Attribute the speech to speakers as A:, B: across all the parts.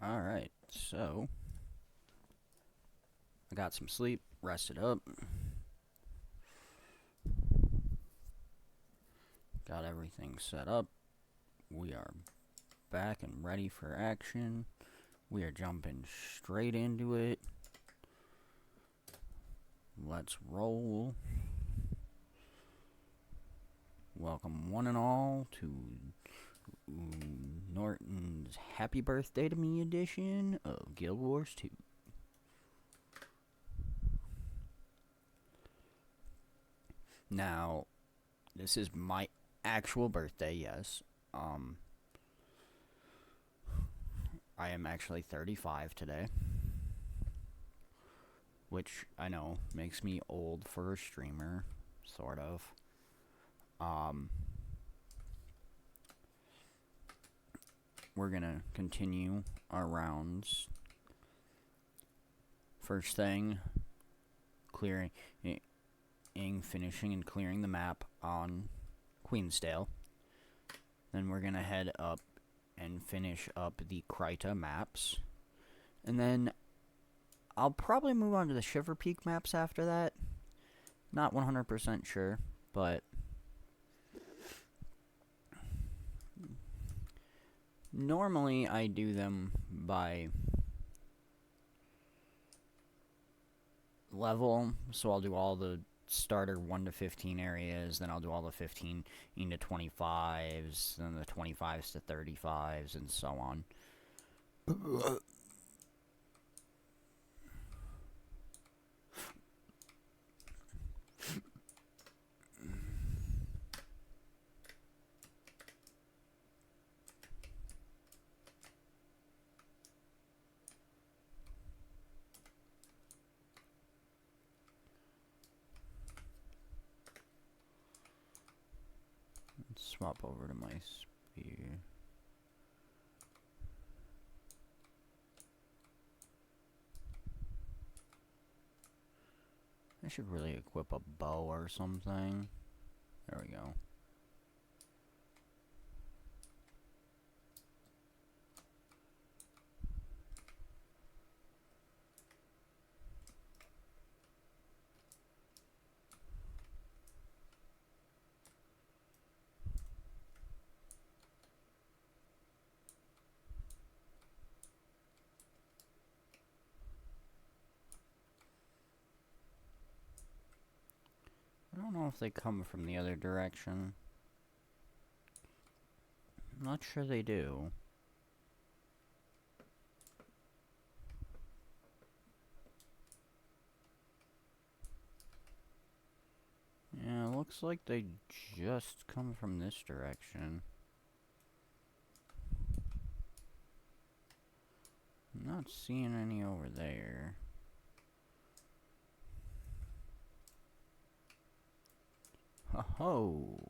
A: Alright, so I got some sleep, rested up, got everything set up. We are back and ready for action. We are jumping straight into it. Let's roll. Welcome one and all to Norton's Happy Birthday to Me edition of Guild Wars 2. Now, this is my actual birthday, yes. I am actually 35 today, which I know makes me old for a streamer, sort of. We're gonna continue our rounds. First thing, finishing and clearing the map on Queensdale. Then we're gonna head up and finish up the Kryta maps. And then I'll probably move on to the Shiver Peak maps after that. Not 100% sure, but normally I do them by level, so I'll do all the starter 1 to 15 areas, then I'll do all the 15 to 25s, then the 25s to 35s, and so on. Let's swap over to my spear. I should really equip a bow or something. There we go. I don't know if they come from the other direction. I'm not sure they do. Yeah, looks like they just come from this direction. I'm not seeing any over there. Ho-ho!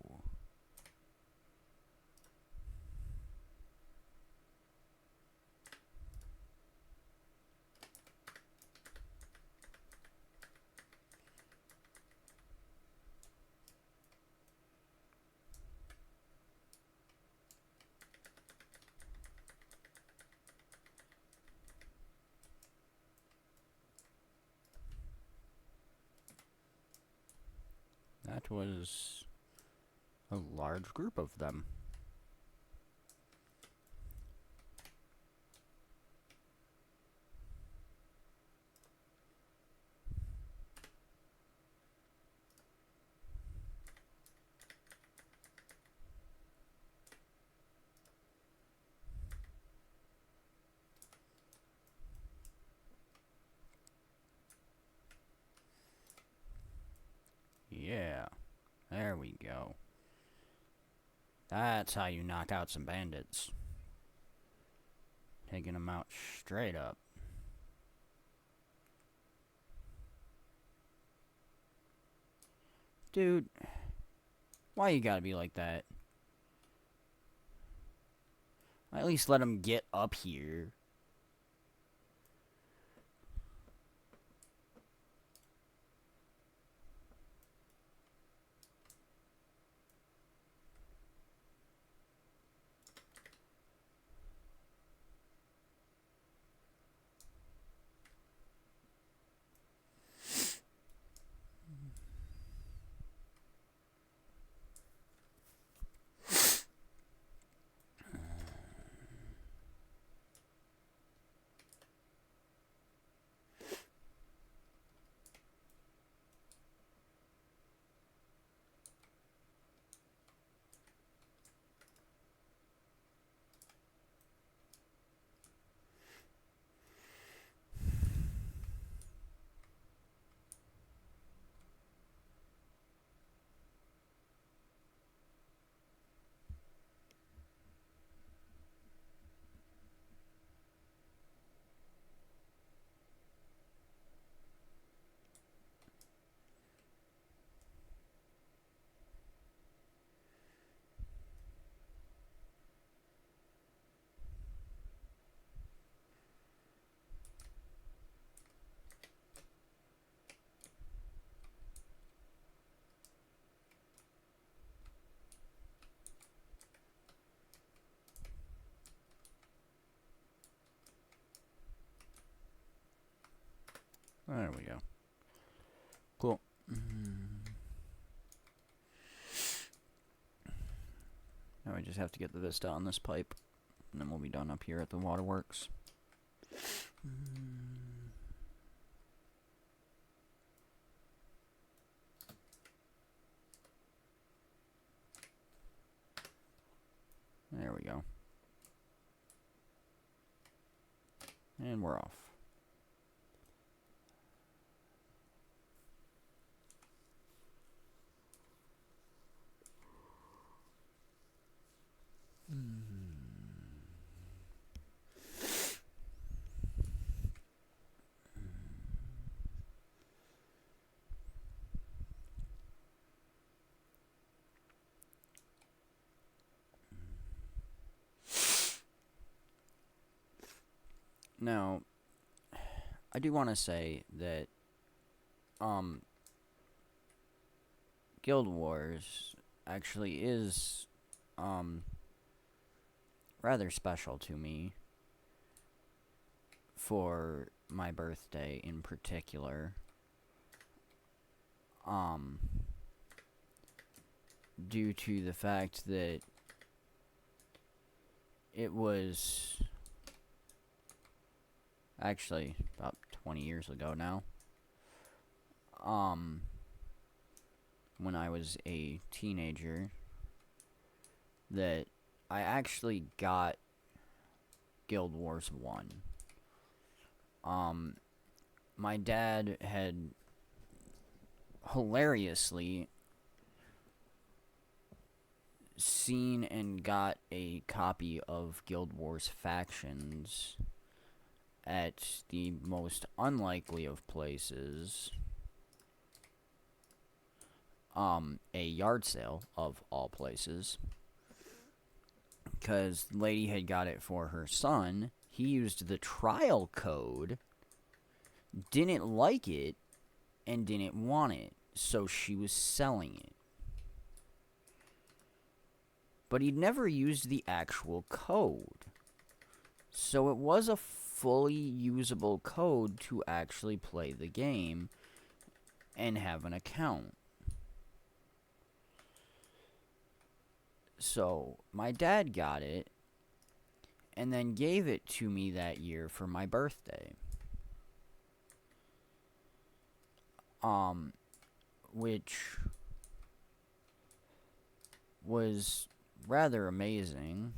A: That was a large group of them. Yeah, there we go. That's how you knock out some bandits. Taking them out straight up. Dude, why you gotta be like that? At least let them get up here. There we go. Cool. Now we just have to get the vista on this pipe, and then we'll be done up here at the waterworks. There we go. And we're off. Now, I do want to say that, Guild Wars actually is, rather special to me for my birthday in particular. Due to the fact that it was actually about 20 years ago now, when I was a teenager, that I actually got Guild Wars 1. My dad had hilariously seen and got a copy of Guild Wars Factions at the most unlikely of places, a yard sale of all places, because the lady had got it for her son. He used the trial code, didn't like it, and didn't want it, so she was selling it. But he'd never used the actual code, so it was a fully usable code to actually play the game and have an account. So my dad got it and then gave it to me that year for my birthday. Which was rather amazing.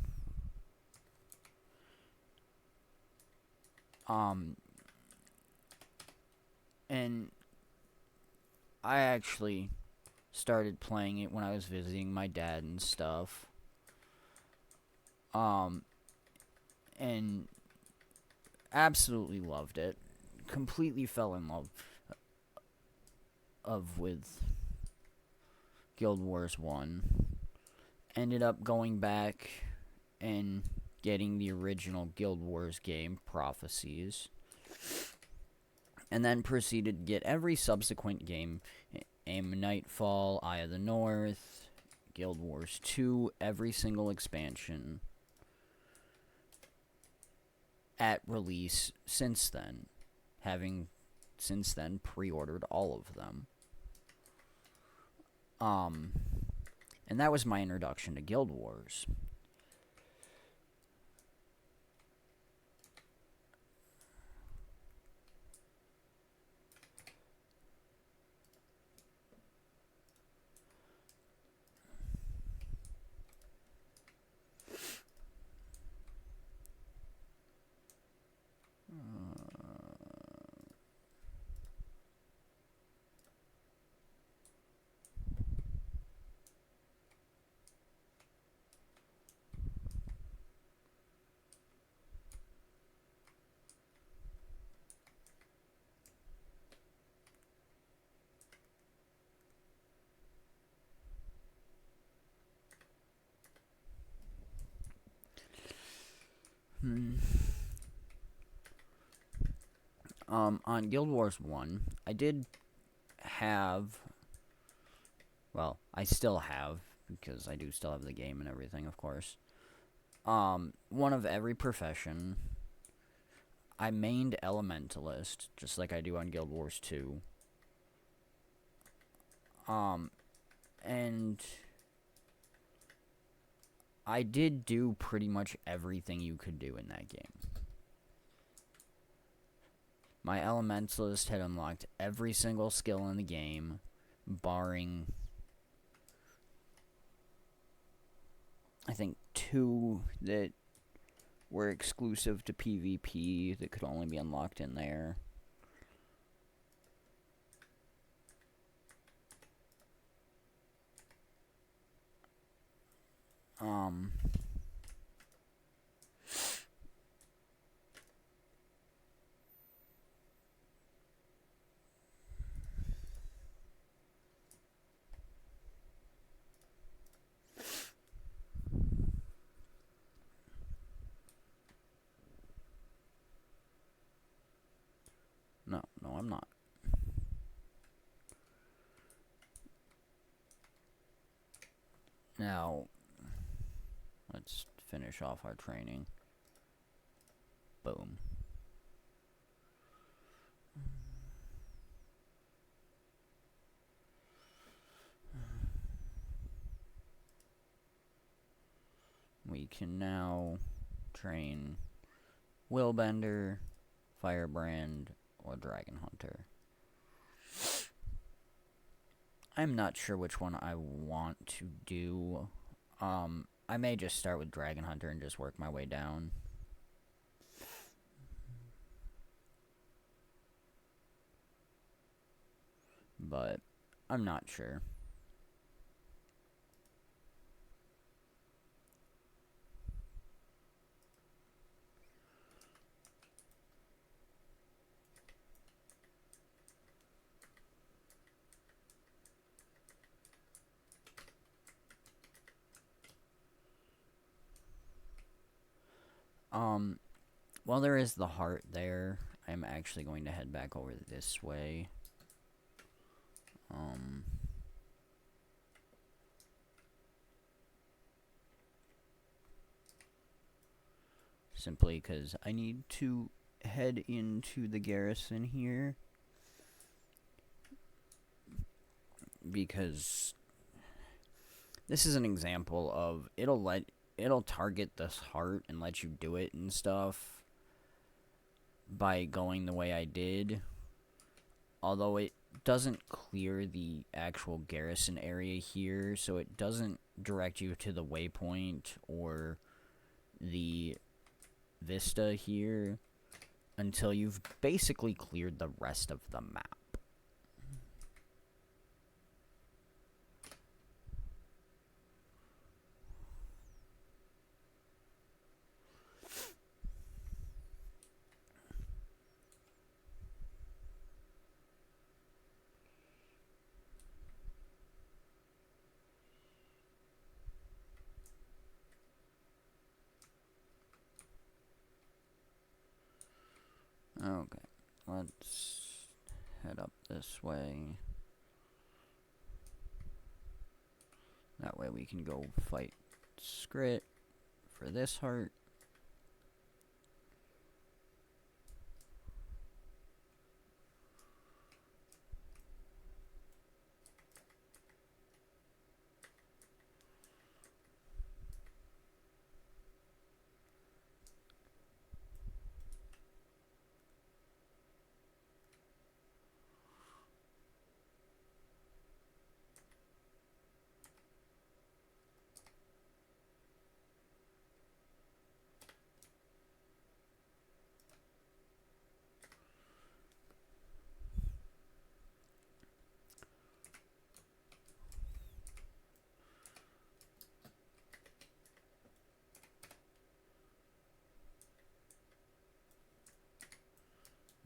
A: And I actually started playing it when I was visiting my dad and stuff. And absolutely loved it. Completely fell in love with Guild Wars 1. Ended up going back and getting the original Guild Wars game, Prophecies. And then proceeded to get every subsequent game, Aim Nightfall, Eye of the North, Guild Wars 2, every single expansion at release since then, having since then pre-ordered all of them. And that was my introduction to Guild Wars. On Guild Wars 1, I did have, well, I still have, because I do still have the game and everything, of course, one of every profession. I mained Elementalist, just like I do on Guild Wars 2. And I did do pretty much everything you could do in that game. My Elementalist had unlocked every single skill in the game, barring, I think, 2 that were exclusive to PvP that could only be unlocked in there. No, I'm not. Now, let's finish off our training. Boom. We can now train Willbender, Firebrand, or Dragon Hunter. I'm not sure which one I want to do. I may just start with Dragon Hunter and just work my way down. But I'm not sure. While there is the heart there, I'm actually going to head back over this way. Simply because I need to head into the garrison here. Because this is an example of it'll target this heart and let you do it and stuff by going the way I did. Although it doesn't clear the actual garrison area here, so it doesn't direct you to the waypoint or the vista here until you've basically cleared the rest of the map. Okay, let's head up this way. That way we can go fight Skrit for this heart.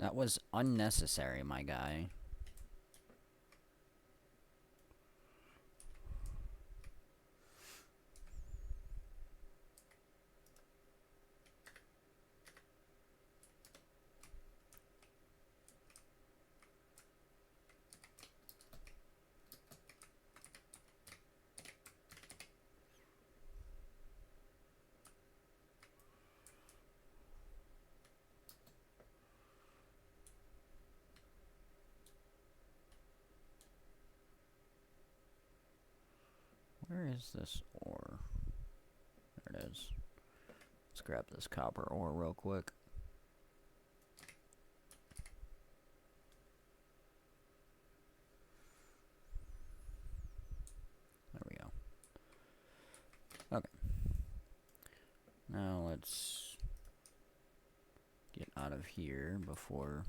A: That was unnecessary, my guy. Where's this ore? There it is. Let's grab this copper ore real quick. There we go. Okay. Now let's get out of here before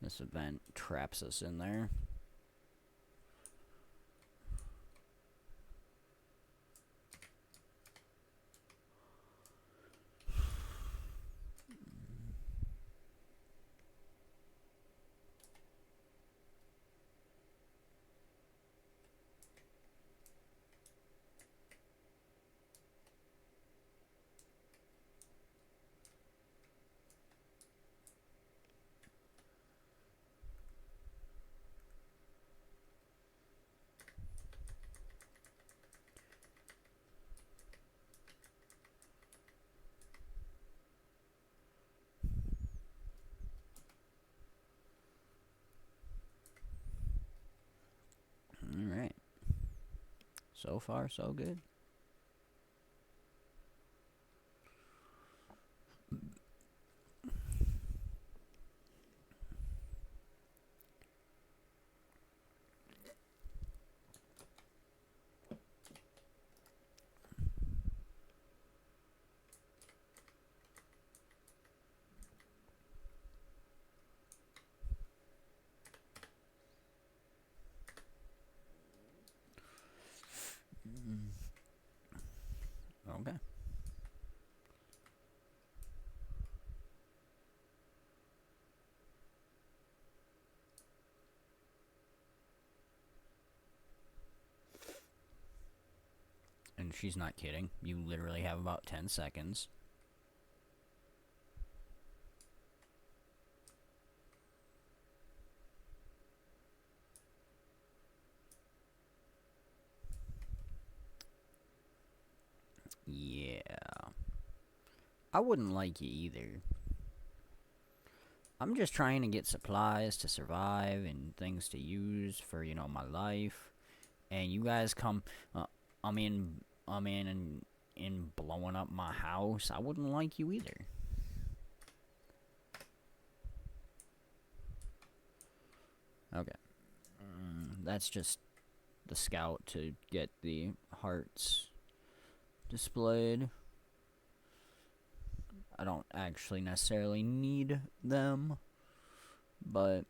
A: this event traps us in there. Alright. So far, so good. Okay. And she's not kidding. You literally have about 10 seconds. Yeah. I wouldn't like you either. I'm just trying to get supplies to survive and things to use for, you know, my life. And you guys come, I'm in and blowing up my house. I wouldn't like you either. Okay. That's just the scout to get the hearts displayed. I don't actually necessarily need them, but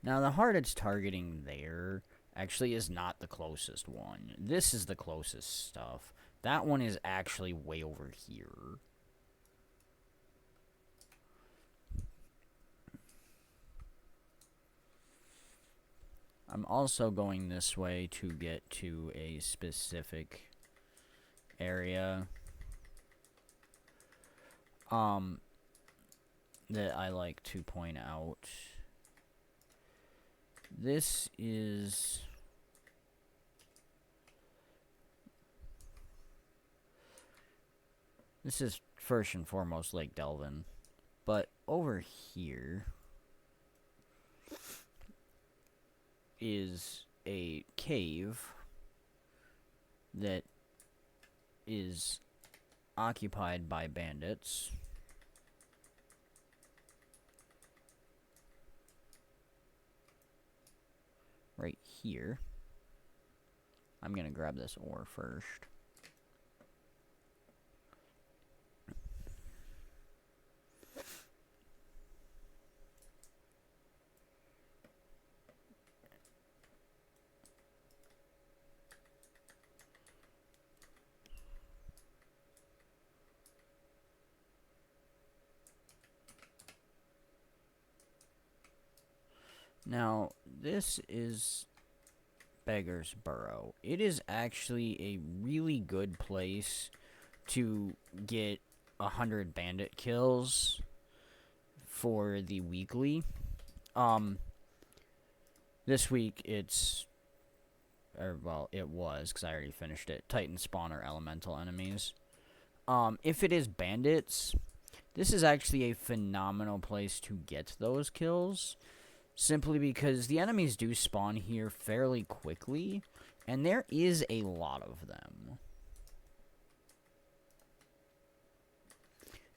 A: now the heart it's targeting there actually is not the closest one. This is the closest stuff. That one is actually way over here. I'm also going this way to get to a specific area that I like to point out. This is first and foremost Lake Delvin, but over here is a cave that is occupied by bandits. Right here. I'm gonna grab this ore first. Now, this is Beggar's Burrow. It is actually a really good place to get 100 bandit kills for the weekly. This week it's, well, it was, because I already finished it, Titan spawn or elemental enemies. If it is bandits, This is actually a phenomenal place to get those kills, simply because the enemies do spawn here fairly quickly, and there is a lot of them.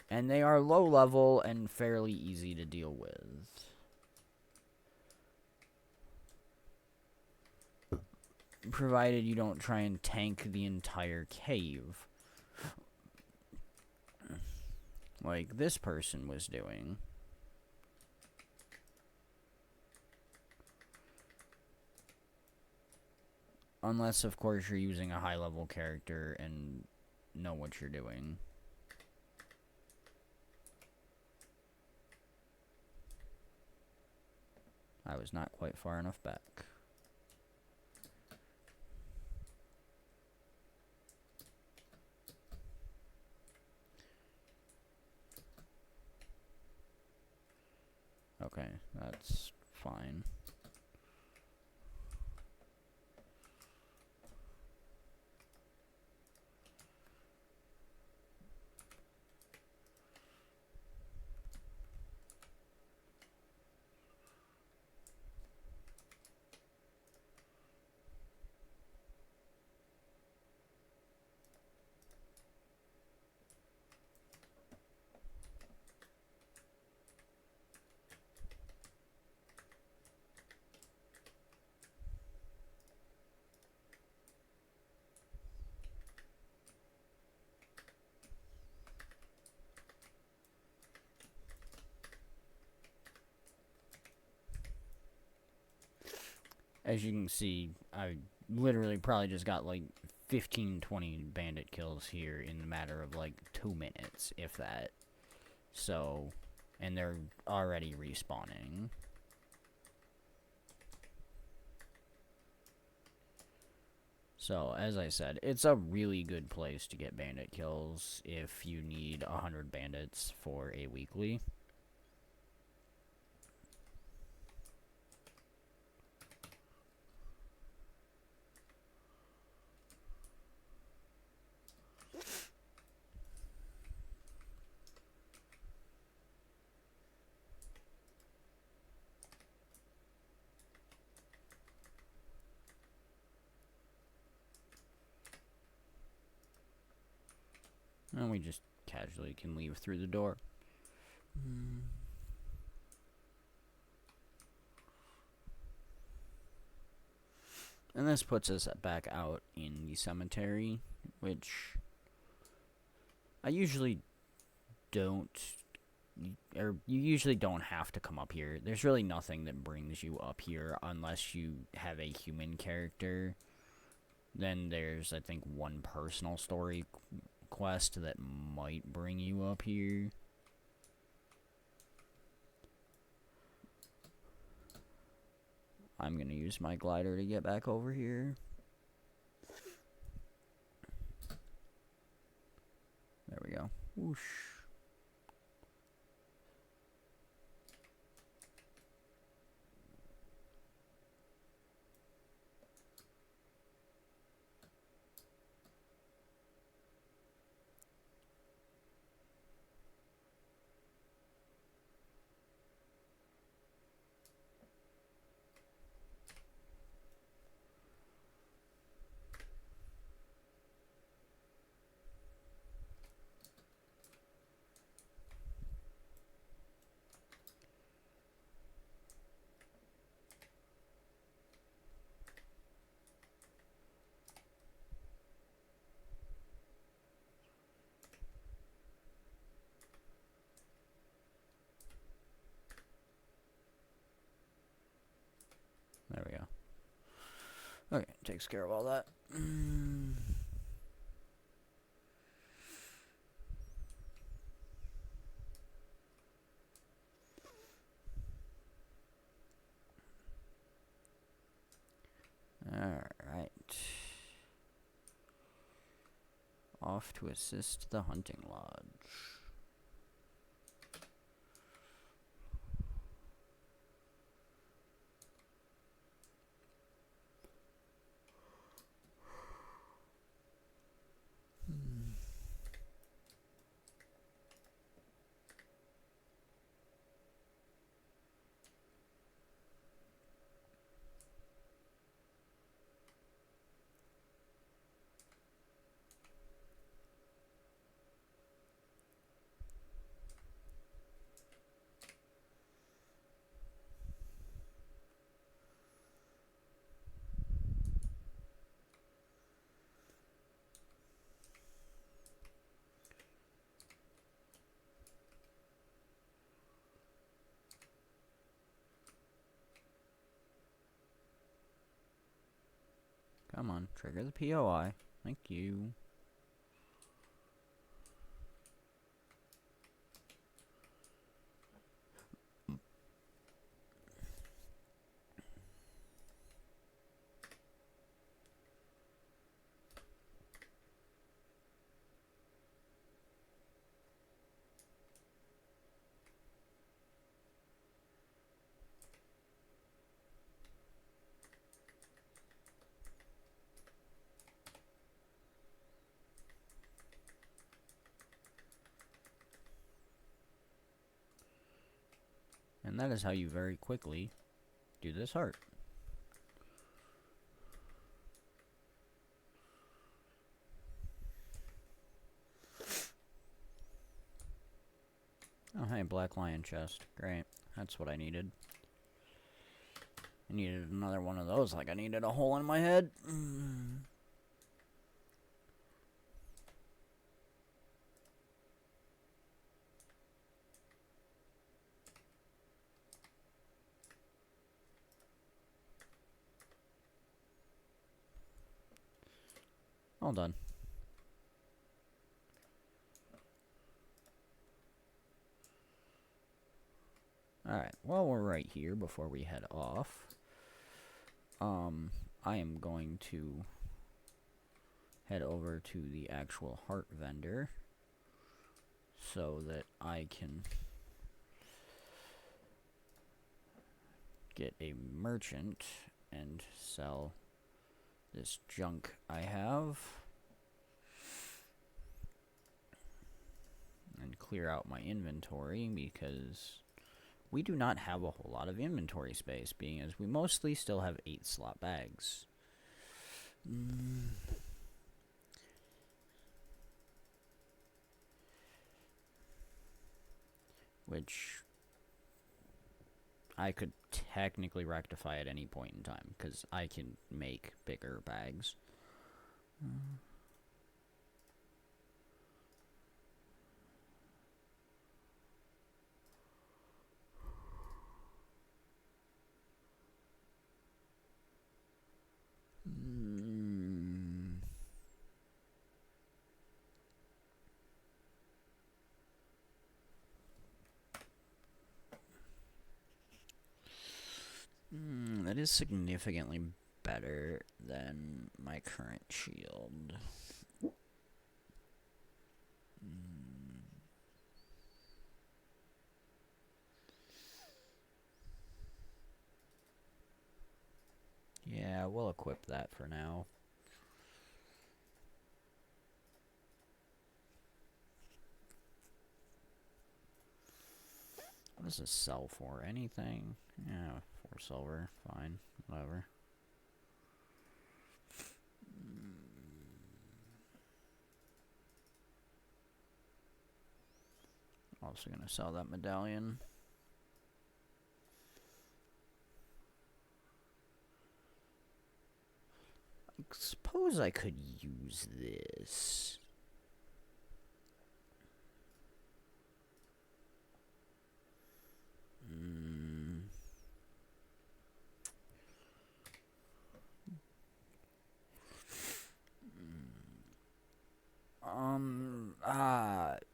A: And they are low level and fairly easy to deal with. Provided you don't try and tank the entire cave. Like this person was doing. Unless, of course, you're using a high-level character and know what you're doing. I was not quite far enough back. Okay, that's fine. As you can see, I literally probably just got like 15, 20 bandit kills here in a matter of like 2 minutes, if that. So, and they're already respawning. So, as I said, it's a really good place to get bandit kills if you need 100 bandits for a weekly. And we just casually can leave through the door. And this puts us back out in the cemetery, which I usually don't, or you usually don't have to come up here. There's really nothing that brings you up here unless you have a human character. Then there's, I think, one personal story quest that might bring you up here. I'm gonna use my glider to get back over here. There we go. Whoosh. There we go. Okay, takes care of all that. Alright. Off to assist the hunting lodge. Come on, trigger the POI. Thank you. And that is how you very quickly do this heart. Oh, hey, Black Lion chest. Great. That's what I needed. I needed another one of those, like I needed a hole in my head. All done. Alright, well, we're right here before we head off. I am going to head over to the actual heart vendor so that I can get a merchant and sell this junk I have and clear out my inventory, because we do not have a whole lot of inventory space, being as we mostly still have 8 slot bags. Which I could technically rectify at any point in time, because I can make bigger bags. That is significantly better than my current shield. Yeah, we'll equip that for now. What does this sell for? Anything? Yeah, 4 silver. Fine. Whatever. Also gonna sell that medallion. I suppose I could use this.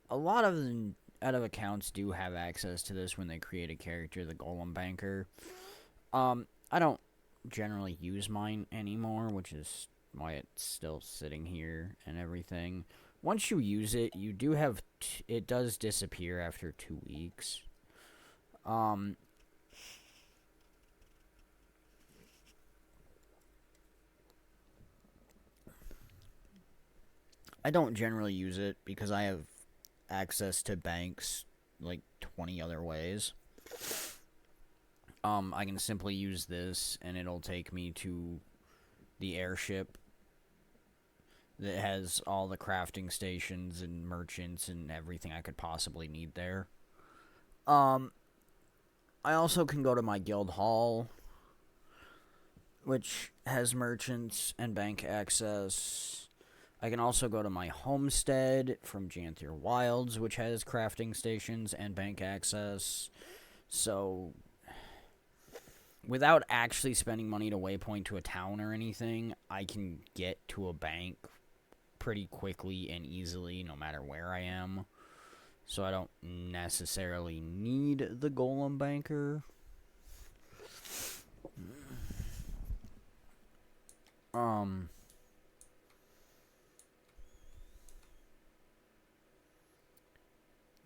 A: A lot of the out of accounts do have access to this when they create a character, the Golem Banker. I don't generally use mine anymore, which is why it's still sitting here and everything. Once you use it, you do have it does disappear after 2 weeks. I don't generally use it because I have access to banks like 20 other ways. I can simply use this and it'll take me to the airship that has all the crafting stations and merchants and everything I could possibly need there. I also can go to my guild hall, which has merchants and bank access. I can also go to my homestead from Janthier Wilds, which has crafting stations and bank access. So without actually spending money to waypoint to a town or anything, I can get to a bank pretty quickly and easily no matter where I am. So I don't necessarily need the Golem Banker.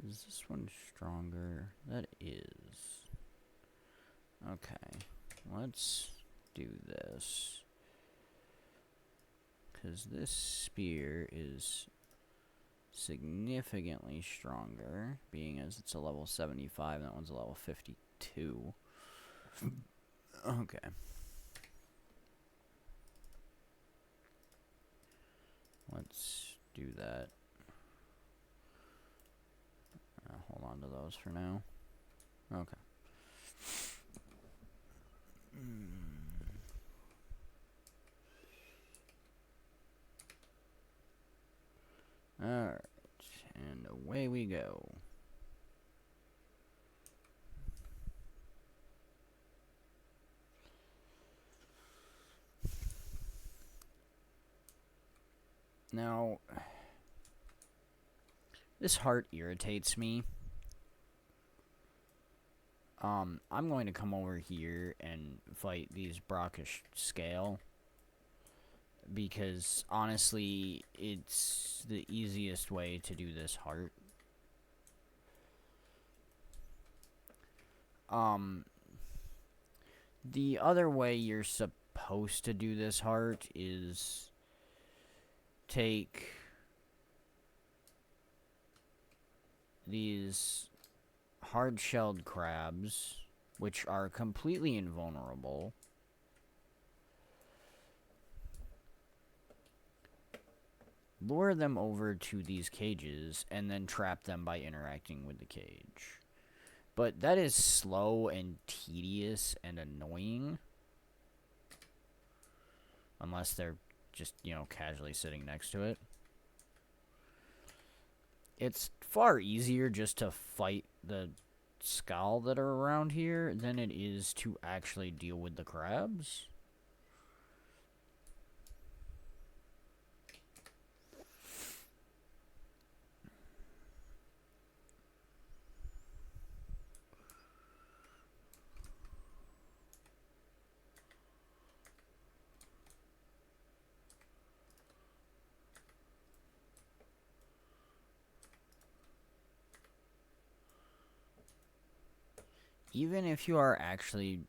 A: Is this one stronger? That is. Okay. Let's do this. Because this spear is significantly stronger, being as it's a level 75, and that one's a level 52. Okay. Let's do that. Hold on to those for now. Okay. Alright, and away we go. Now, this heart irritates me. I'm going to come over here and fight these Brackish Scale. Because, honestly, it's the easiest way to do this heart. The other way you're supposed to do this heart is take these hard-shelled crabs, which are completely invulnerable, lure them over to these cages, and then trap them by interacting with the cage. But that is slow and tedious and annoying. Unless they're just, casually sitting next to it. It's far easier just to fight the Skull that are around here than it is to actually deal with the crabs. Even if you are actually,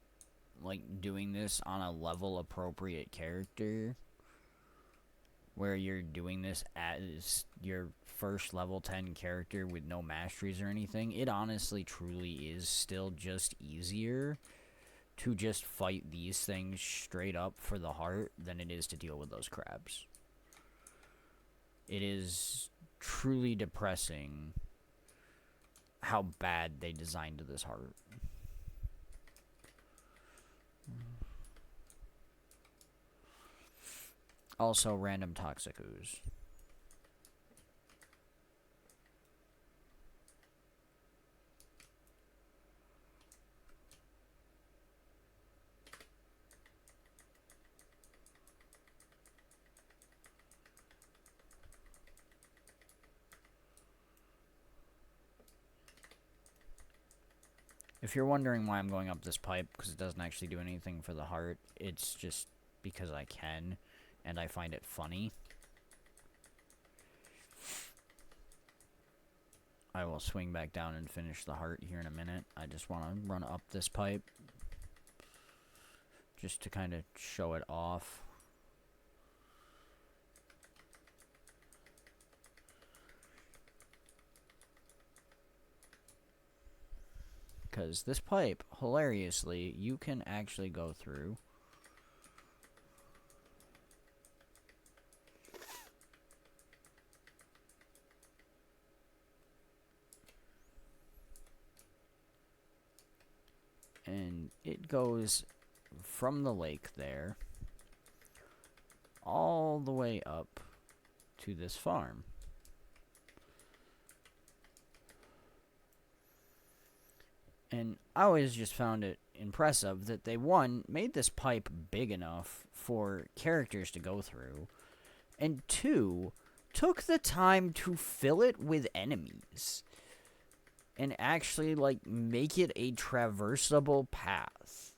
A: doing this on a level appropriate character, where you're doing this as your first level 10 character with no masteries or anything, it honestly truly is still just easier to just fight these things straight up for the heart than it is to deal with those crabs. It is truly depressing how bad they designed this heart. Also, random toxic ooze. If you're wondering why I'm going up this pipe, because it doesn't actually do anything for the heart, it's just because I can, and I find it funny. I will swing back down and finish the heart here in a minute. I just want to run up this pipe, just to kind of show it off. Because this pipe, hilariously, you can actually go through. And it goes from the lake there all the way up to this farm. And I always just found it impressive that they, one, made this pipe big enough for characters to go through, and two, took the time to fill it with enemies and actually, like, make it a traversable path.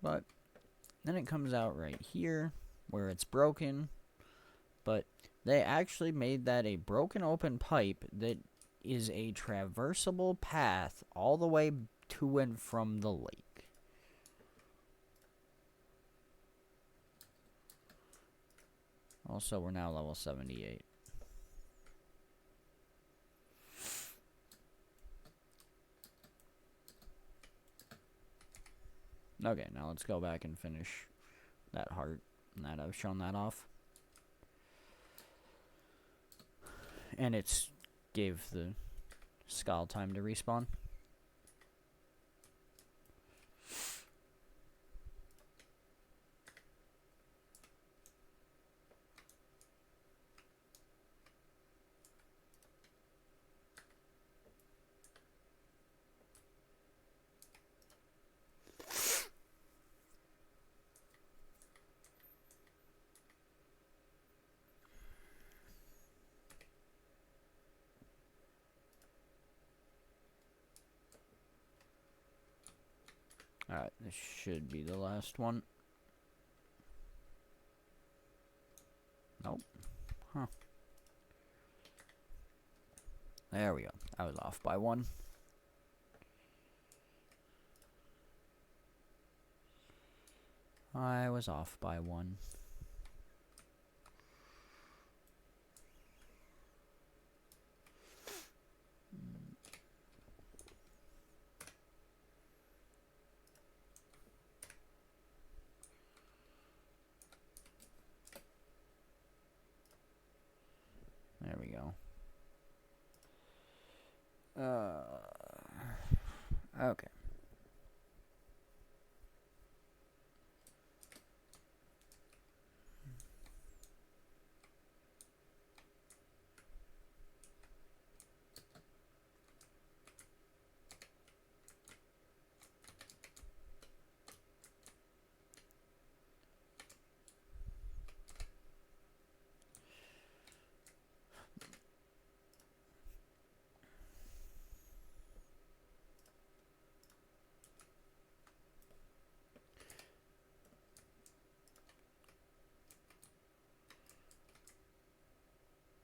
A: But then it comes out right here where it's broken. But they actually made that a broken open pipe that is a traversable path all the way to and from the lake. Also, we're now level 78. Okay, now let's go back and finish that heart that I've shown that off. And it's gave the skull time to respawn. Alright, this should be the last one. Nope. Huh. There we go. I was off by one. I was off by one. There we go. Okay.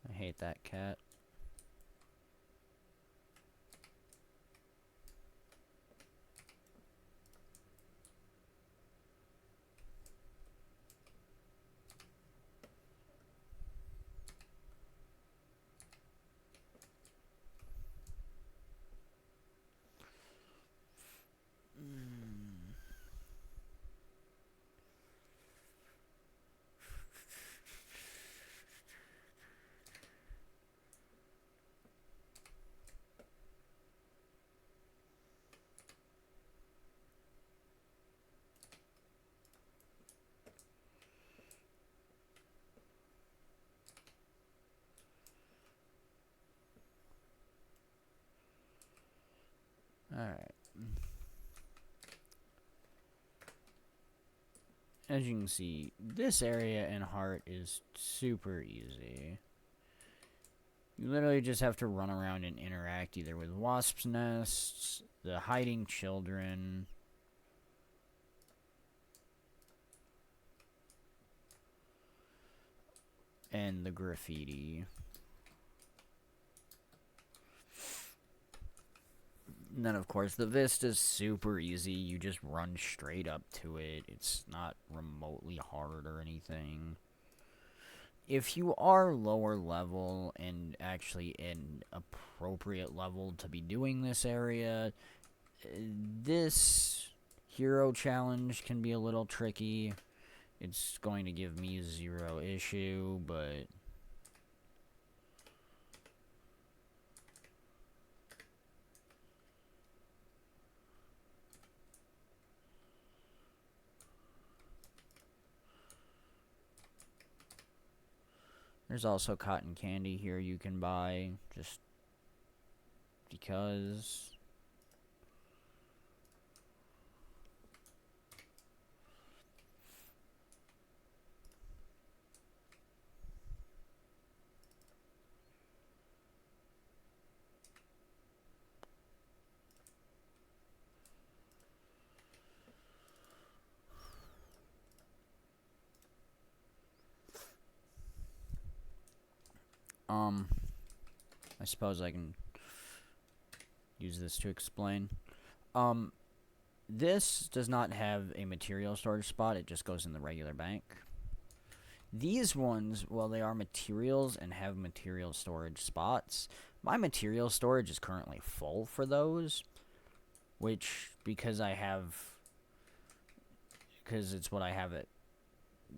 A: I hate that cat. Alright. As you can see, this area in Heart is super easy. You literally just have to run around and interact either with wasps' nests, the hiding children, and the graffiti. And then, of course, the Vista's super easy. You just run straight up to it. It's not remotely hard or anything. If you are lower level and actually in appropriate level to be doing this area, this hero challenge can be a little tricky. It's going to give me 0 issue, but there's also cotton candy here you can buy, just because. I suppose I can use this to explain. This does not have a material storage spot, it just goes in the regular bank. These ones, well, they are materials and have material storage spots. My material storage is currently full for those, which, because it's what I have it,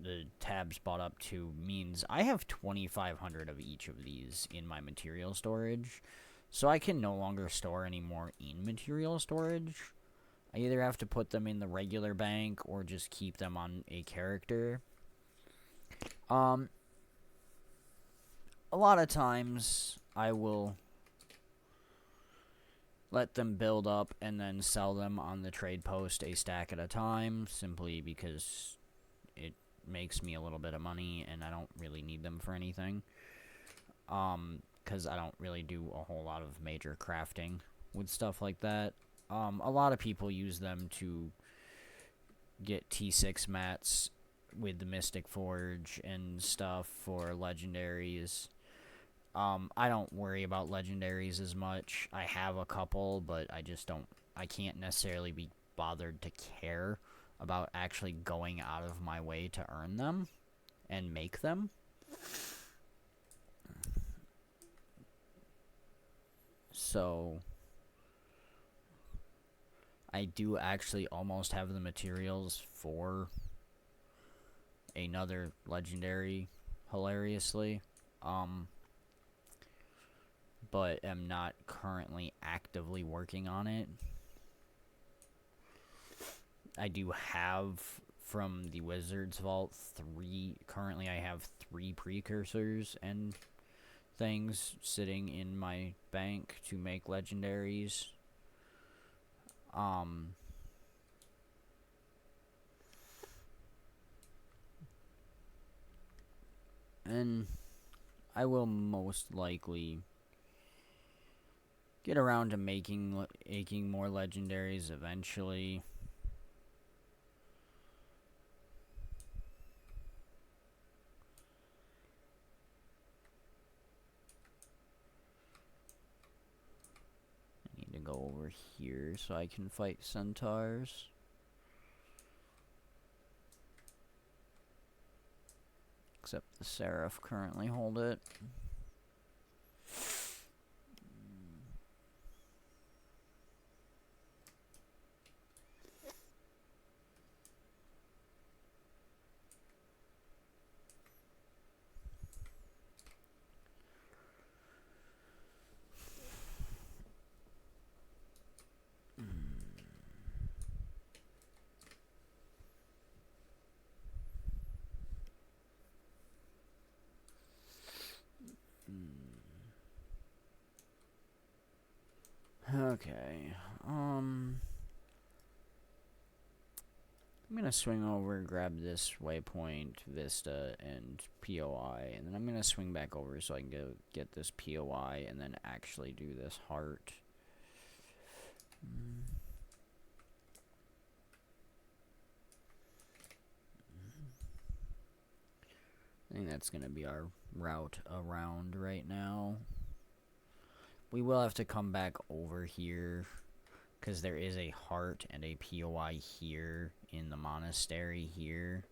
A: the tabs bought up to, means I have 2,500 of each of these in my material storage, so I can no longer store any more in material storage. I either have to put them in the regular bank or just keep them on a character. A lot of times I will let them build up and then sell them on the trade post a stack at a time, simply because it makes me a little bit of money and I don't really need them for anything. Because I don't really do a whole lot of major crafting with stuff like that. A lot of people use them to get T6 mats with the Mystic Forge and stuff for legendaries. I don't worry about legendaries as much. I have a couple, but I can't necessarily be bothered to care about actually going out of my way to earn them and make them. So I do actually almost have the materials for another legendary, hilariously. But am not currently actively working on it. I do have from the Wizard's Vault currently I have 3 precursors and things sitting in my bank to make legendaries. And I will most likely get around to making more legendaries eventually. I need to go over here so I can fight centaurs. Except the Seraph currently hold it. Okay, I'm gonna swing over and grab this waypoint, Vista, and POI, and then I'm gonna swing back over so I can get this POI and then actually do this heart. I think that's gonna be our route around right now. We will have to come back over here, because there is a heart and a POI here in the monastery here.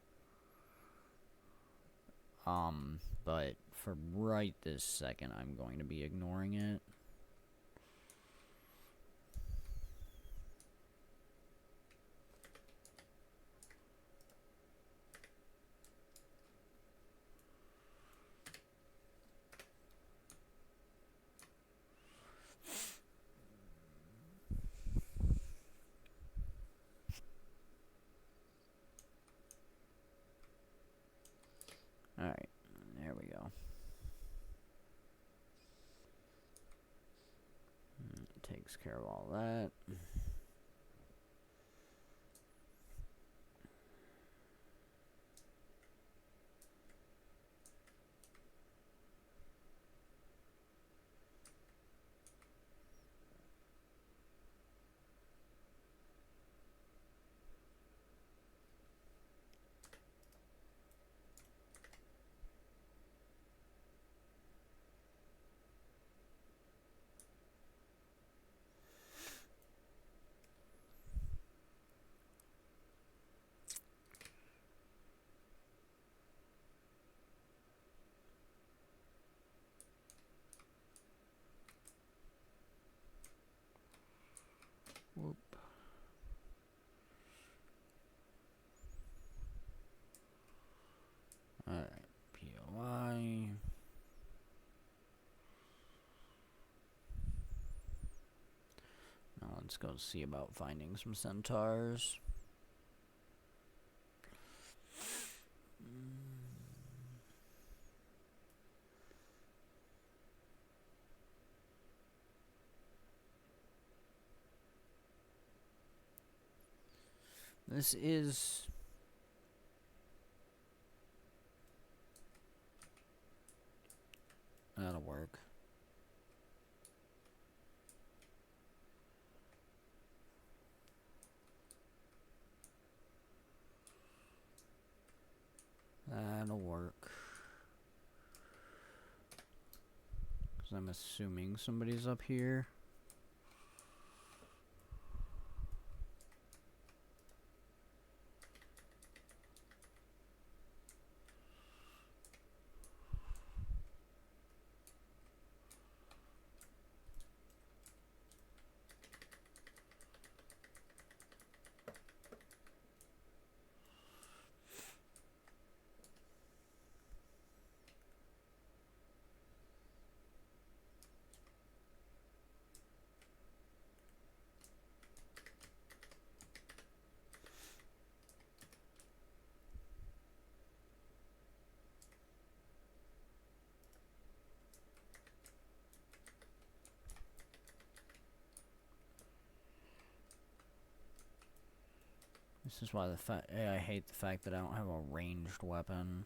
A: But for right this second, I'm going to be ignoring it. Alright, there we go. Takes care of all that. Whoop. Alright, POI. Now let's go see about finding some centaurs. This is... That'll work. That'll work. Because I'm assuming somebody's up here. This is why I hate the fact that I don't have a ranged weapon.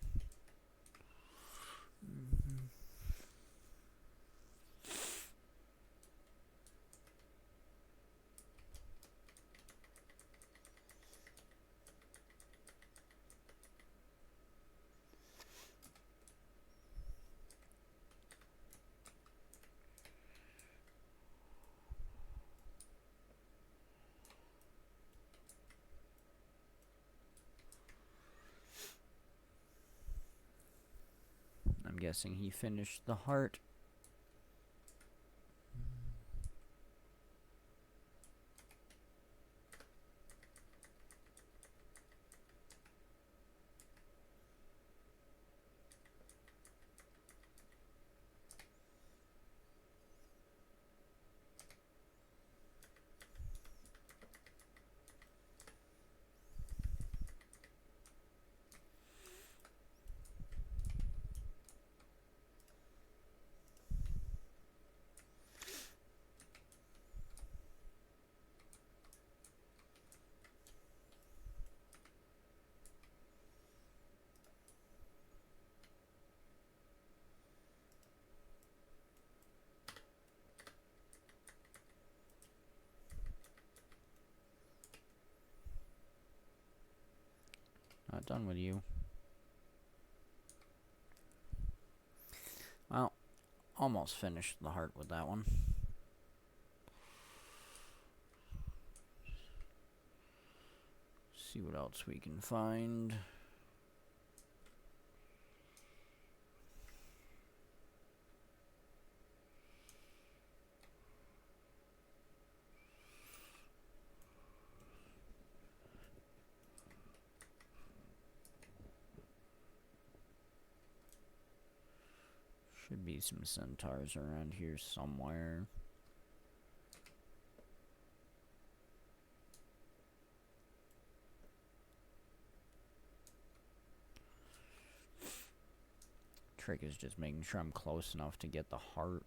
A: I'm guessing he finished the heart. Not done with you. Well, almost finished the heart with that one. See what else we can find. Should be some centaurs around here somewhere. trick is just making sure I'm close enough to get the heart.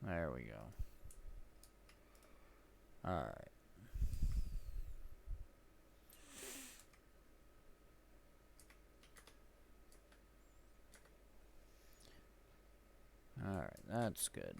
A: There we go. Alright. Alright, that's good.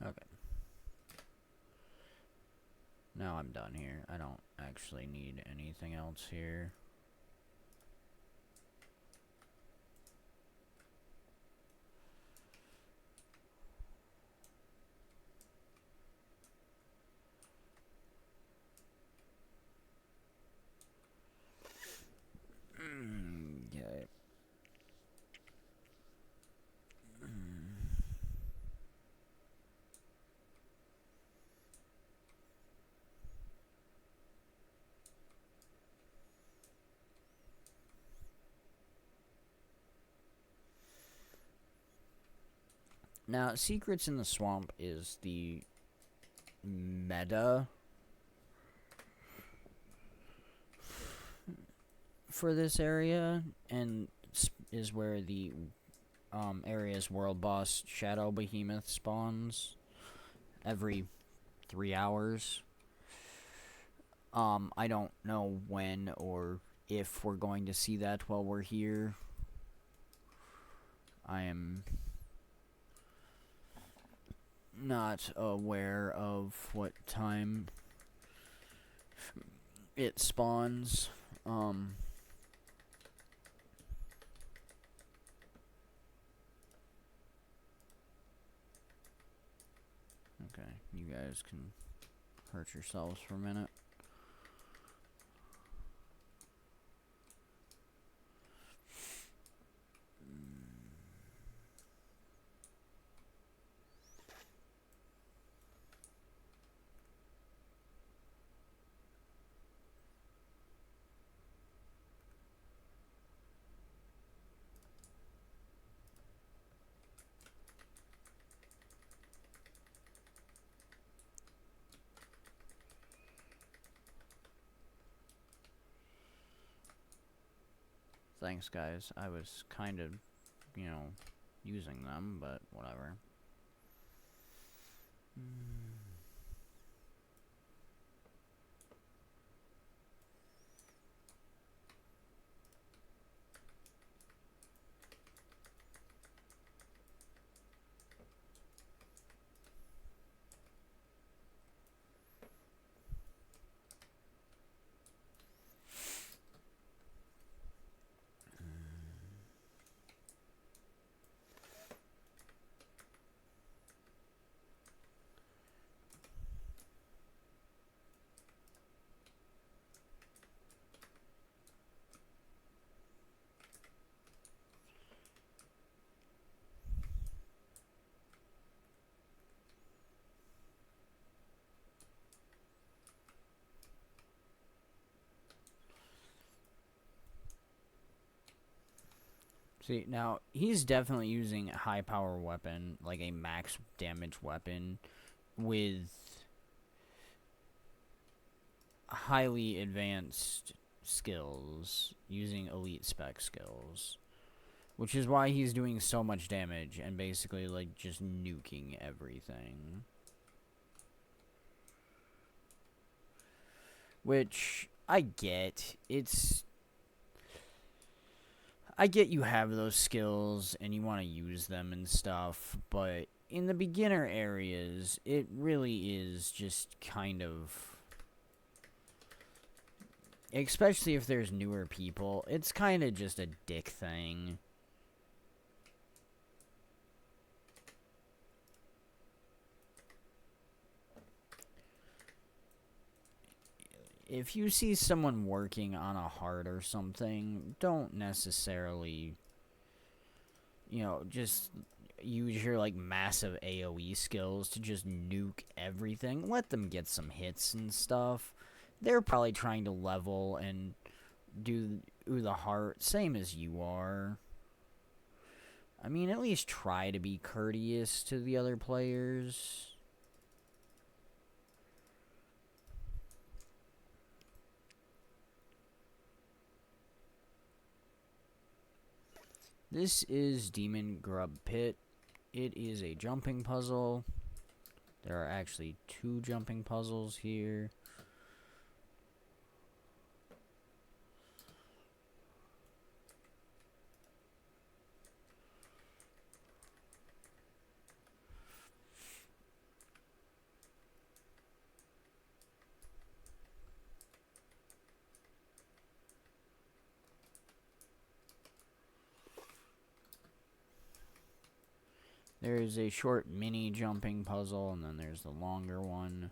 A: Okay. Now I'm done here. I don't actually need anything else here. Okay. Now, Secrets in the Swamp is the meta for this area, and is where the area's world boss Shadow Behemoth spawns every 3 hours. I don't know when or if we're going to see that while we're here. I am not aware of what time it spawns. Okay, you guys can hurt yourselves for a minute. Thanks, guys. I was kind of, using them, but whatever. See, now, he's definitely using a high power weapon, like a max damage weapon, with highly advanced skills, using elite spec skills. Which is why he's doing so much damage and basically, like, just nuking everything. which I get. I get you have those skills and you want to use them and stuff, but in the beginner areas, it really is just kind of, especially if there's newer people, it's kind of just a dick thing. If you see someone working on a heart or something, don't necessarily, just use your, like, massive AoE skills to just nuke everything. Let them get some hits and stuff. They're probably trying to level and do the heart, same as you are. I mean, at least try to be courteous to the other players. This is Demon Grub Pit. It is a jumping puzzle. There are actually 2 jumping puzzles here. There's a short mini jumping puzzle, and then there's the longer one.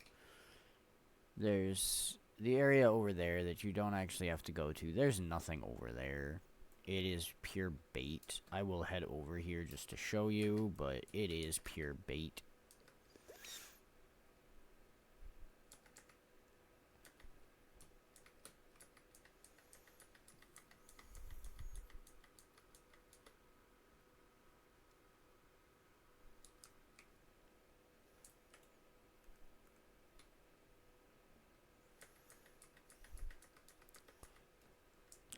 A: There's the area over there that you don't actually have to go to. There's nothing over there. It is pure bait. I will head over here just to show you, but it is pure bait.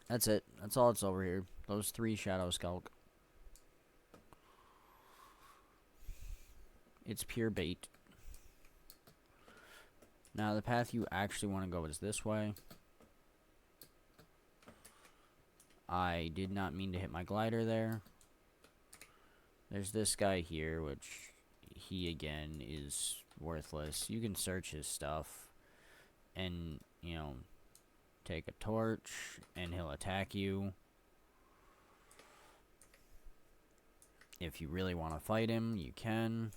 A: That's it. That's all that's over here. Those 3 Shadow Skulk. It's pure bait. Now, the path you actually want to go is this way. I did not mean to hit my glider there. There's this guy here, which he, again, is worthless. You can search his stuff and, take a torch, and he'll attack you. If you really want to fight him, you can.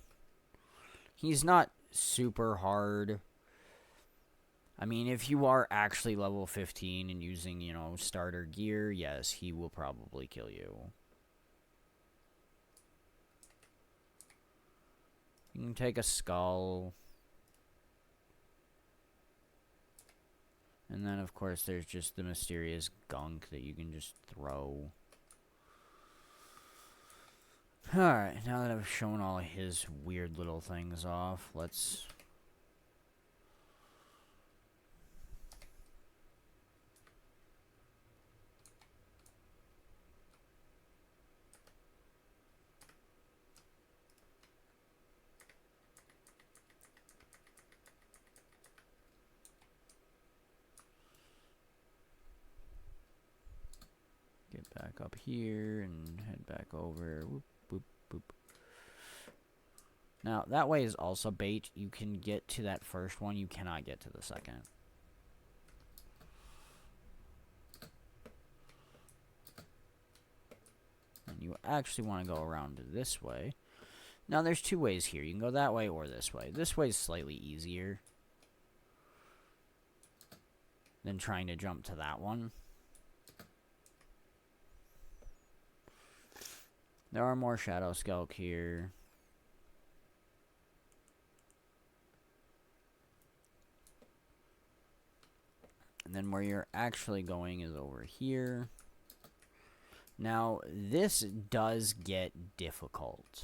A: He's not super hard. I mean, if you are actually level 15 and using, starter gear, yes, he will probably kill you. You can take a skull. And then, of course, there's just the mysterious gunk that you can just throw. Alright, now that I've shown all his weird little things off, let's... get back up here and head back over. Whoop, whoop, whoop. Now, that way is also bait. You can get to that first one. You cannot get to the second. And you actually want to go around this way. Now, there's 2 ways here. You can go that way or this way. This way is slightly easier than trying to jump to that one. There are more Shadow Skulk here. And then where you're actually going is over here. Now, this does get difficult.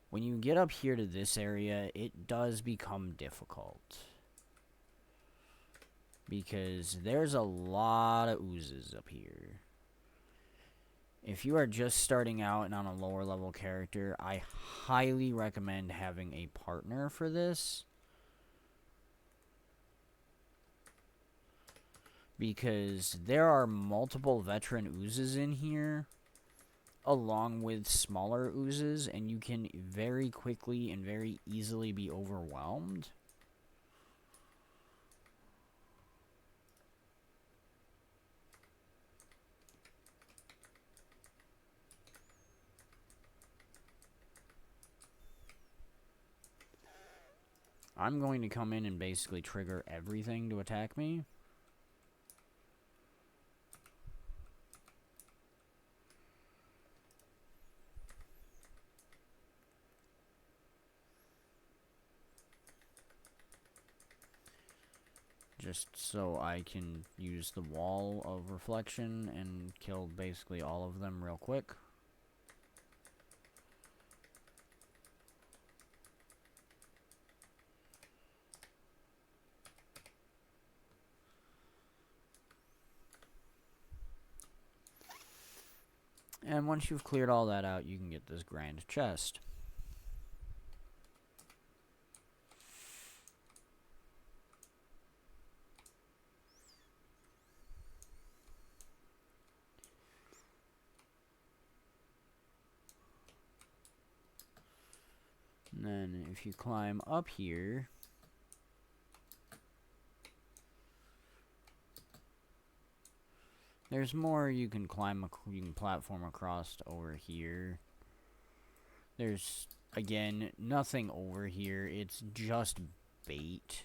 A: When you get up here to this area, it does become difficult. Because there's a lot of oozes up here. If you are just starting out and on a lower level character, I highly recommend having a partner for this. because there are multiple veteran oozes in here, along with smaller oozes, and you can very quickly and very easily be overwhelmed. I'm going to come in and basically trigger everything to attack me. Just so I can use the wall of reflection and kill basically all of them real quick. And once you've cleared all that out, you can get this grand chest. And then if you climb up here, there's more you can climb, you can platform across over here. There's, again, nothing over here. It's just bait.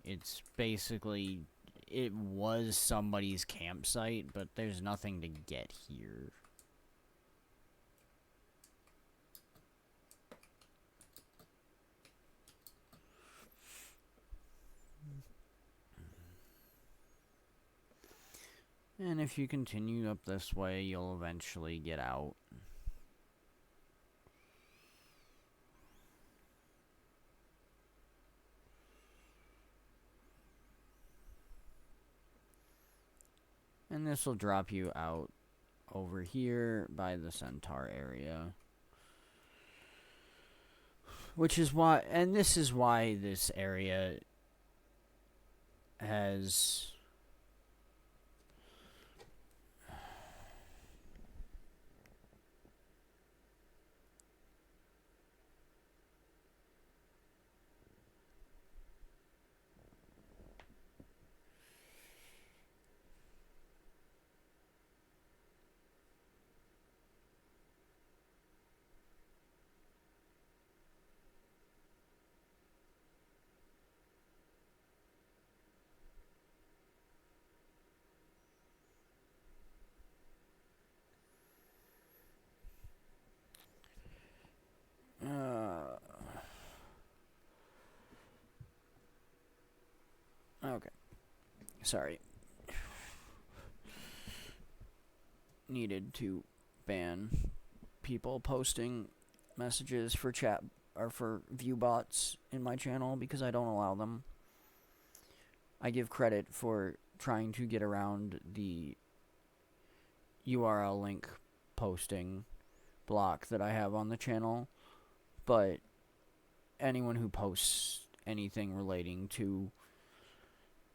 A: It's basically, it was somebody's campsite, but there's nothing to get here. And if you continue up this way, you'll eventually get out. And this will drop you out over here by the centaur area. Which is why, and this is why this area has... Okay. Sorry. Needed to ban people posting messages for chat or for view bots in my channel because I don't allow them. I give credit for trying to get around the URL link posting block that I have on the channel, but anyone who posts anything relating to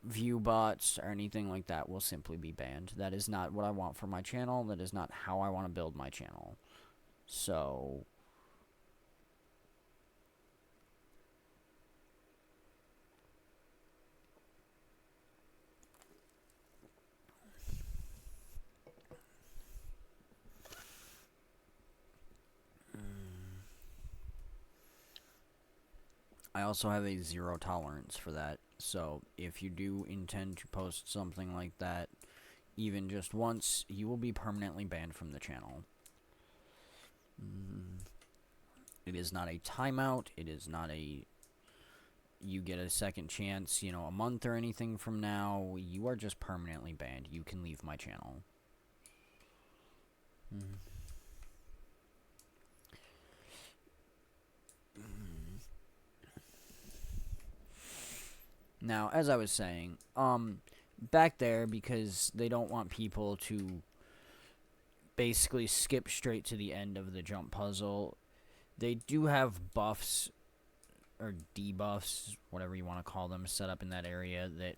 A: view bots or anything like that will simply be banned. That is not what I want for my channel. That is not how I want to build my channel. So I also have a zero tolerance for that. So if you do intend to post something like that, even just once, you will be permanently banned from the channel. It is not a timeout. It is not a you get a second chance, you know, a month or anything from now. You are just permanently banned. You can leave my channel. Now, as I was saying, back there, because they don't want people to basically skip straight to the end of the jump puzzle, they do have buffs or debuffs, whatever you want to call them, set up in that area that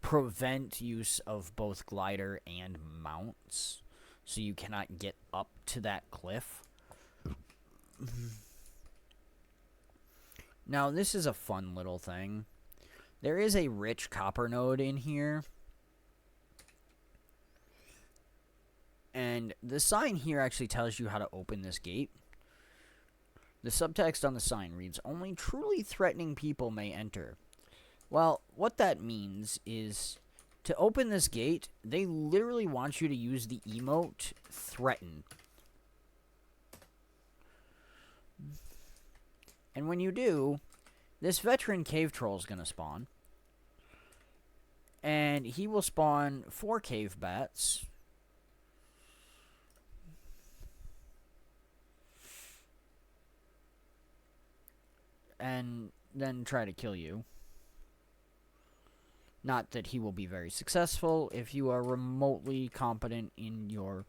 A: prevent use of both glider and mounts, so you cannot get up to that cliff. Now, this is a fun little thing. There is a rich copper node in here. And the sign here actually tells you how to open this gate. The subtext on the sign reads, "Only truly threatening people may enter." Well, what that means is, to open this gate, they literally want you to use the emote threaten. And when you do, this veteran cave troll is going to spawn. And he will spawn 4 cave bats. And then try to kill you. Not that he will be very successful. If you are remotely competent in your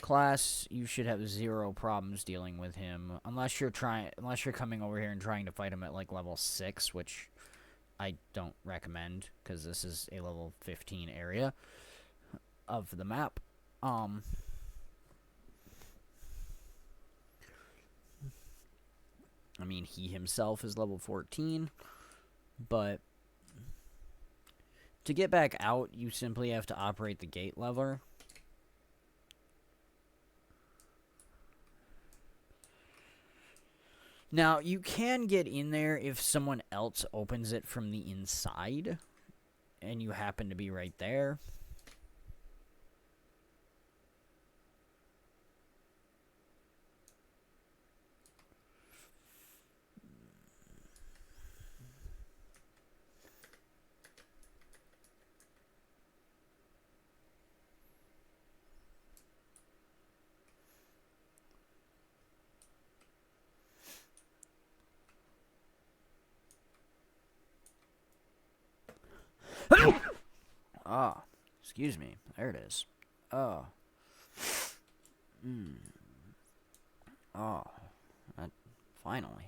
A: class, you should have 0 problems dealing with him, unless you're coming over here and trying to fight him at like level 6, which I don't recommend, because this is a level 15 area of the map. I mean, he himself is level 14, but to get back out, you simply have to operate the gate lever. Now, you can get in there if someone else opens it from the inside, and you happen to be right there. Ah, excuse me. There it is. Oh. Oh. Finally.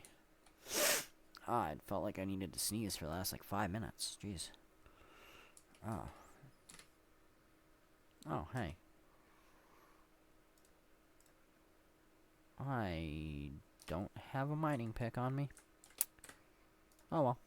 A: Ah, it felt like I needed to sneeze for the last, like, 5 minutes. Jeez. Oh. Oh, hey. I don't have a mining pick on me. Oh, well.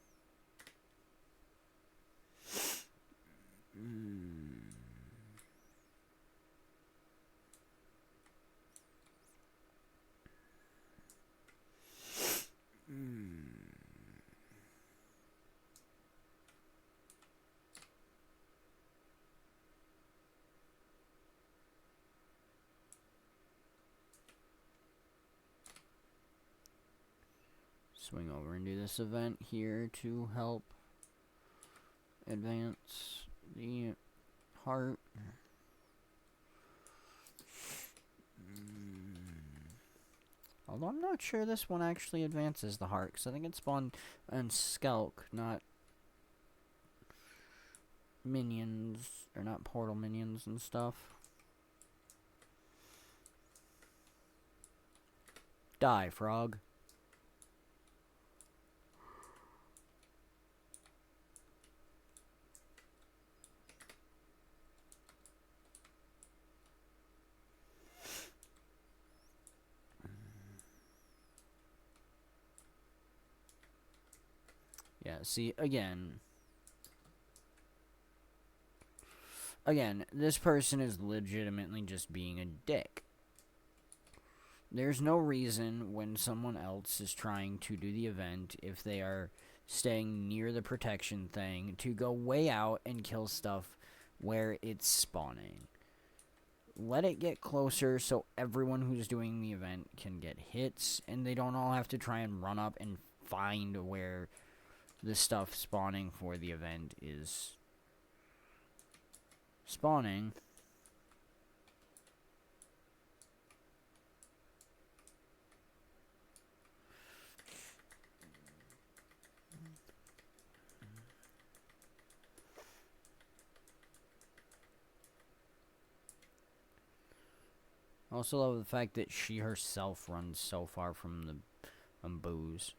A: Swing over and do this event here to help advance the heart. Although I'm not sure this one actually advances the heart, because I think it spawned on Skelk, not minions, or not portal minions and stuff. Die, frog. Yeah, see, again, this person is legitimately just being a dick. There's no reason when someone else is trying to do the event, if they are staying near the protection thing, to go way out and kill stuff where it's spawning. Let it get closer so everyone who's doing the event can get hits, and they don't all have to try and run up and find where the stuff spawning for the event is spawning. I also love the fact that she herself runs so far from the booze.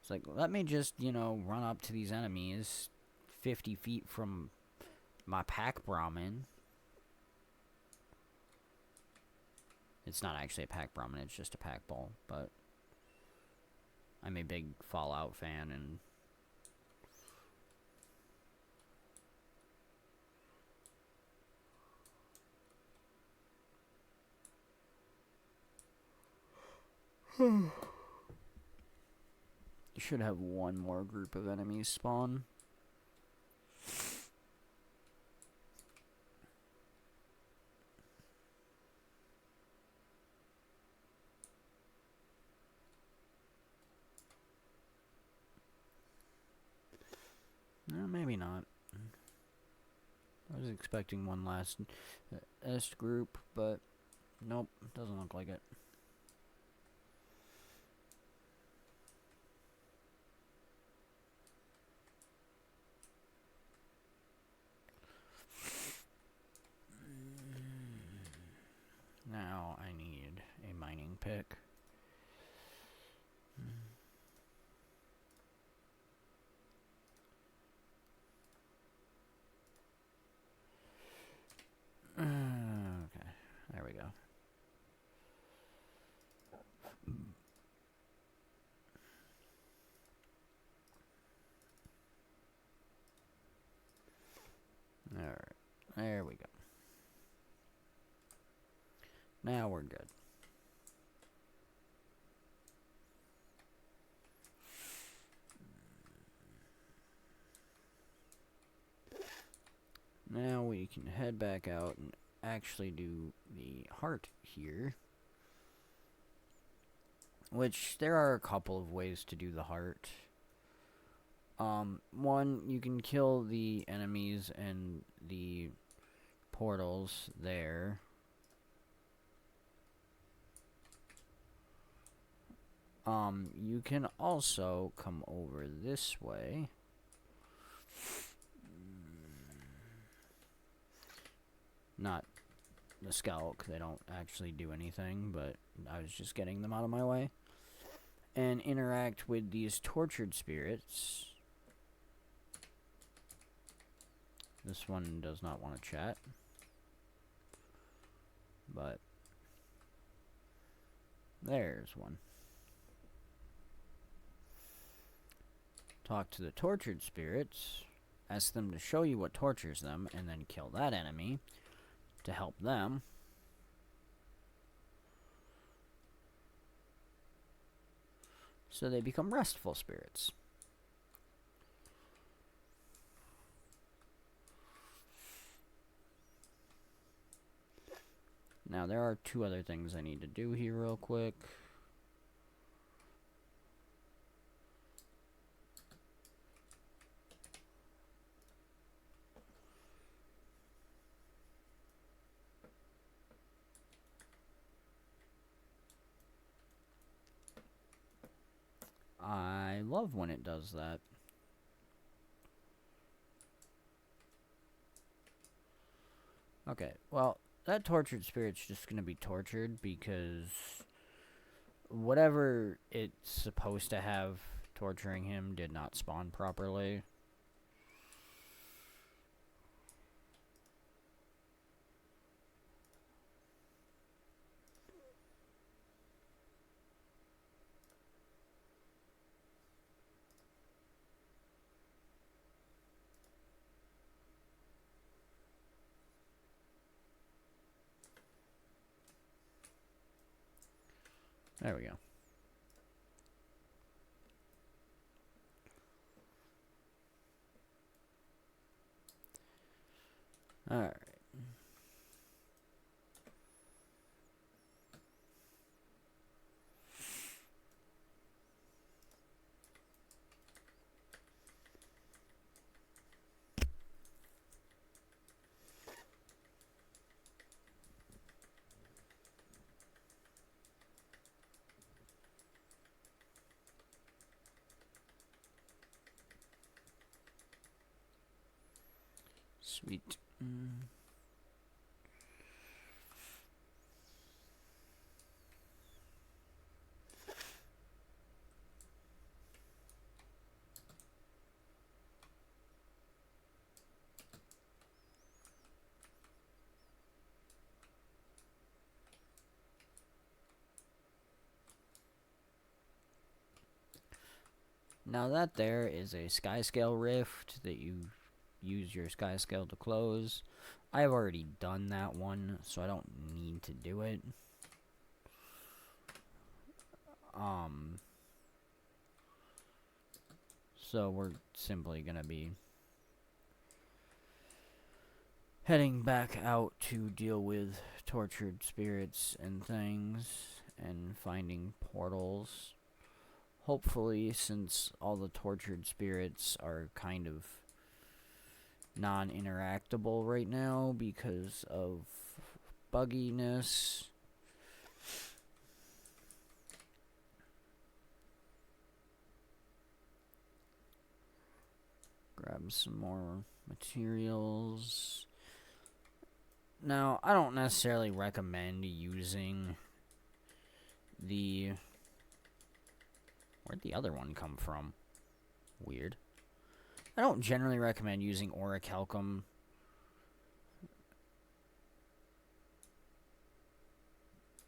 A: It's like, let me just, you know, run up to these enemies 50 feet from my pack Brahmin. It's not actually a pack Brahmin, it's just a pack ball, but I'm a big Fallout fan, and you should have one more group of enemies spawn. No, maybe not. I was expecting one last S group, but nope, doesn't look like it. Now I need a mining pick. Okay, there we go. Alright, there we go. Now we're good. Now we can head back out and actually do the heart here. Which, there are a couple of ways to do the heart. One, you can kill the enemies and the portals there. You can also come over this way. Not the Skalk, they don't actually do anything, but I was just getting them out of my way. And interact with these tortured spirits. This one does not want to chat. But there's one. Talk to the tortured spirits. Ask them to show you what tortures them, and then kill that enemy to help them. So they become restful spirits. Now, there are two other things I need to do here real quick. I love when it does that. Okay, well, that tortured spirit's just gonna be tortured because whatever it's supposed to have torturing him did not spawn properly. There we go. Alright. Sweet. Now that there is a Skyscale rift that you use your Skyscale to close. I've already done that one, so I don't need to do it. So we're simply gonna be heading back out to deal with tortured spirits and things, and finding portals. Hopefully, since all the tortured spirits are kind of non-interactable right now because of bugginess. Grab some more materials. Now, I don't necessarily recommend using the... Where'd the other one come from? Weird. I don't generally recommend using orichalcum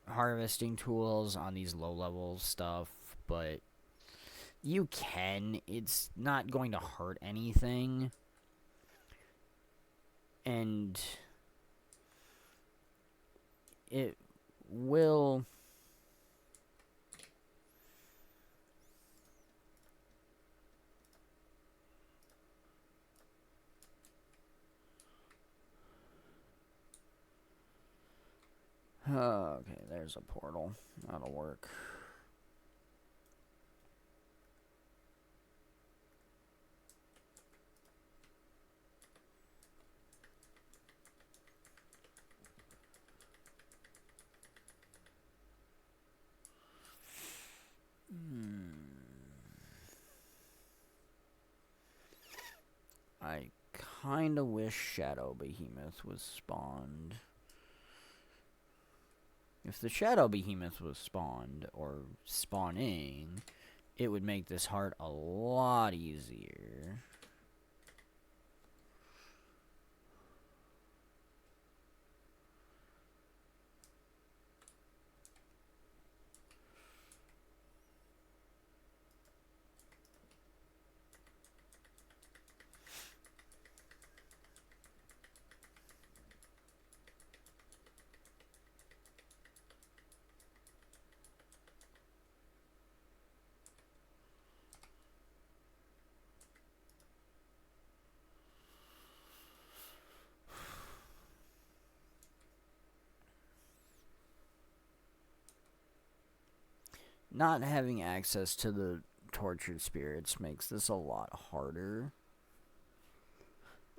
A: harvesting tools on these low-level stuff, but you can. It's not going to hurt anything. And it will... Okay, there's a portal. That'll work. I kinda wish Shadow Behemoth was spawned. If the Shadow Behemoth was spawned, or spawning, it would make this heart a lot easier. Not having access to the tortured spirits makes this a lot harder.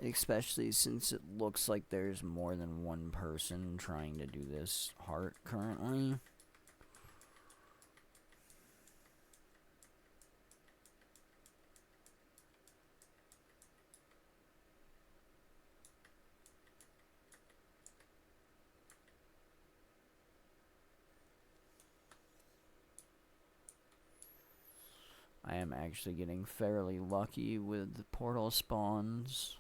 A: Especially since it looks like there's more than one person trying to do this heart currently. I am actually getting fairly lucky with portal spawns.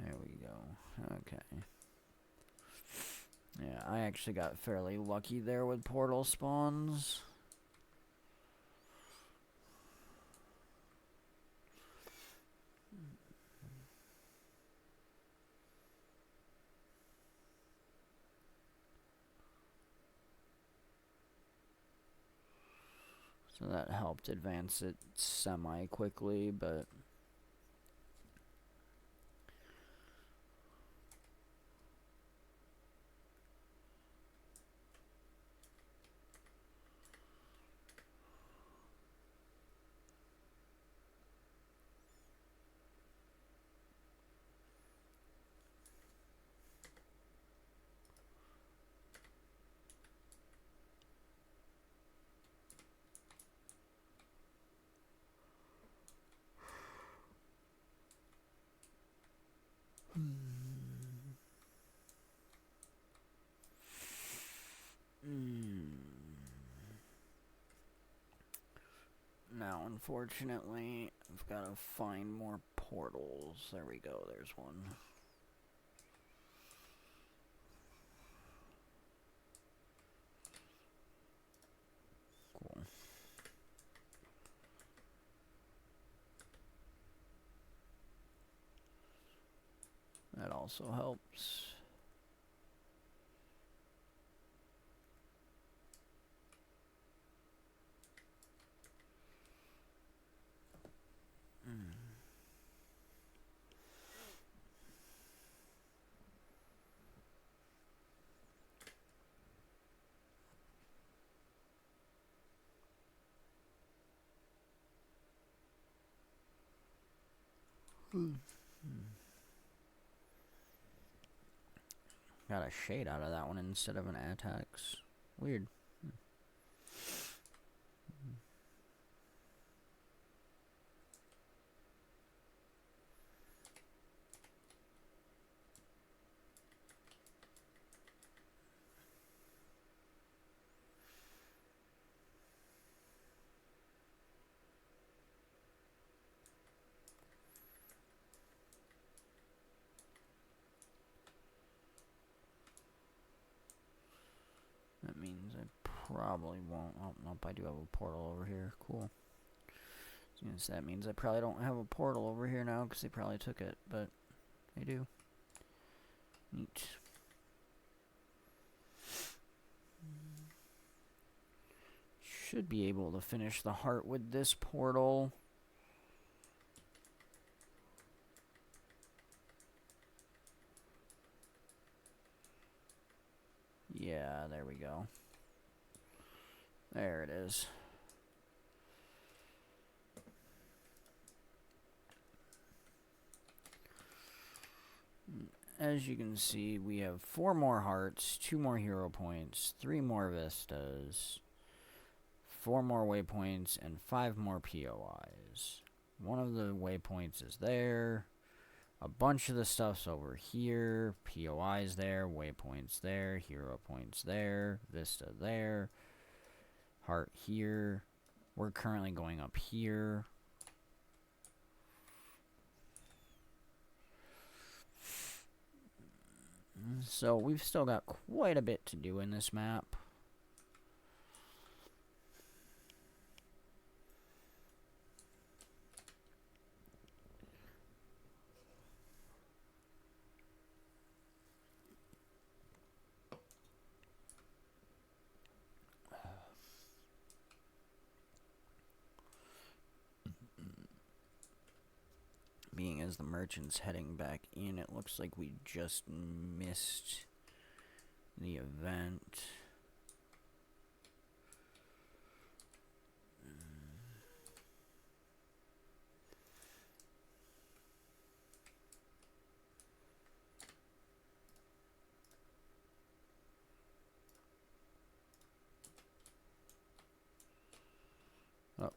A: There we go. Okay. Yeah, I actually got fairly lucky there with portal spawns. So that helped advance it semi-quickly, but... unfortunately, I've got to find more portals. There we go, there's one. Cool. That also helps. Got a shade out of that one instead of an attacks. Weird. That means I probably won't. Oh, nope, I do have a portal over here. Cool. So that means I probably don't have a portal over here now because they probably took it, but they do. Neat. Should be able to finish the heart with this portal. Yeah, there we go. There it is. As you can see, we have 4 more hearts, 2 more hero points, 3 more vistas, 4 more waypoints, and 5 more POIs. One of the waypoints is there. A bunch of the stuff's over here. POIs there, waypoints there, hero points there, vista there, heart here. We're currently going up here. So we've still got quite a bit to do in this map. Being as the merchant's heading back in, it looks like we just missed the event. Oh.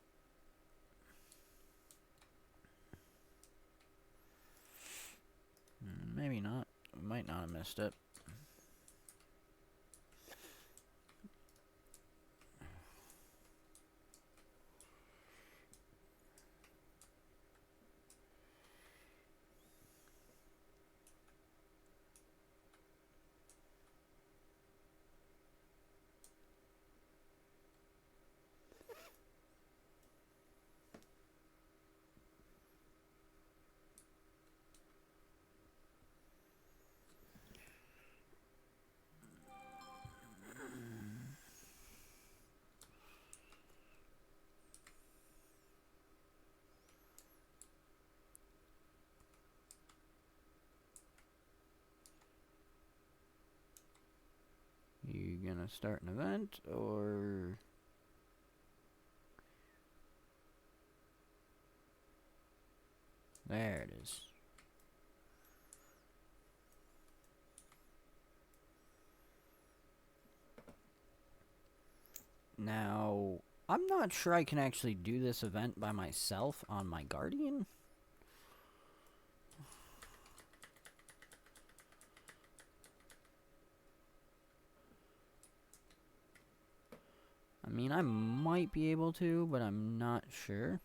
A: Maybe not. We might not have missed it. You gonna start an event, or... There it is. Now, I'm not sure I can actually do this event by myself on my Guardian. I mean, I might be able to, but I'm not sure.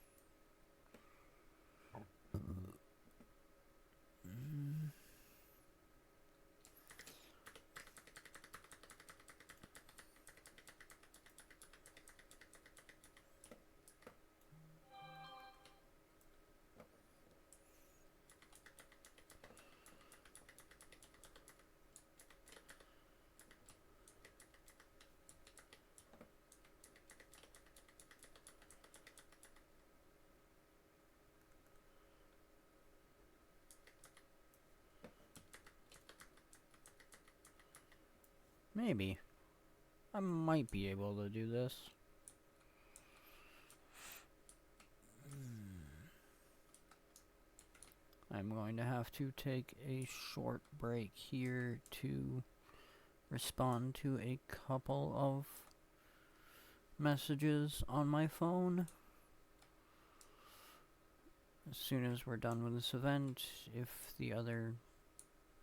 A: Maybe. I might be able to do this. I'm going to have to take a short break here to respond to a couple of messages on my phone. As soon as we're done with this event, if the other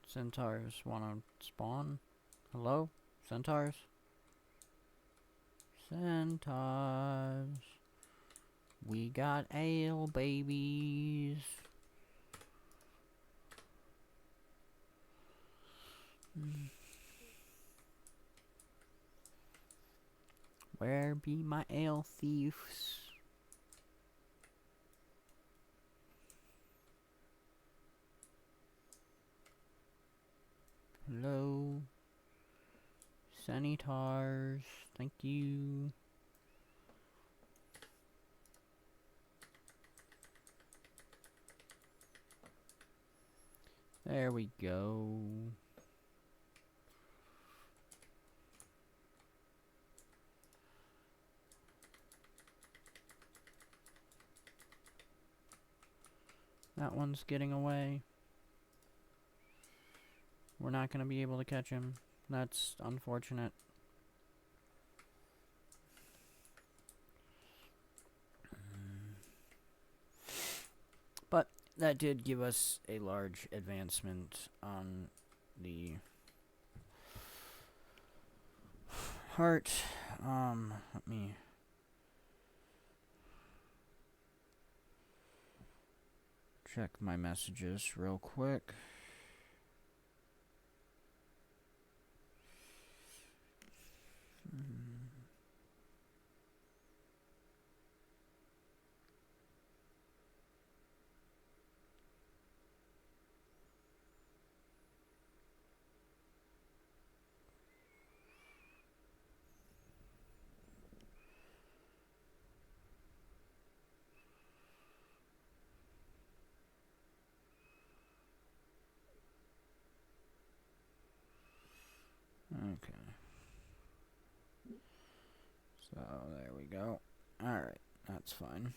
A: centaurs want to spawn. Hello? Centaurs? Centaurs. We got ale babies. Where be my ale thieves? Hello? Sanitars, thank you. There we go. That one's getting away. We're not going to be able to catch him. That's unfortunate. But that did give us a large advancement on the heart. Let me check my messages real quick. Okay. So, there we go. Alright, that's fine.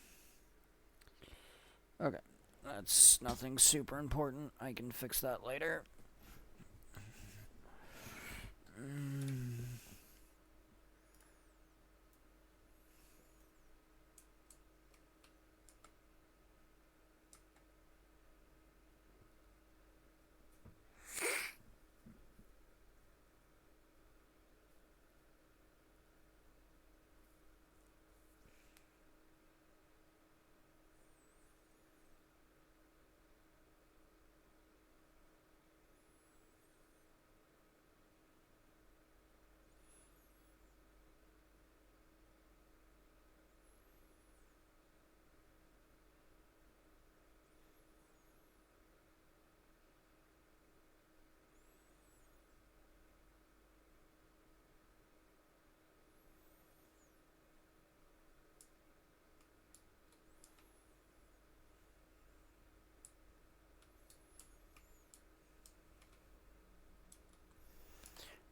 A: Okay, that's nothing super important. I can fix that later.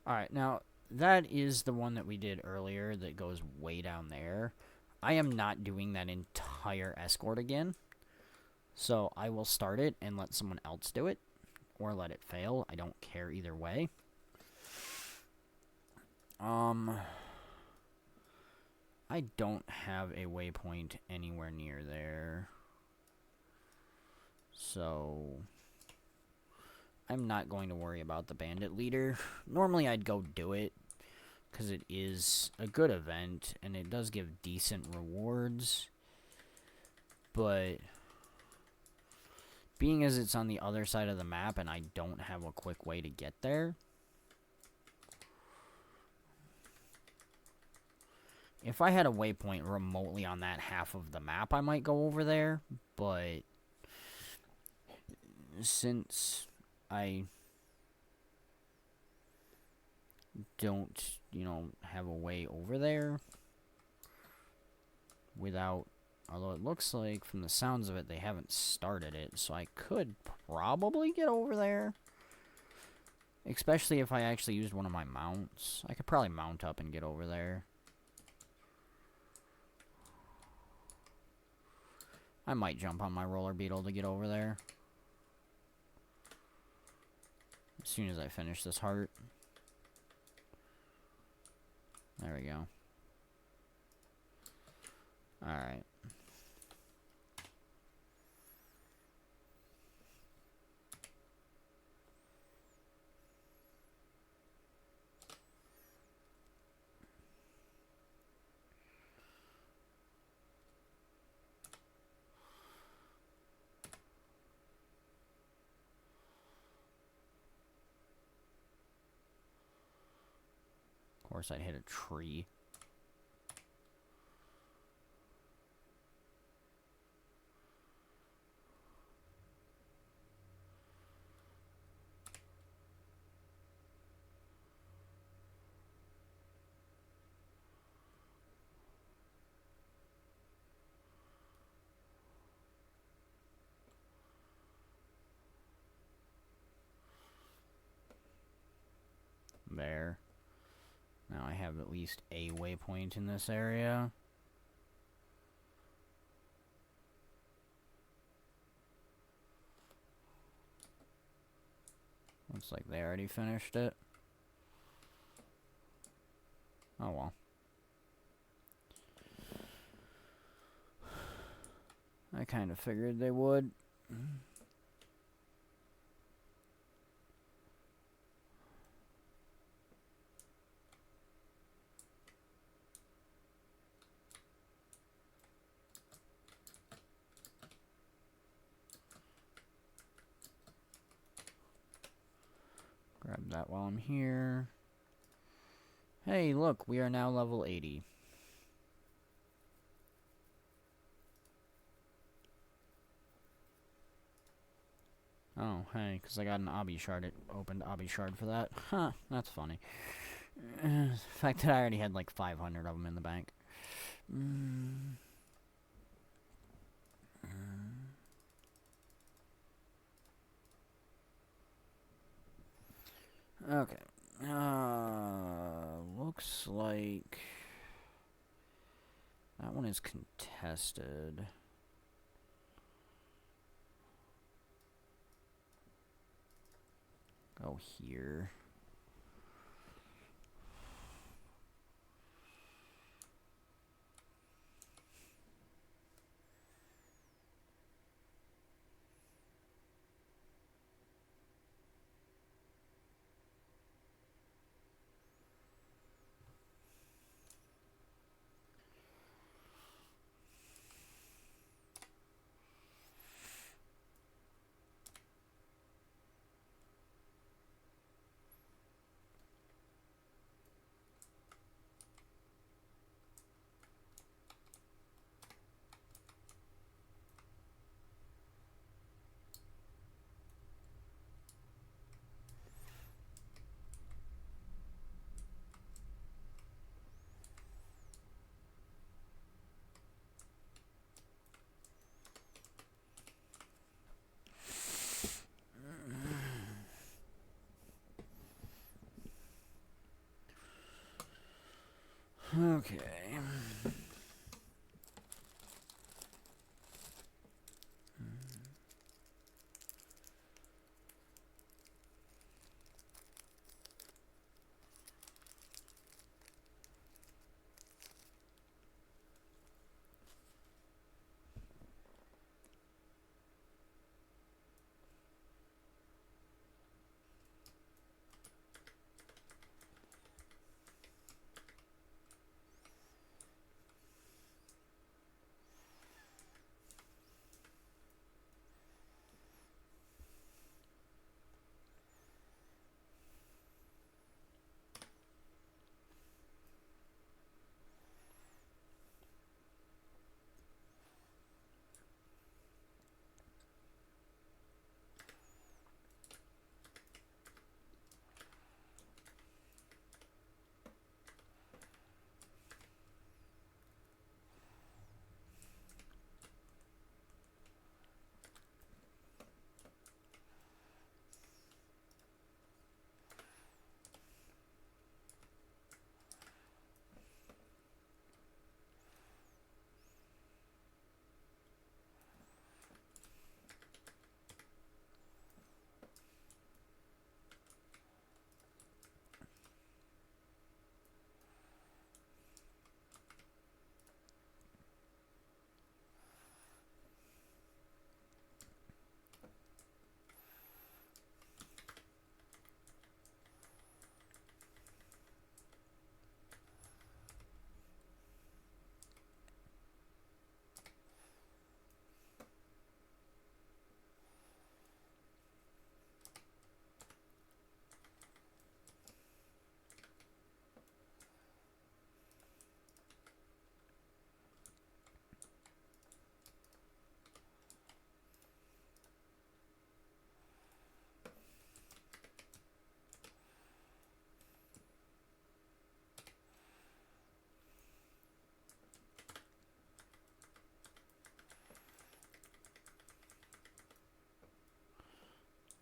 A: Alright, now, that is the one that we did earlier that goes way down there. I am not doing that entire escort again. So, I will start it and let someone else do it. Or let it fail. I don't care either way. I don't have a waypoint anywhere near there. So, I'm not going to worry about the bandit leader. Normally I'd go do it, because it is a good event, and it does give decent rewards. But, being as it's on the other side of the map, and I don't have a quick way to get there, if I had a waypoint remotely on that half of the map, I might go over there, but since I don't, have a way over there without, although it looks like from the sounds of it, they haven't started it, so I could probably get over there Especially if I actually used one of my mounts. I could probably mount up and get over there. I might jump on my roller beetle to get over there. As soon as I finish this heart. There we go. Alright. Of course, I'd hit a tree. There. Now I have at least a waypoint in this area. Looks like they already finished it. Oh well. I kind of figured they would. Grab that while I'm here. Hey, look, we are now level 80. Oh, hey, because I got an obby shard. It opened obby shard for that. Huh, that's funny. The fact that I already had like 500 of them in the bank. Okay. Looks like that one is contested. Go here. Okay.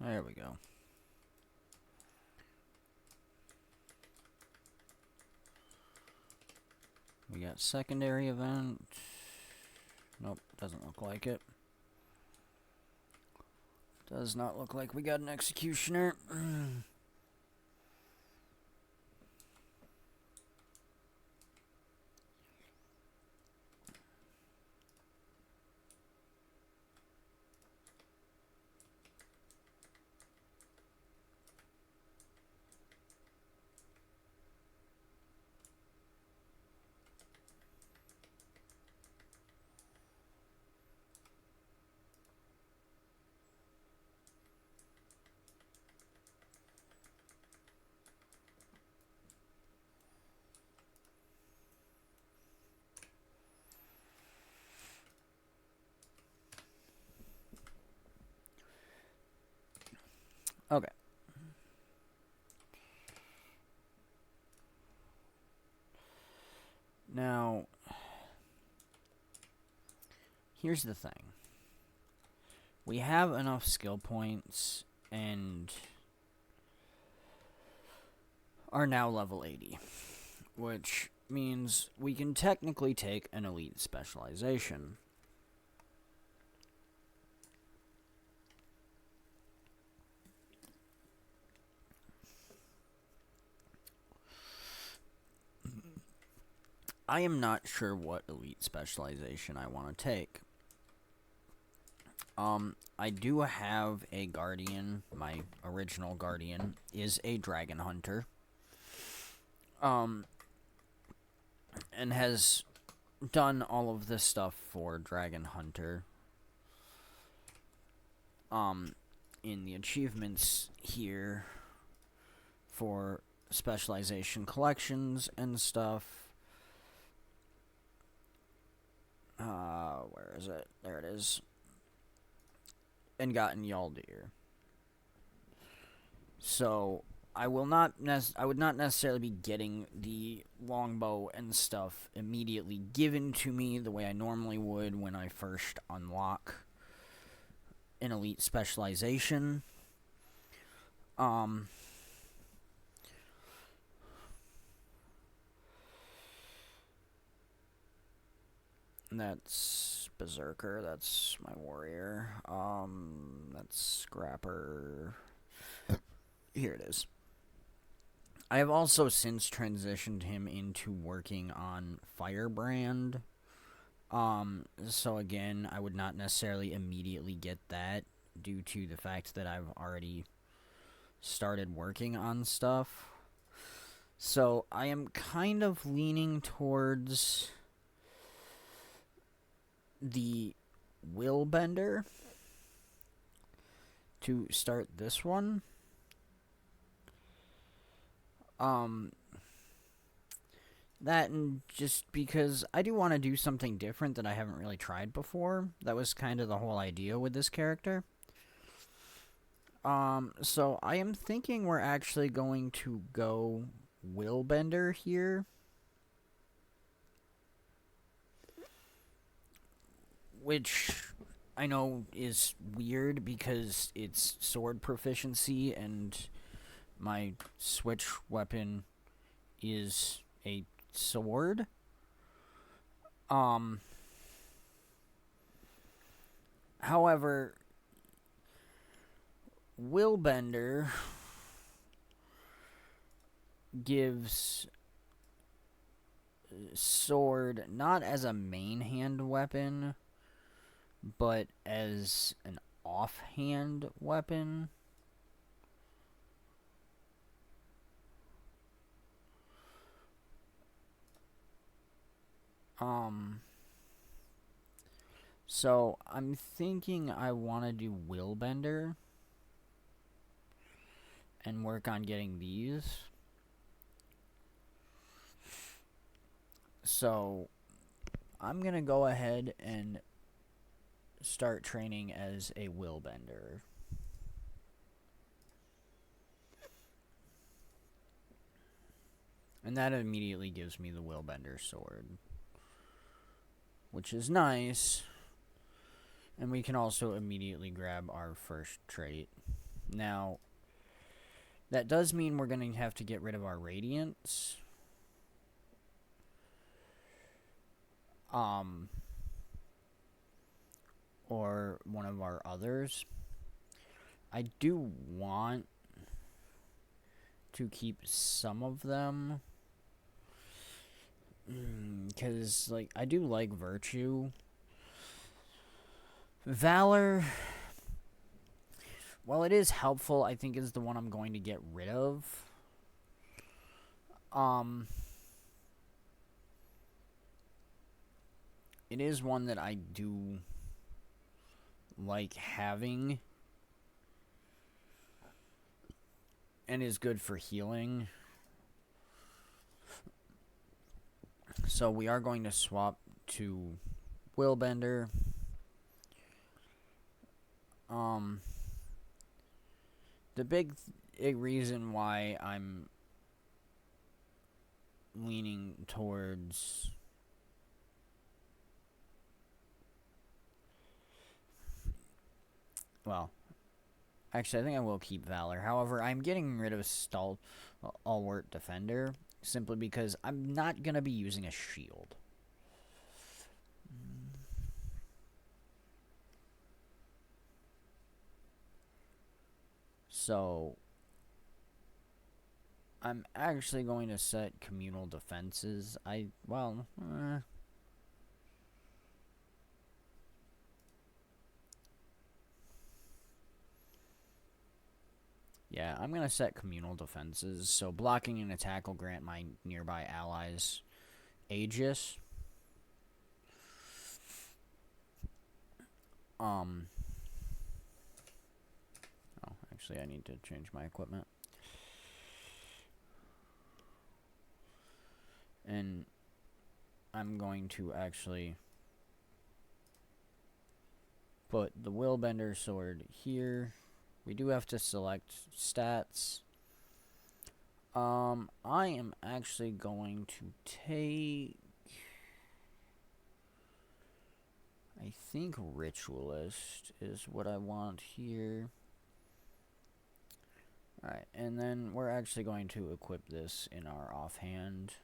A: There we go. We got secondary event. Nope, doesn't look like it. Does not look like we got an executioner. Okay. Now, here's the thing. We have enough skill points and are now level 80, which means we can technically take an elite specialization. I am not sure what elite specialization I want to take. I do have a guardian. My original guardian is a dragon hunter. And has done all of this stuff for Dragon Hunter. In the achievements here for specialization collections and stuff. Where is it? There it is. And gotten Yaldir. So I would not necessarily be getting the longbow and stuff immediately given to me the way I normally would when I first unlock an elite specialization. That's Berserker, that's my warrior. That's Scrapper. Here it is. I have also since transitioned him into working on Firebrand. So again, I would not necessarily immediately get that due to the fact that I've already started working on stuff. So I am kind of leaning towards the Willbender to start this one. That and just because I do want to do something different that I haven't really tried before. That was kind of the whole idea with this character. So I am thinking we're actually going to go Willbender here. Which I know is weird because it's sword proficiency and my switch weapon is a sword. However, Willbender gives sword not as a main hand weapon, but as an offhand weapon. So I'm thinking I want to do Willbender and work on getting these. So I'm going to go ahead and start training as a Willbender. And that immediately gives me the Willbender sword, which is nice. And we can also immediately grab our first trait. Now, that does mean we're going to have to get rid of our Radiants. Or one of our others. I do want to keep some of them. Because, like, I do like Virtue. Valor, while it is helpful, I think is the one I'm going to get rid of. It is one that I do like having and is good for healing. So we are going to swap to Willbender. The big reason why I'm leaning towards actually, I think I will keep Valor. However, I'm getting rid of Stalwart Defender simply because I'm not going to be using a shield. So, I'm actually going to set communal defenses. Yeah, I'm going to set communal defenses. So, blocking an attack will grant my nearby allies Aegis. Actually, I need to change my equipment. And I'm going to actually put the Willbender sword here. We do have to select stats. I am actually going to take, I think Ritualist is what I want here. Alright, and then we're actually going to equip this in our offhand.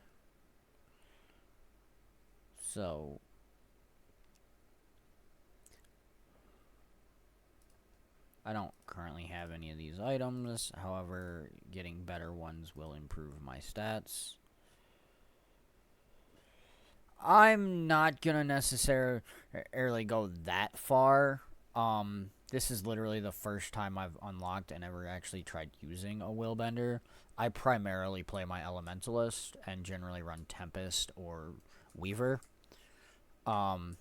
A: So, I don't currently have any of these items. However, getting better ones will improve my stats. I'm not going to necessarily go that far. This is literally the first time I've unlocked and ever actually tried using a Willbender. I primarily play my Elementalist and generally run Tempest or Weaver. When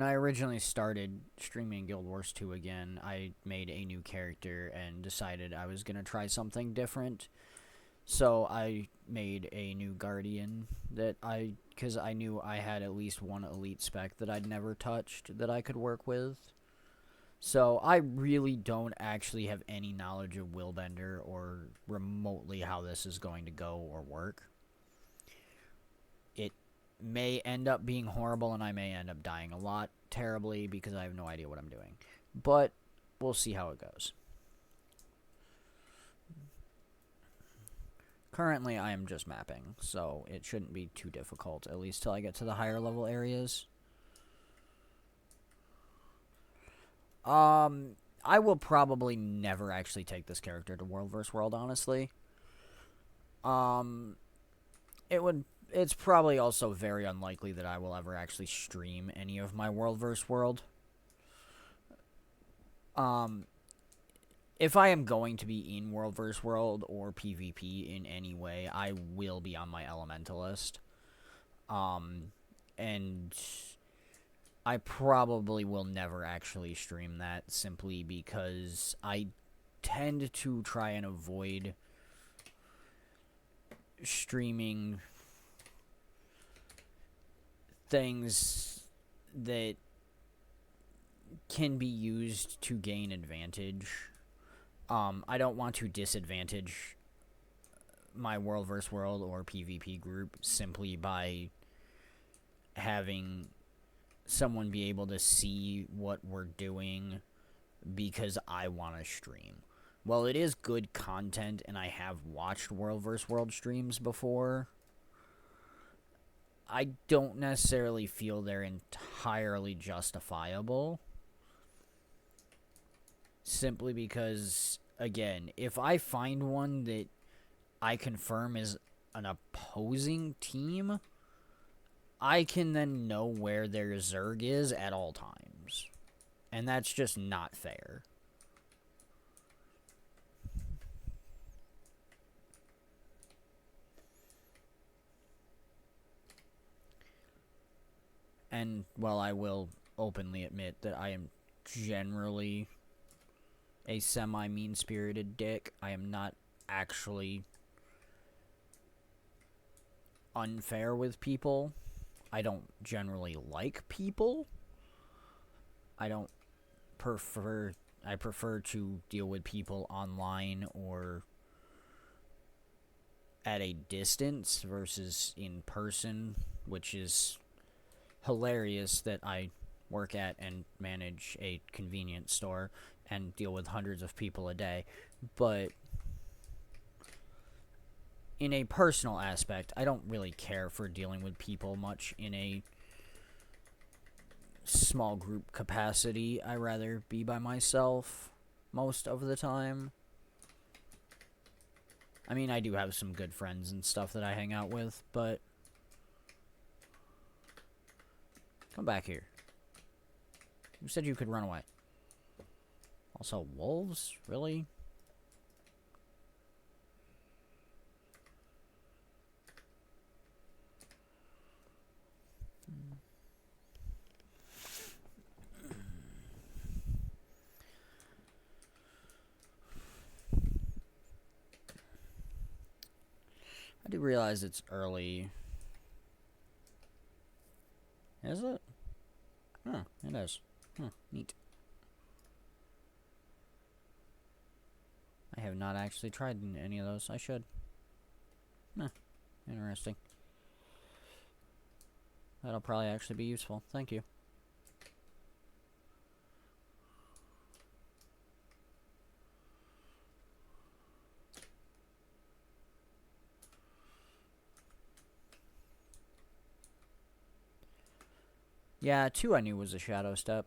A: I originally started streaming Guild Wars 2 again, I made a new character and decided I was going to try something different. So I made a new Guardian because I knew I had at least one elite spec that I'd never touched that I could work with. So I really don't actually have any knowledge of Willbender or remotely how this is going to go or work. It may end up being horrible and I may end up dying a lot terribly because I have no idea what I'm doing. But we'll see how it goes. Currently, I am just mapping, so it shouldn't be too difficult, at least till I get to the higher level areas. I will probably never actually take this character to World vs. World, honestly. It's probably also very unlikely that I will ever actually stream any of my World vs. World. If I am going to be in World vs. World or PvP in any way, I will be on my Elementalist. And I probably will never actually stream that simply because I tend to try and avoid streaming things that can be used to gain advantage. I don't want to disadvantage my World vs. World or PvP group simply by having someone be able to see what we're doing because I want to stream. while it is good content and I have watched World vs. World streams before, I don't necessarily feel they're entirely justifiable. Simply because, again, if I find one that I confirm is an opposing team, I can then know where their Zerg is at all times. And that's just not fair. And, well, I will openly admit that I am generally a semi-mean-spirited dick. I am not actually unfair with people. I don't generally like people. I prefer to deal with people online or at a distance versus in person, which is hilarious that I work at and manage a convenience store and deal with hundreds of people a day. But in a personal aspect, I don't really care for dealing with people much in a small group capacity. I rather be by myself most of the time. I mean, I do have some good friends and stuff that I hang out with, but come back here. You said you could run away. Also, wolves? Really? I do realize it's early. Is it? Huh, it is. Huh, neat. I have not actually tried any of those. I should. Huh, interesting. That'll probably actually be useful. Thank you. Yeah, 2 I knew was a shadow step.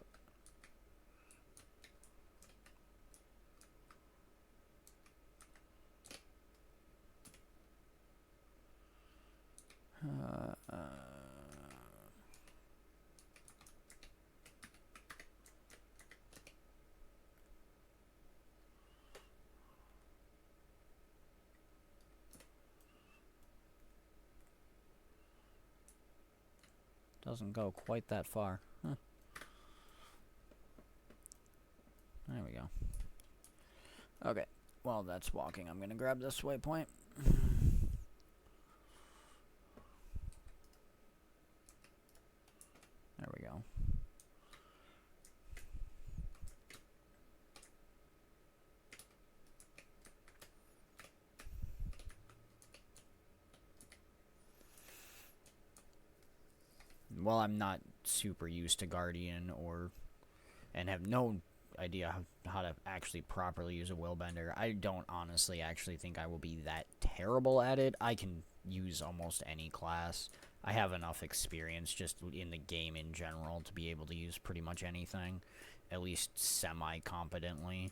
A: Doesn't go quite that far. Huh. There we go. Okay. While that's walking, I'm gonna grab this waypoint. There we go. Well, I'm not super used to Guardian and have no idea how to actually properly use a Willbender. I don't honestly actually think I will be that terrible at it. I can use almost any class. I have enough experience just in the game in general to be able to use pretty much anything, at least semi-competently.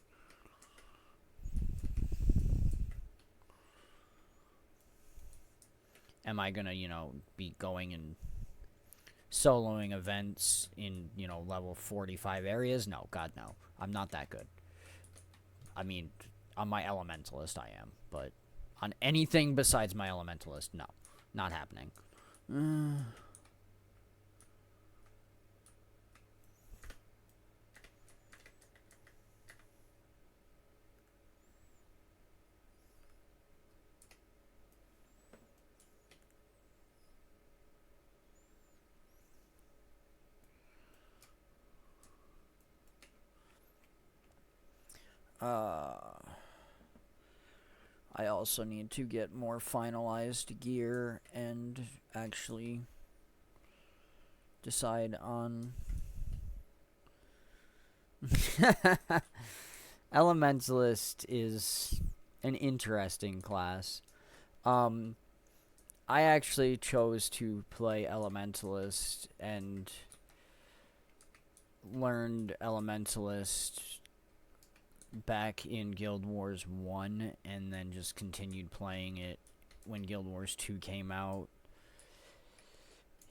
A: Am I gonna, be going and soloing events in, level 45 areas? No, God, no. I'm not that good. I mean, on my Elementalist I am, but on anything besides my Elementalist, no. Not happening. I also need to get more finalized gear and actually decide on Elementalist is an interesting class. I actually chose to play Elementalist and learned Elementalist back in Guild Wars 1 and then just continued playing it when Guild Wars 2 came out.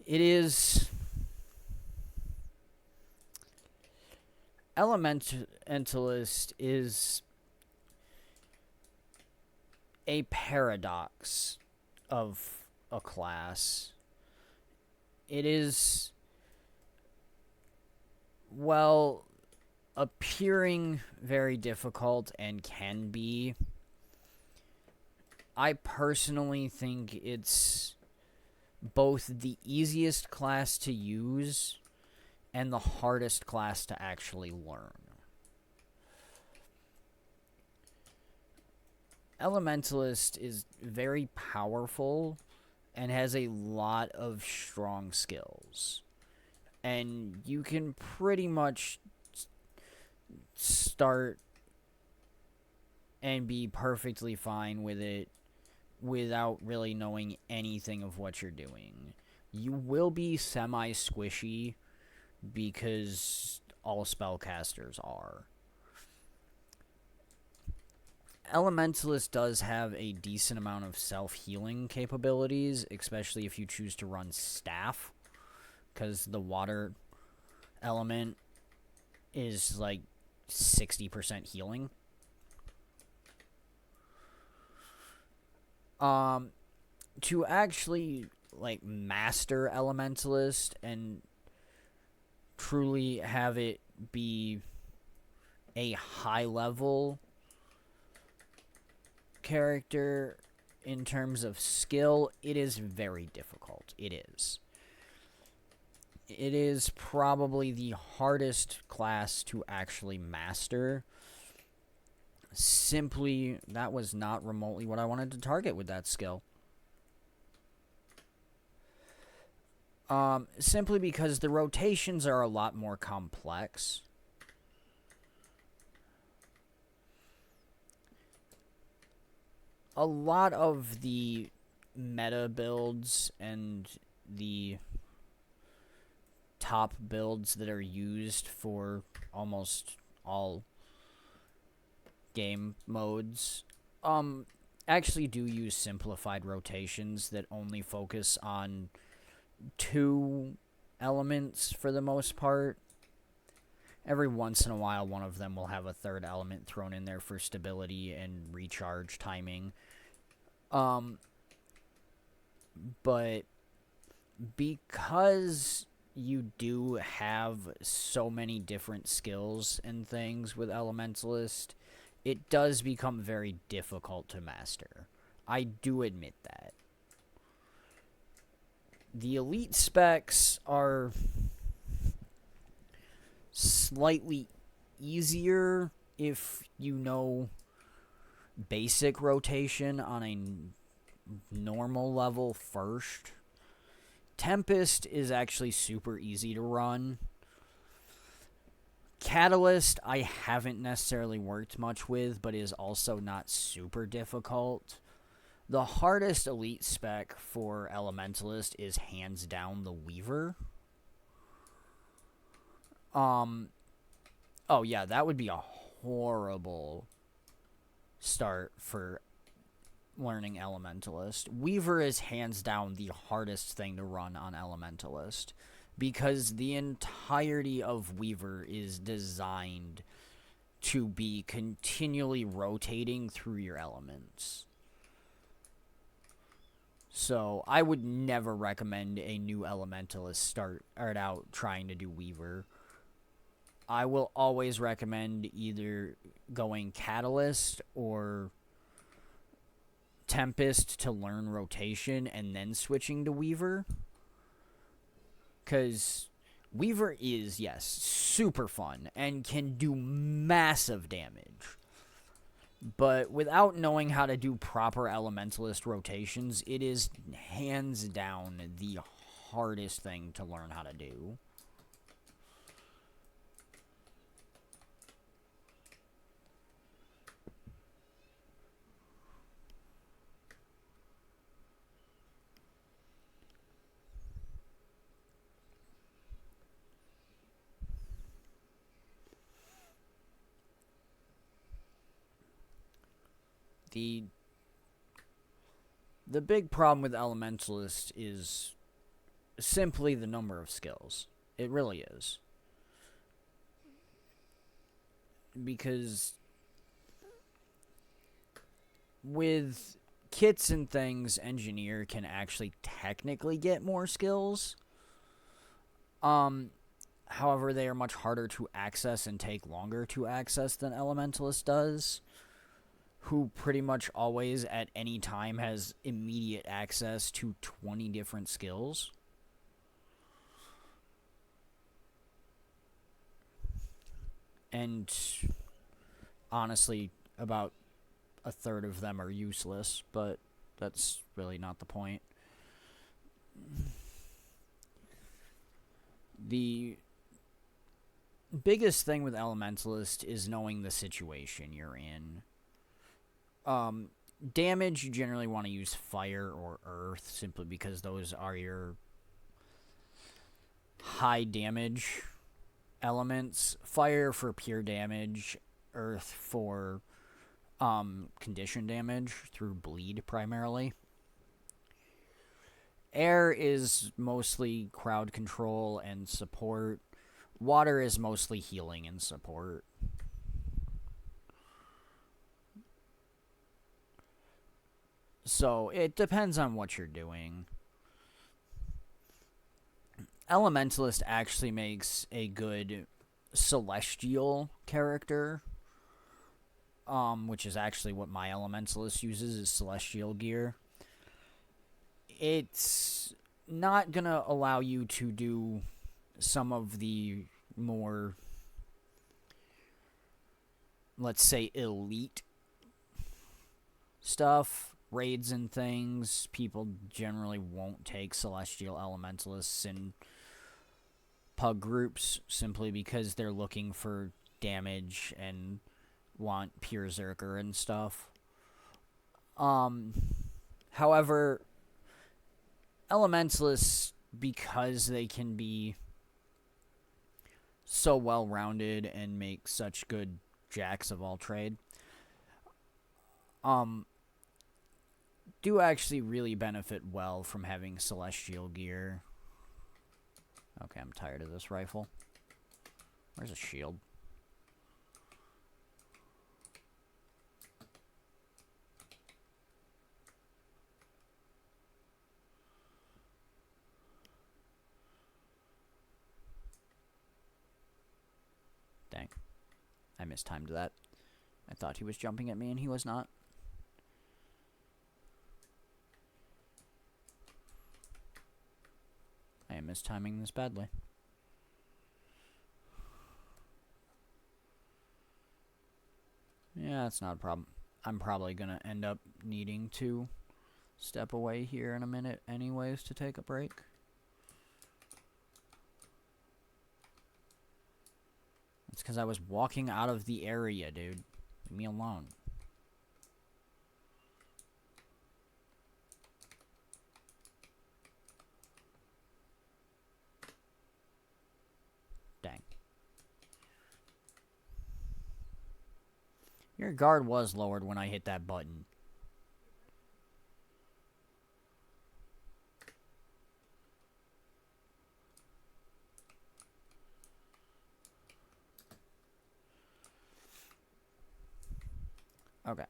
A: It is... Elementalist is a paradox of a class. It is, well, appearing very difficult and can be. I personally think it's both the easiest class to use and the hardest class to actually learn. Elementalist is very powerful and has a lot of strong skills. And you can pretty much start and be perfectly fine with it without really knowing anything of what you're doing. You will be semi-squishy because all spellcasters are. Elementalist does have a decent amount of self-healing capabilities, especially if you choose to run staff, because the water element is like 60% healing. To actually like master Elementalist and truly have it be a high level character in terms of skill, it is very difficult. It is. It is probably the hardest class to actually master. Simply, that was not remotely what I wanted to target with that skill. Simply because the rotations are a lot more complex. A lot of the meta builds and the top builds that are used for almost all game modes actually do use simplified rotations that only focus on 2 elements for the most part. Every once in a while, one of them will have a third element thrown in there for stability and recharge timing. But because you do have so many different skills and things with Elementalist, it does become very difficult to master. I do admit that. The elite specs are slightly easier if you know basic rotation on a normal level first. Tempest is actually super easy to run. Catalyst I haven't necessarily worked much with, but is also not super difficult. The hardest elite spec for Elementalist is hands down the Weaver. Oh yeah, that would be a horrible start for learning Elementalist. Weaver is hands down the hardest thing to run on Elementalist because the entirety of Weaver is designed to be continually rotating through your elements. So I would never recommend a new Elementalist start out trying to do Weaver. I will always recommend either going Catalyst or Tempest to learn rotation and then switching to Weaver. Because Weaver is, yes, super fun and can do massive damage. But without knowing how to do proper Elementalist rotations, it is hands down the hardest thing to learn how to do. The big problem with Elementalist is simply the number of skills. It really is. Because with kits and things, Engineer can actually technically get more skills. However, they are much harder to access and take longer to access than Elementalist does, who pretty much always at any time has immediate access to 20 different skills. And honestly, about a third of them are useless, but that's really not the point. The biggest thing with Elementalist is knowing the situation you're in. Damage, you generally want to use fire or earth, simply because those are your high damage elements. Fire for pure damage, earth for condition damage through bleed primarily. Air is mostly crowd control and support. Water is mostly healing and support. So it depends on what you're doing. Elementalist actually makes a good celestial character, which is actually what my Elementalist uses, is celestial gear. It's not gonna allow you to do some of the more, let's say, elite stuff, raids and things. People generally won't take celestial elementalists in pug groups simply because they're looking for damage and want pure Zerker and stuff. However, elementalists, because they can be so well-rounded and make such good jacks of all trade, do actually really benefit well from having celestial gear. Okay, I'm tired of this rifle. Where's a shield? Dang. I mistimed that. I thought he was jumping at me and he was not. I am mistiming this badly. Yeah, that's not a problem. I'm probably gonna end up needing to step away here in a minute anyways to take a break. It's because I was walking out of the area, dude. Leave me alone. Dang. Your guard was lowered when I hit that button. Okay.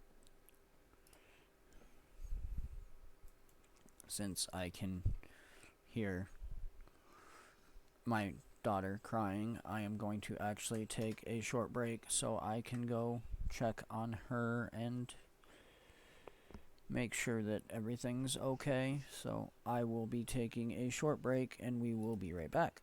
A: Since I can hear my daughter crying, I am going to actually take a short break so I can go check on her and make sure that everything's okay. So I will be taking a short break and we will be right back.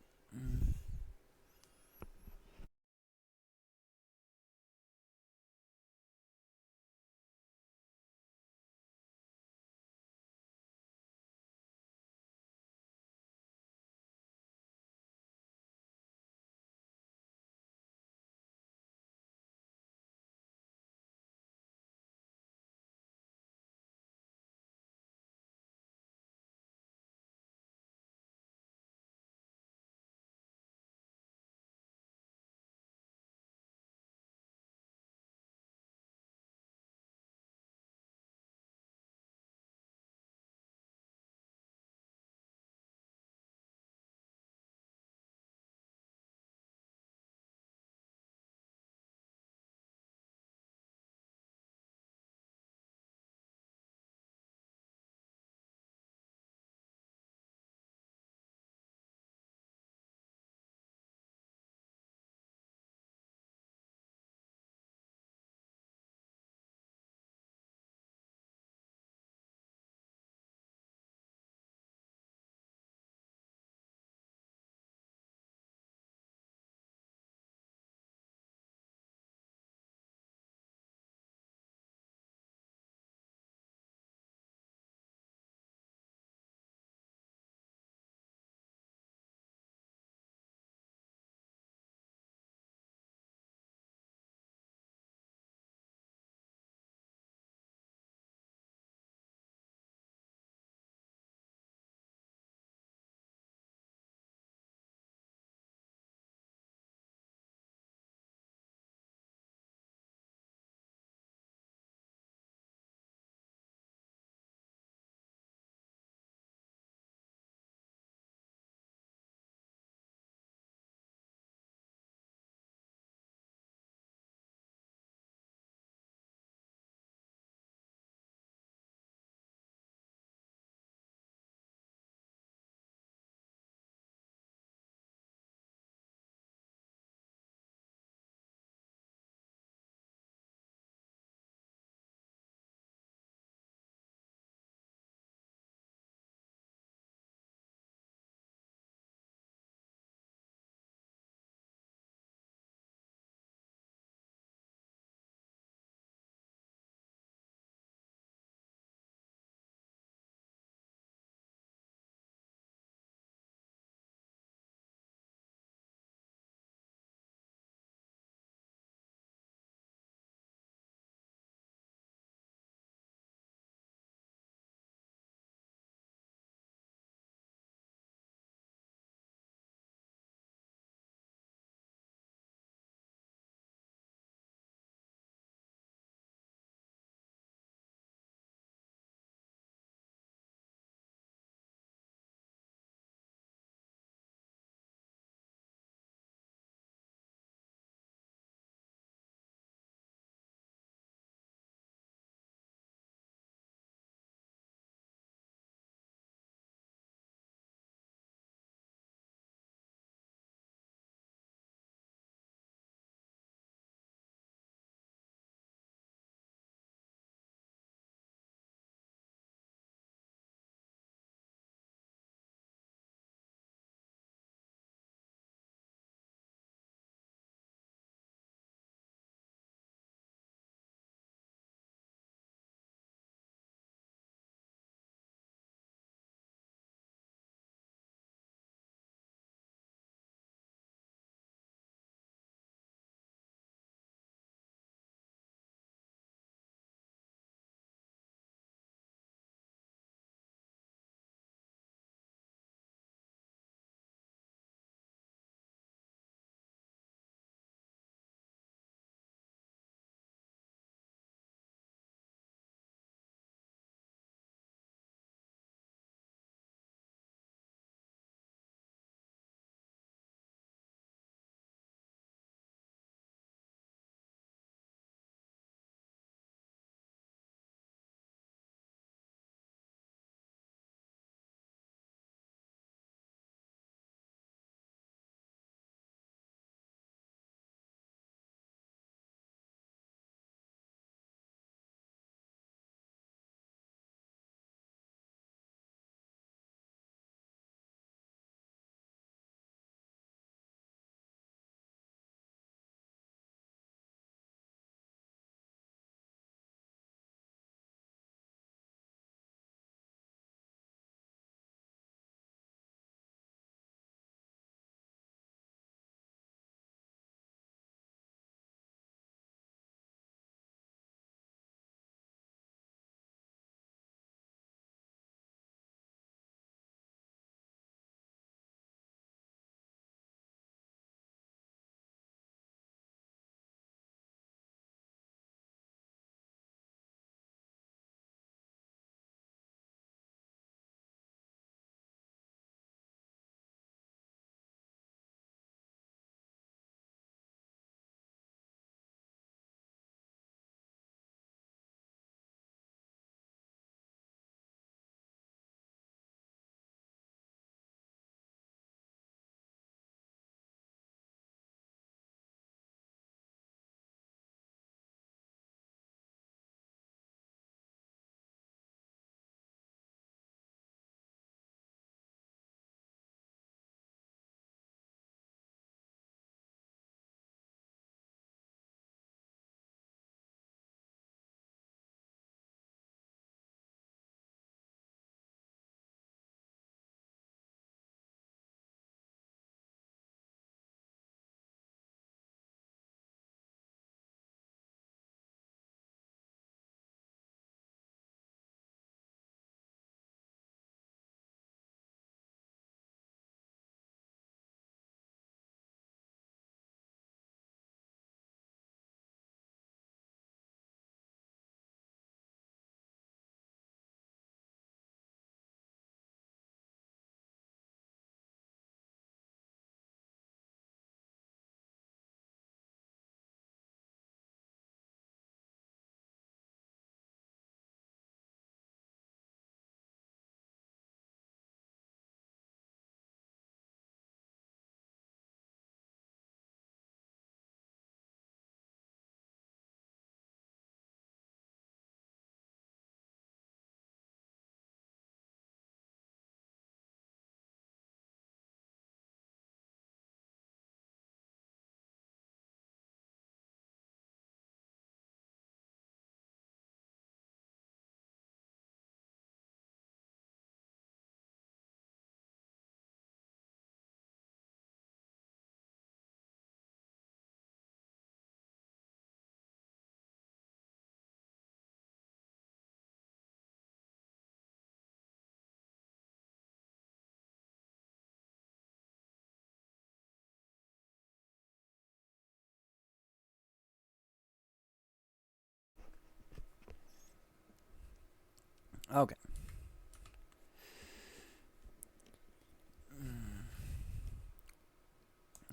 A: Okay.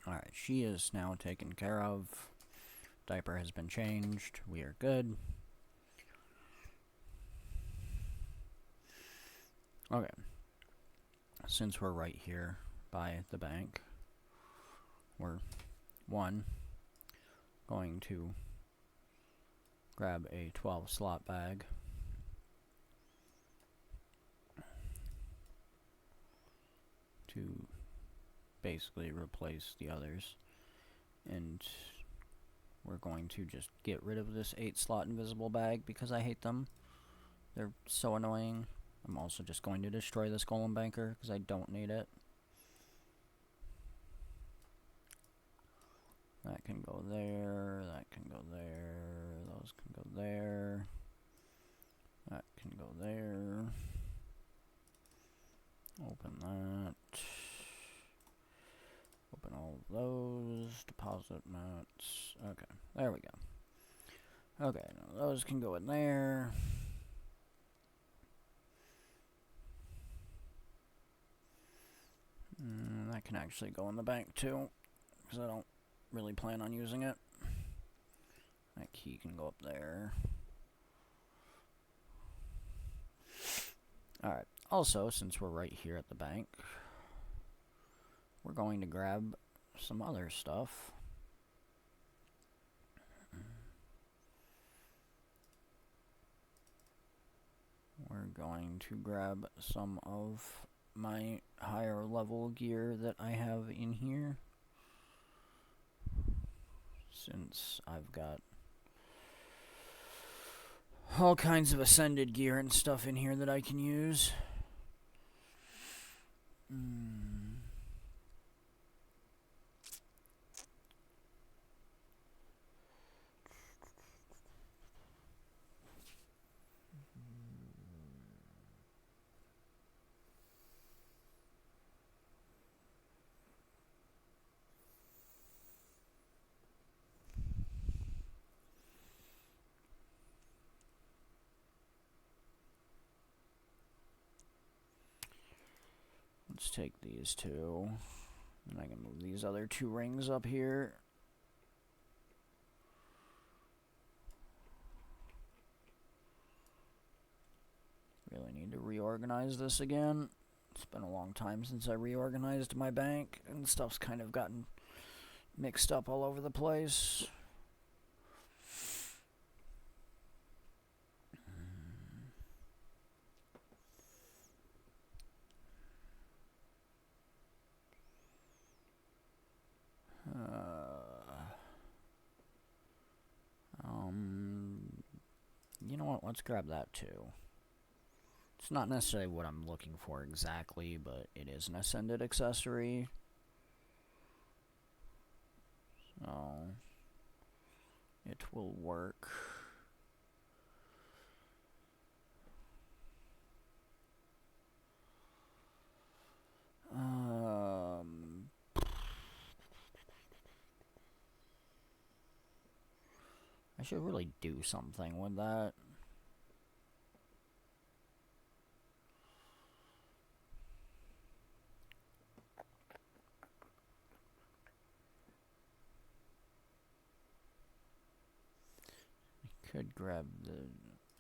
A: Alright, she is now taken care of. Diaper has been changed. We are good. Okay. Since we're right here by the bank, we're, one, going to grab a 12 slot bag. To basically replace the others. And we're going to just get rid of this 8 slot invisible bag because I hate them. They're so annoying. I'm also just going to destroy this golem banker because I don't need it. That can go there, that can go there, those can go there, that can go there. Open that. Open all of those. Deposit mats. Okay, there we go. Okay, now those can go in there. That can actually go in the bank too, because I don't really plan on using it. That key can go up there. Alright, also, since we're right here at the bank, we're going to grab some other stuff. We're going to grab some of my higher level gear that I have in here, since I've got all kinds of ascended gear and stuff in here that I can use. Let's take these two, and I can move these other 2 rings up here. Really need to reorganize this again. It's been a long time since I reorganized my bank, and stuff's kind of gotten mixed up all over the place. You know what? Let's grab that too. It's not necessarily what I'm looking for exactly, but it is an ascended accessory. So it will work. I should really do something with that. Could grab the...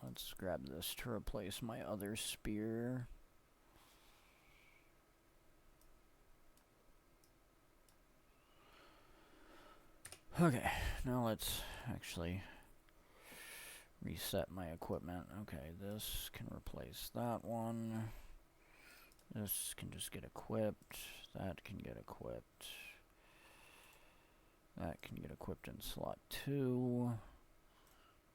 A: Let's grab this to replace my other spear. Okay, now let's actually reset my equipment. Okay, this can replace that one. This can just get equipped. That can get equipped. That can get equipped in slot 2.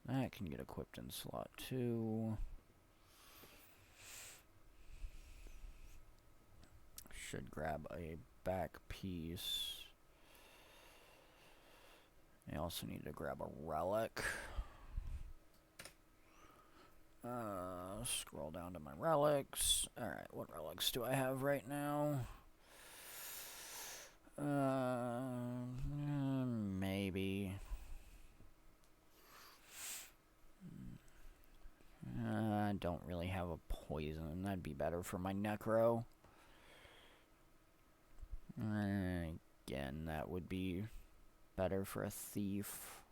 A: That can get equipped in slot 2. Should grab a back piece. I also need to grab a relic. Scroll down to my relics. Alright, what relics do I have right now? Maybe. I don't really have a poison. That'd be better for my Necro. Again, that would be better for a Thief.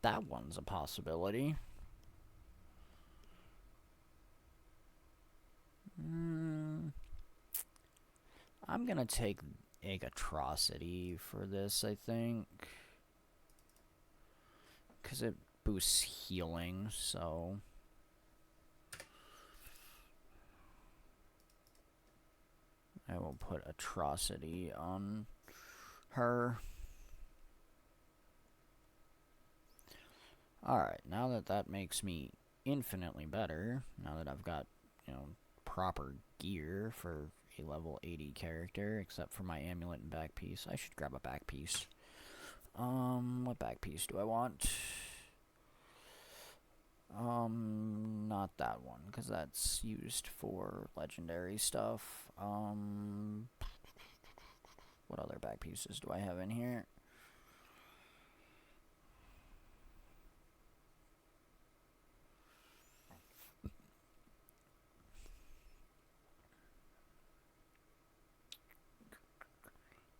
A: That one's a possibility. I'm gonna take Egg Atrocity for this, I think. Because it boosts healing, so... I will put Atrocity on her. Alright, now that that makes me infinitely better, now that I've got, you know, proper gear for a level 80 character, except for my amulet and back piece. I should grab a back piece. What back piece do I want? Not that one, because that's used for legendary stuff. What other back pieces do I have in here?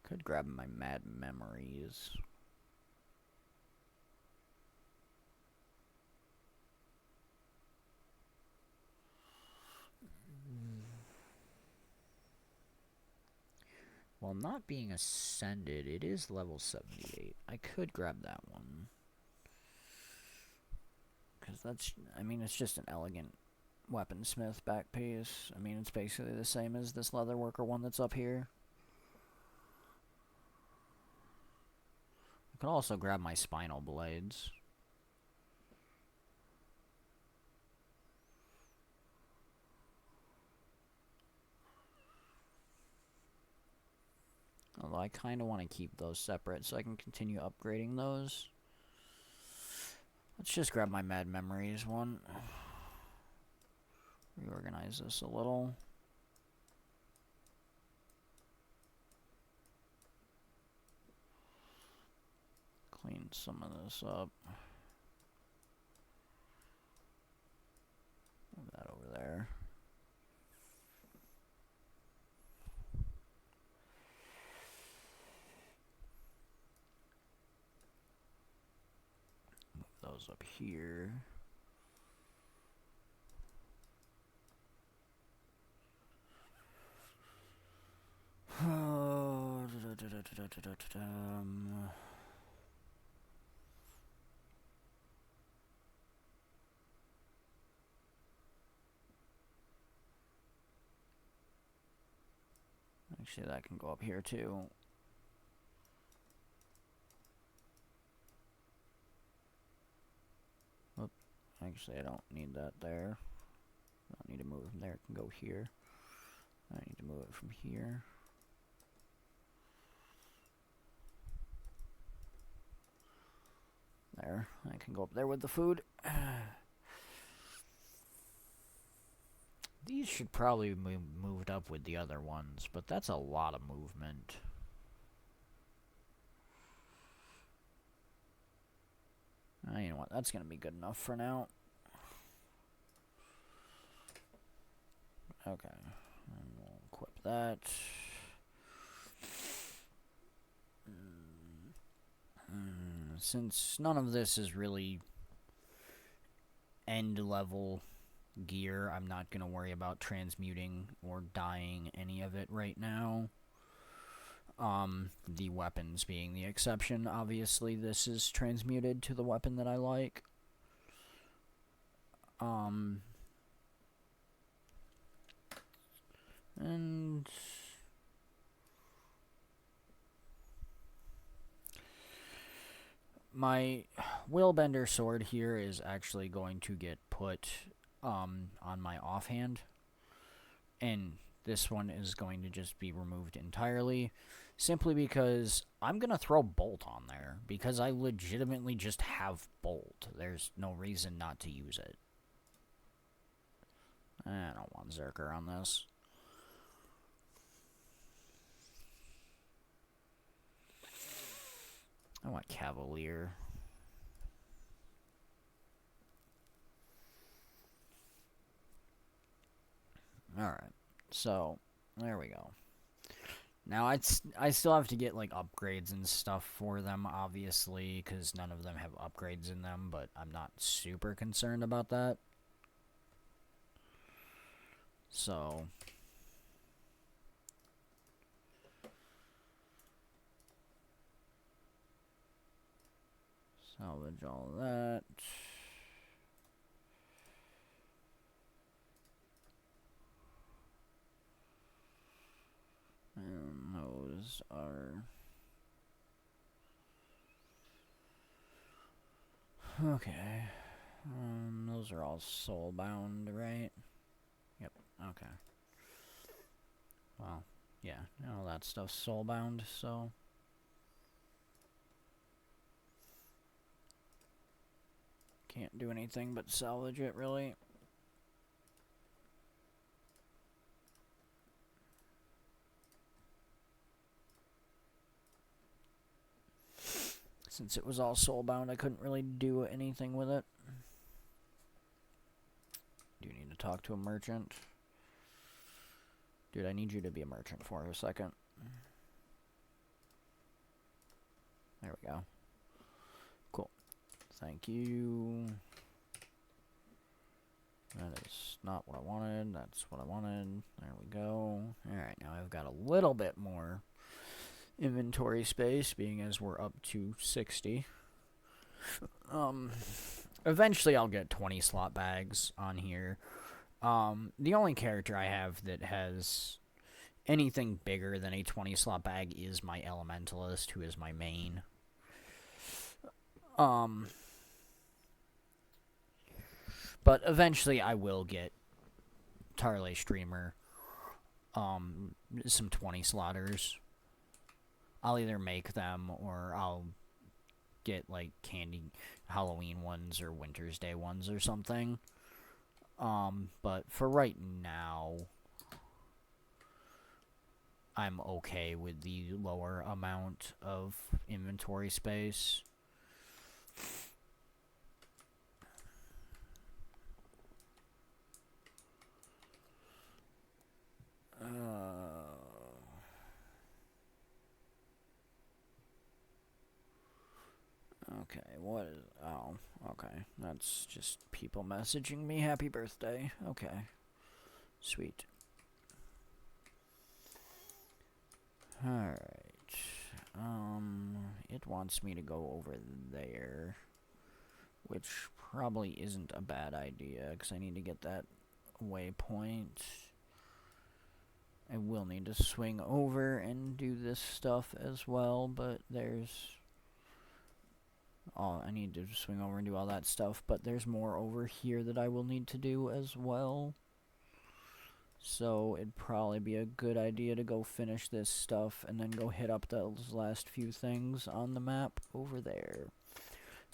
A: Could grab my Mad Memories. While not being ascended, it is level 78. I could grab that one. Because that's, I mean, it's just an elegant weaponsmith back piece. I mean, it's basically the same as this leatherworker one that's up here. I could also grab my spinal blades. Although I kind of want to keep those separate so I can continue upgrading those. Let's just grab my Mad Memories one. Reorganize this a little. Clean some of this up. Move that over there. Move those up here. Actually, that can go up here too. Oop. Actually, I don't need that there. I don't need to move it from there. It can go here. I need to move it from here. There. I can go up there with the food. These should probably be moved up with the other ones, but that's a lot of movement. You know what? That's going to be good enough for now. Okay. And we'll equip that. Since none of this is really end level gear, I'm not going to worry about transmuting or dyeing any of it right now. The weapons being the exception. Obviously, this is transmuted to the weapon that I like. And my Willbender sword here is actually going to get put on my offhand, and this one is going to just be removed entirely, simply because I'm going to throw Bolt on there, because I legitimately just have Bolt. There's no reason not to use it. I don't want Zerker on this. I want Cavalier. Alright, so, there we go. Now, I still have to get, like, upgrades and stuff for them, obviously, because none of them have upgrades in them, but I'm not super concerned about that. So, salvage all that. And those are... Okay. Those are all soulbound, right? Yep, okay. Well, yeah, all that stuff's soulbound, so... Can't do anything but salvage it, really. Since it was all soulbound, I couldn't really do anything with it. Do you need to talk to a merchant? Dude, I need you to be a merchant for a second. There we go. Cool. Thank you. That is not what I wanted. That's what I wanted. There we go. Alright, now I've got a little bit more inventory space, being as we're up to 60. Eventually I'll get 20 slot bags on here. The only character I have that has anything bigger than a 20 slot bag is my Elementalist, who is my main. But eventually I will get Tarley Streamer, some 20 slotters. I'll either make them or I'll get, like, candy Halloween ones or Winter's Day ones or something. But for right now, I'm okay with the lower amount of inventory space. Okay, what is... Oh, okay. That's just people messaging me happy birthday. Okay. Sweet. Alright. It wants me to go over there, which probably isn't a bad idea, because I need to get that waypoint. I will need to swing over and do this stuff as well, but there's... Oh, I need to swing over and do all that stuff, but there's more over here that I will need to do as well. So it'd probably be a good idea to go finish this stuff and then go hit up those last few things on the map over there.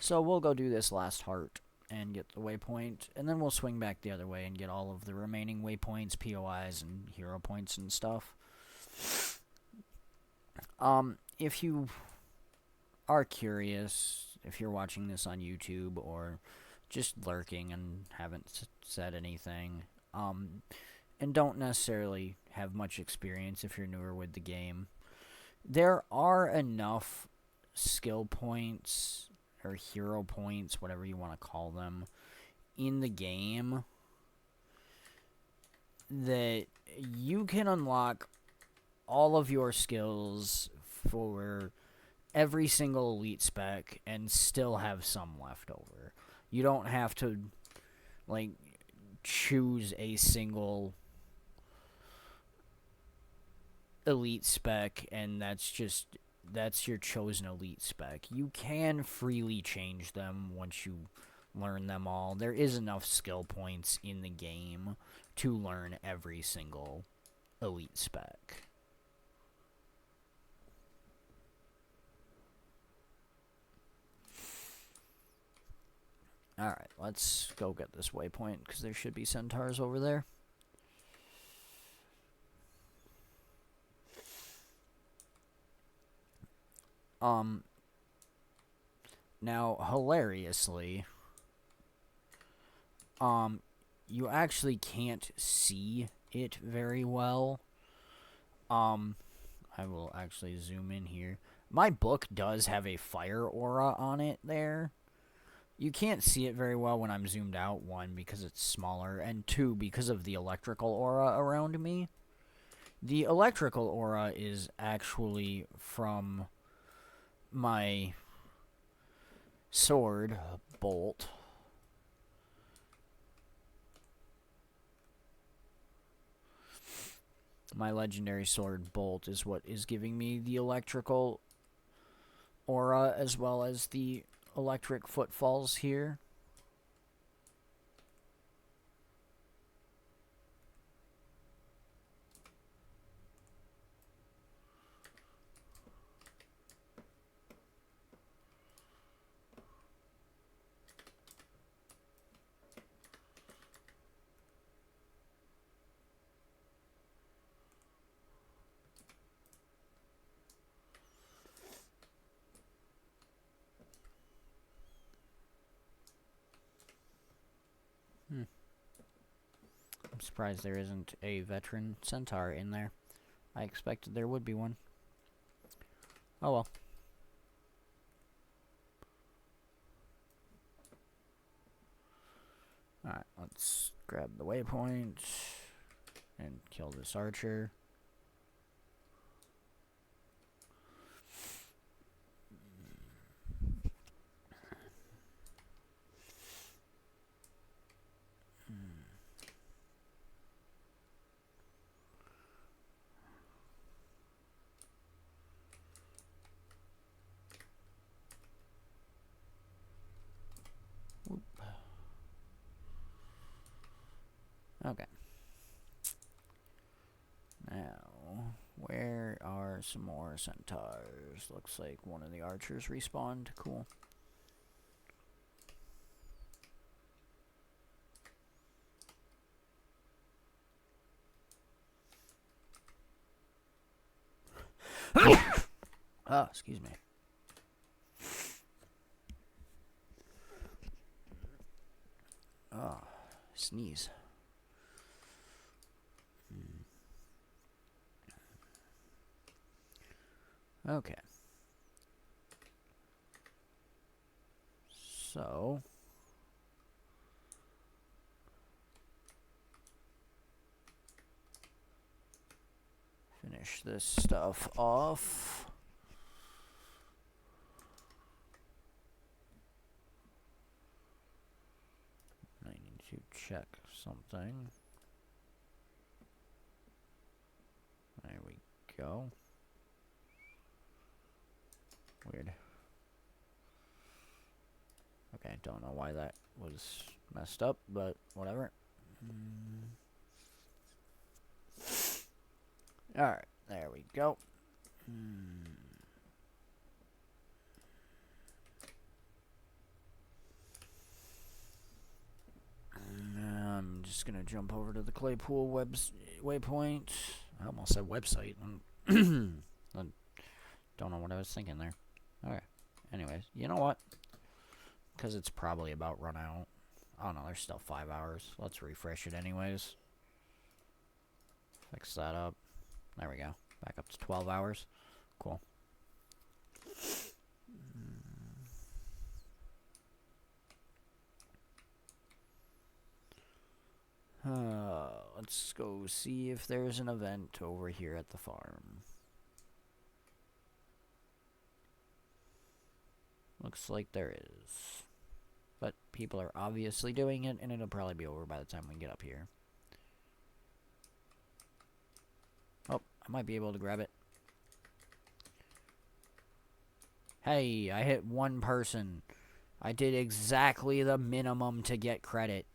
A: So we'll go do this last heart and get the waypoint, and then we'll swing back the other way and get all of the remaining waypoints, POIs, and hero points and stuff. If you are curious, if you're watching this on YouTube or just lurking and haven't said anything, and don't necessarily have much experience if you're newer with the game, there are enough skill points or hero points, whatever you want to call them, in the game that you can unlock all of your skills for every single elite spec and still have some left over. You don't have to, like, choose a single elite spec and that's your chosen elite spec. You can freely change them once you learn them all. There is enough skill points in the game to learn every single elite spec. Alright, let's go get this waypoint, because there should be centaurs over there. Now, hilariously, you actually can't see it very well. I will actually zoom in here. My book does have a fire aura on it there. You can't see it very well when I'm zoomed out, one, because it's smaller, and two, because of the electrical aura around me. The electrical aura is actually from my sword, Bolt. My legendary sword, Bolt, is what is giving me the electrical aura, as well as the electric footfalls here. I'm surprised there isn't a veteran centaur in there. I expected there would be one. Oh well. Alright, let's grab the waypoint and kill this archer. Okay. Now, where are some more centaurs? Looks like one of the archers respawned. Cool. Oh, excuse me. Oh, sneeze. Okay. So, finish this stuff off. I need to check something. There we go. Weird. Okay, don't know why that was messed up, but whatever. Alright, there we go. I'm just gonna jump over to the Claypool waypoint. I almost said website. I don't know what I was thinking there. Alright. Anyways, you know what? Because it's probably about run out. Oh no, there's still 5 hours. Let's refresh it anyways. Fix that up. There we go. Back up to 12 hours. Cool. Let's go see if there's an event over here at the farm. Looks like there is. But people are obviously doing it, and it'll probably be over by the time we get up here. Oh, I might be able to grab it. Hey, I hit one person. I did exactly the minimum to get credit.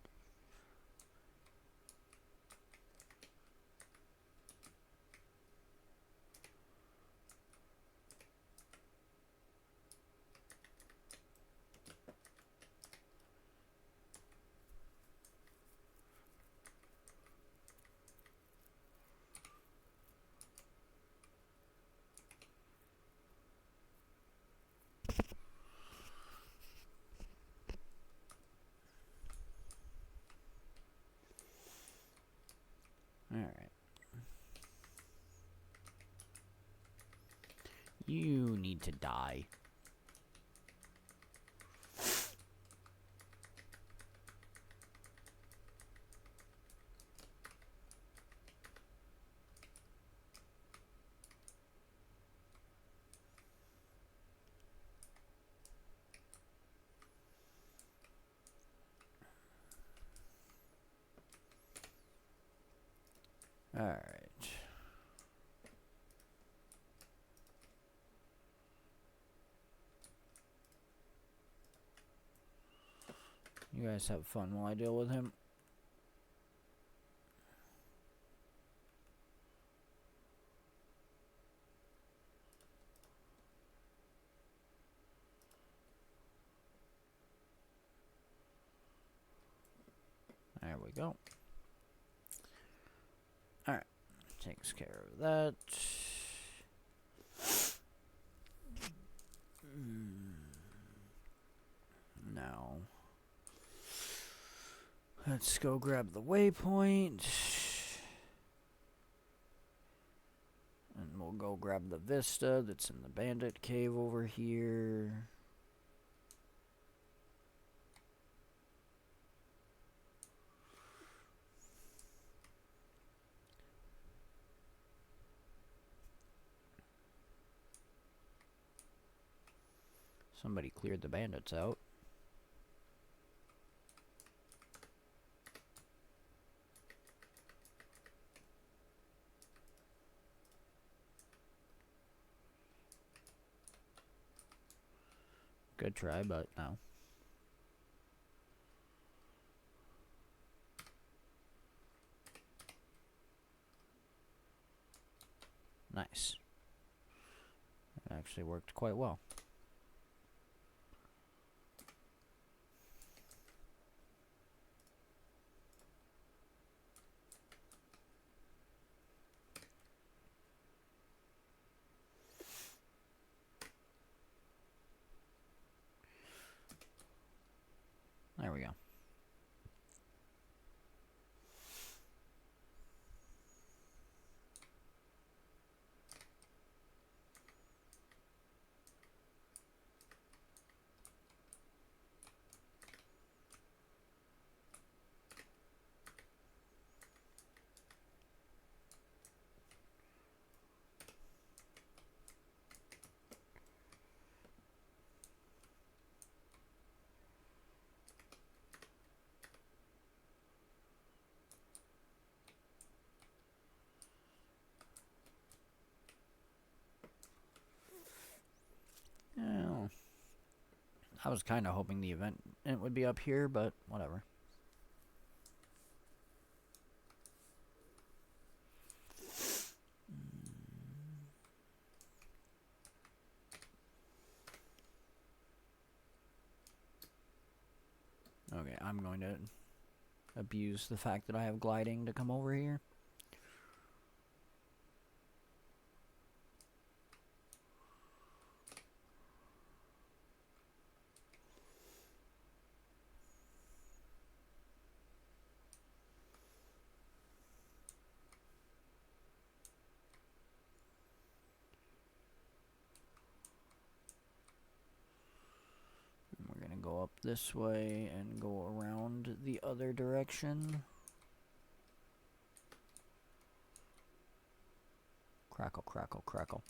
A: You need to die. Alright. You guys have fun while I deal with him. There we go. Alright. Takes care of that. Now, let's go grab the waypoint. And we'll go grab the vista that's in the bandit cave over here. Somebody cleared the bandits out. Good try, but no. Nice. It actually worked quite well. There we go. Oh. I was kind of hoping the event would be up here, but whatever. Okay, I'm going to abuse the fact that I have gliding to come over here. We're going to go up this way and go around the other direction. Crackle, crackle, crackle.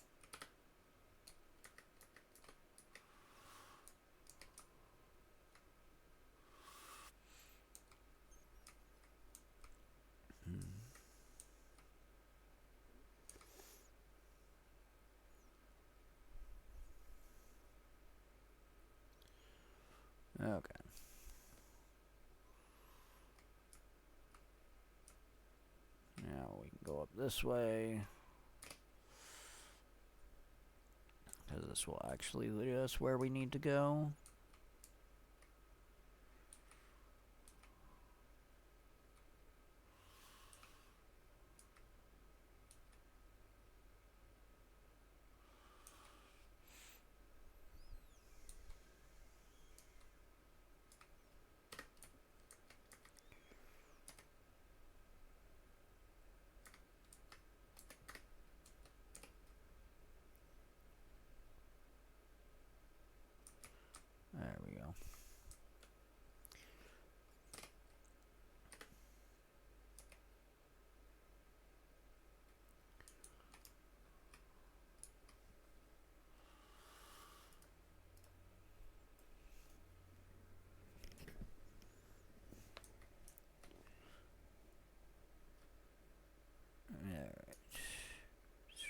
A: Okay. Now we can go up this way. Because this will actually lead us where we need to go.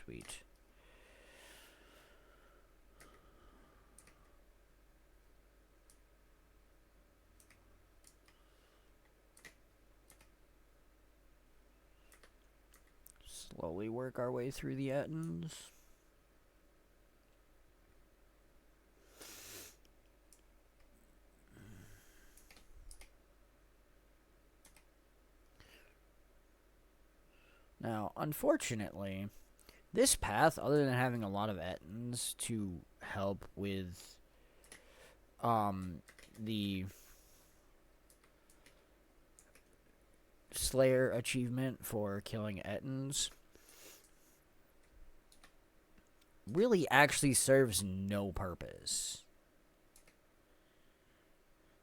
A: Sweet. Slowly work our way through the Ettins. Now, unfortunately, this path, other than having a lot of Ettins to help with the Slayer achievement for killing Ettins, really actually serves no purpose.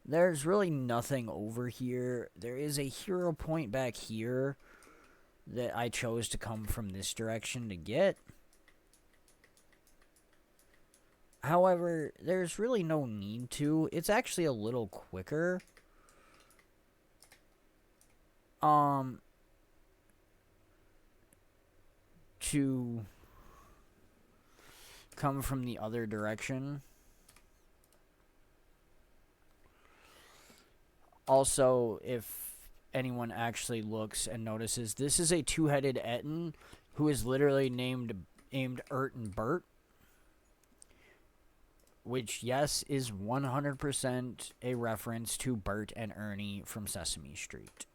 A: There's really nothing over here. There is a hero point back here that I chose to come from this direction to get. However, there's really no need to. It's actually a little quicker. To come from the other direction. Also, if anyone actually looks and notices, this is a two-headed Ettin who is literally named Ert and Bert, which, yes, is 100% a reference to Bert and Ernie from Sesame Street.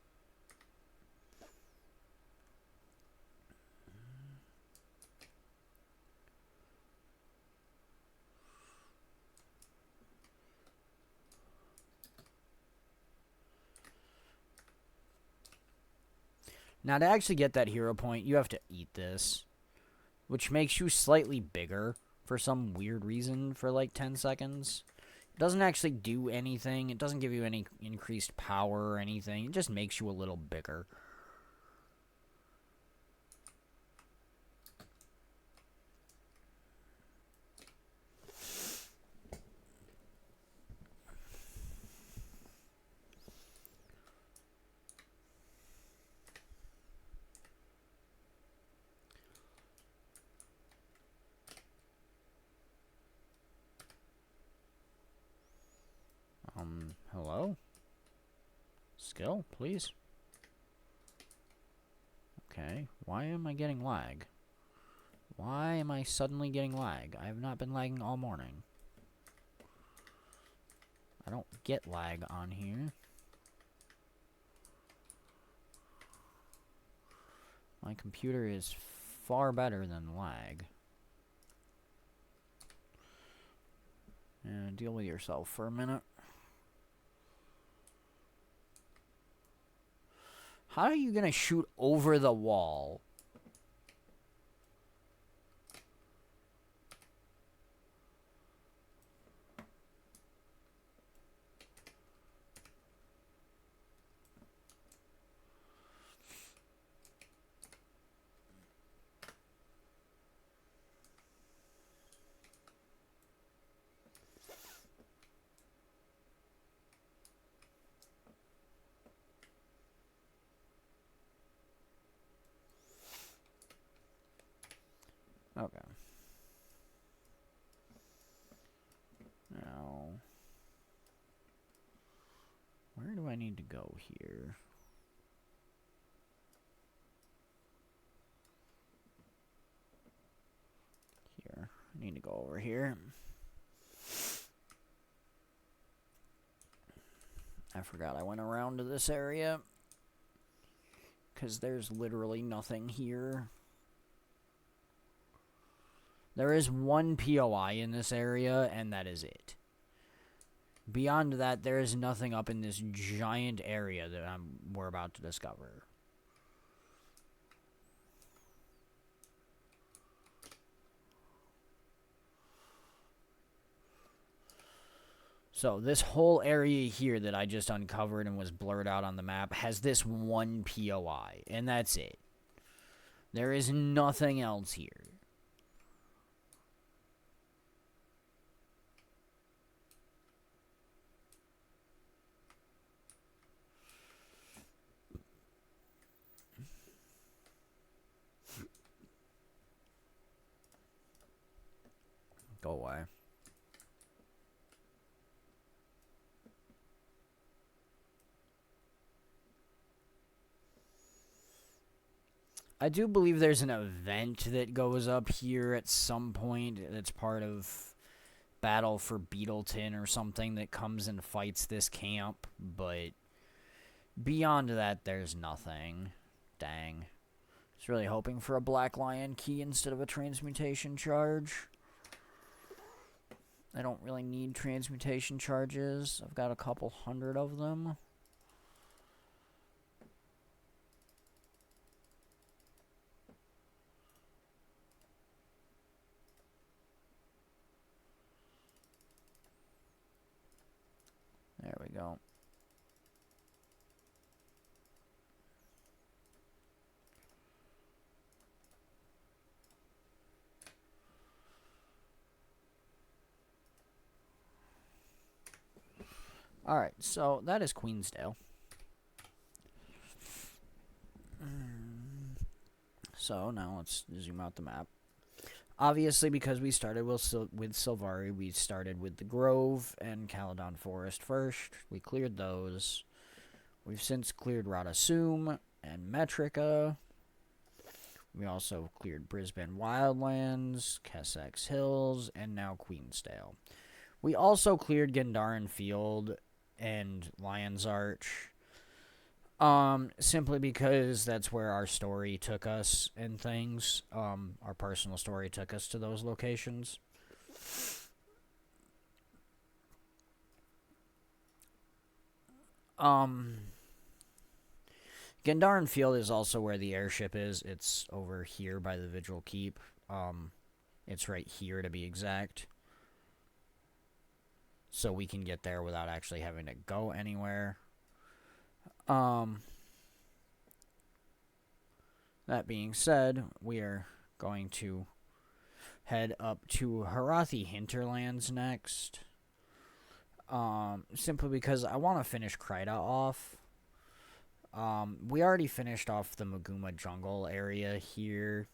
A: Now, to actually get that hero point, you have to eat this, which makes you slightly bigger for some weird reason for like 10 seconds. It doesn't actually do anything. It doesn't give you any increased power or anything. It just makes you a little bigger. Hello? Skill, please. Okay, why am I getting lag? Why am I suddenly getting lag? I have not been lagging all morning. I don't get lag on here. My computer is far better than lag. Deal with yourself for a minute. How are you gonna shoot over the wall? Okay. Now, where do I need to go here? Here. I need to go over here. I forgot I went around to this area, because there's literally nothing here. There is one POI in this area, and that is it. Beyond that, there is nothing up in this giant area that we're about to discover. So, this whole area here that I just uncovered and was blurred out on the map has this one POI, and that's it. There is nothing else here. Go away. I do believe there's an event that goes up here at some point that's part of Battle for Beetleton or something that comes and fights this camp, but beyond that, there's nothing. Dang. I was really hoping for a Black Lion key instead of a transmutation charge. I don't really need transmutation charges. I've got a couple hundred of them. There we go. Alright, so that is Queensdale. So now let's zoom out the map. Obviously, because we started with Sylvari, we started with the Grove and Caledon Forest first. We cleared those. We've since cleared Radasum and Metrica. We also cleared Brisbane Wildlands, Kessex Hills, and now Queensdale. We also cleared Gendarin Field and Lion's Arch. Simply because that's where our story took us and things. Our personal story took us to those locations. Gendarin Field is also where the airship is. It's over here by the Vigil Keep. It's right here to be exact. So we can get there without actually having to go anywhere. That being said, we are going to head up to Harathi Hinterlands next. Simply because I want to finish Kryta off. We already finished off the Maguma jungle area here.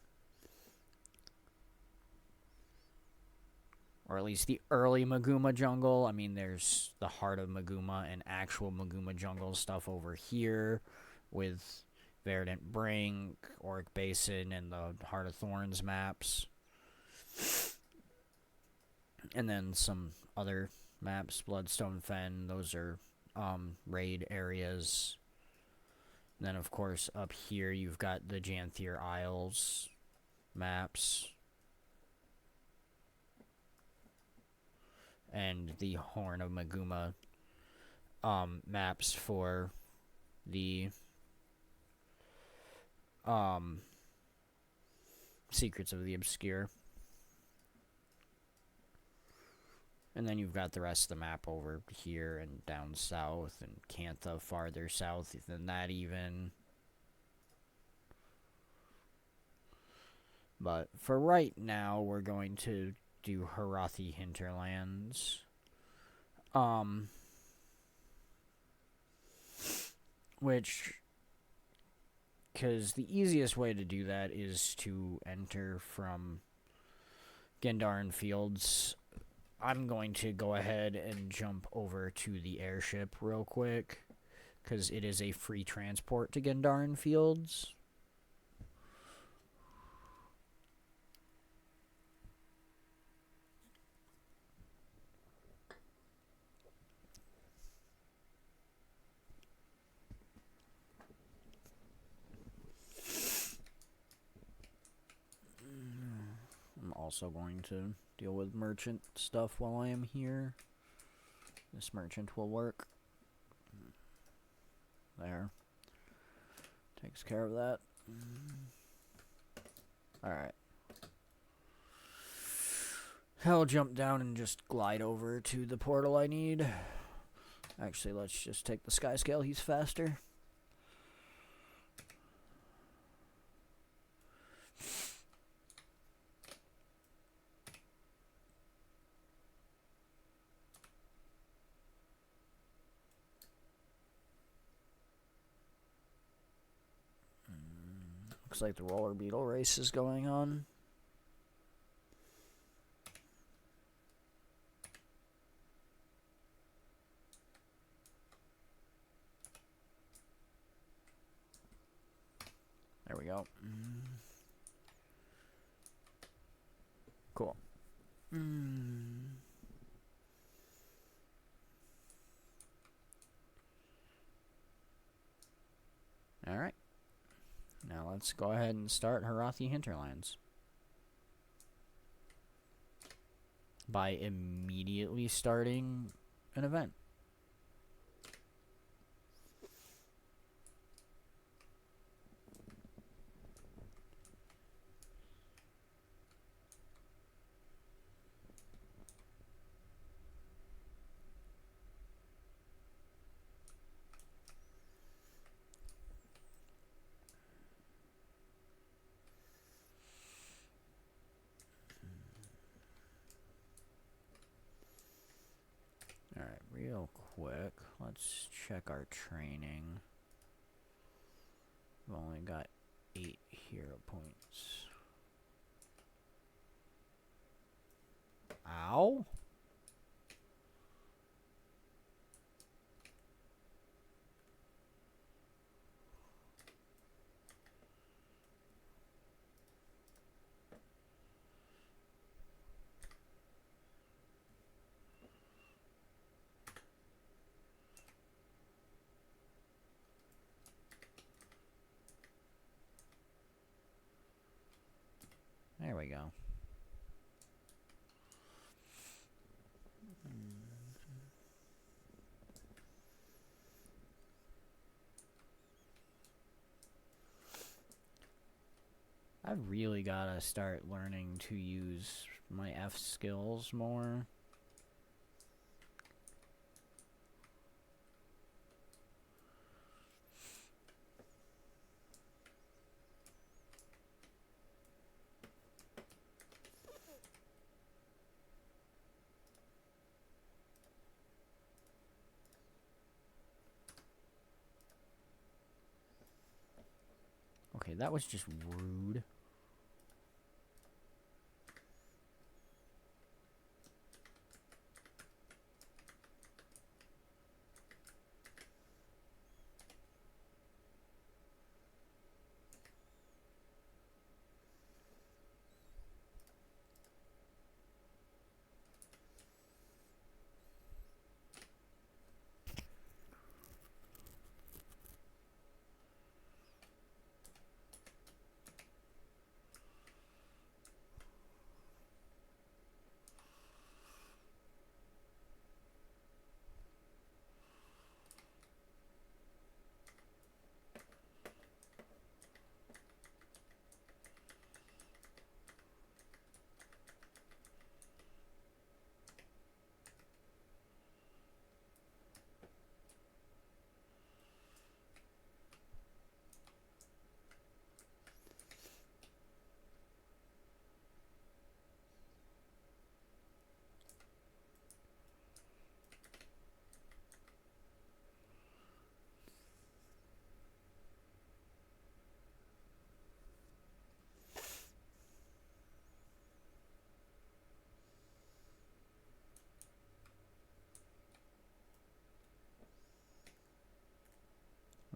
A: Or at least the early Maguma jungle. I mean, there's the heart of Maguma and actual Maguma jungle stuff over here with Verdant Brink, Auric Basin, and the Heart of Thorns maps. And then some other maps, Bloodstone Fen, those are raid areas. And then, of course, up here you've got the Janthier Isles maps. And the Horn of Maguma maps for the Secrets of the Obscure. And then you've got the rest of the map over here and down south, and Cantha farther south than that even. But for right now, we're going to do Harathi Hinterlands. Because the easiest way to do that is to enter from Gendarin Fields. I'm going to go ahead and jump over to the airship real quick, because it is a free transport to Gendarin Fields. I'm also going to deal with merchant stuff while I am here. This merchant will work. There. Takes care of that. Alright. I'll jump down and just glide over to the portal I need. Actually, let's just take the sky scale. He's faster. Looks like the roller beetle race is going on. There we go. Cool. Alright. Now let's go ahead and start Harathi Hinterlands. By immediately starting an event. Alright, real quick, let's check our training. We've only got 8 hero points. Ow! There we go. I've really gotta start learning to use my F skills more. Okay, that was just rude.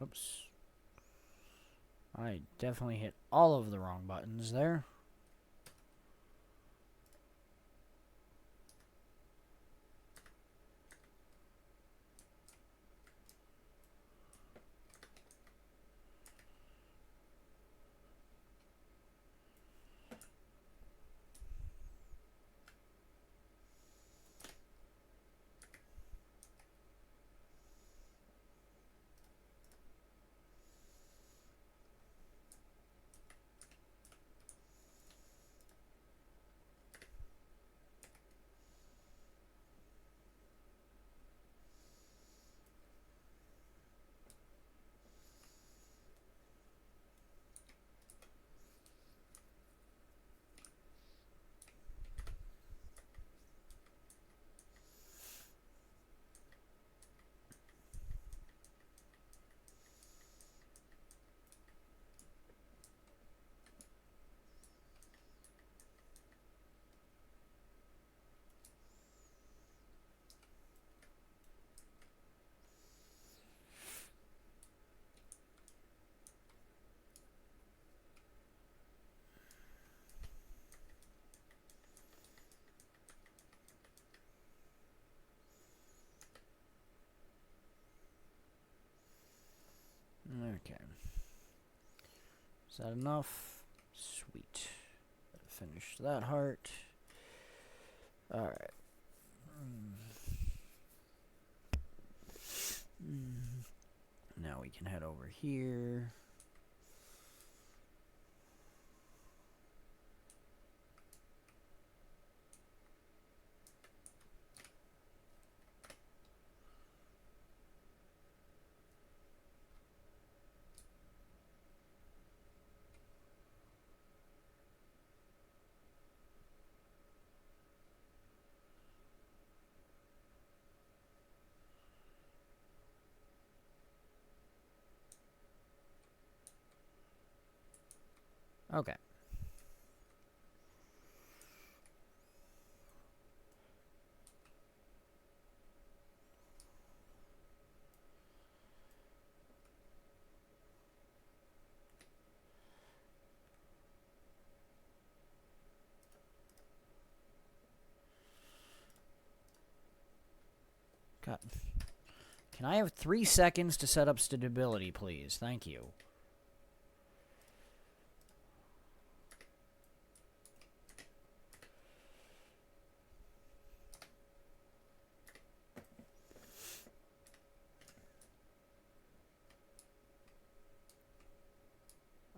A: Oops. I definitely hit all of the wrong buttons there. Is that enough? Sweet. Finish that heart. Alright. Now we can head over here. Okay. God. Can I have 3 seconds to set up stability, please? Thank you.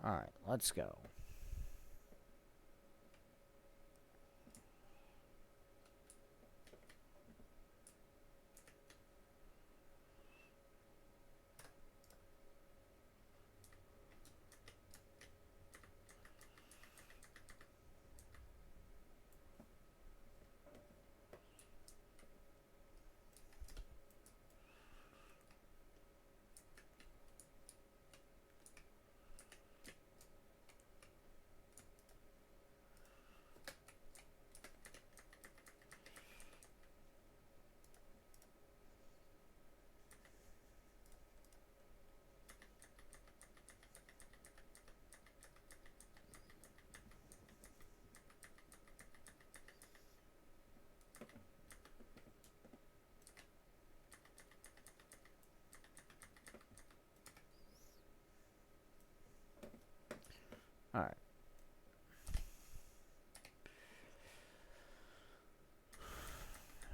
A: Alright, let's go. Alright.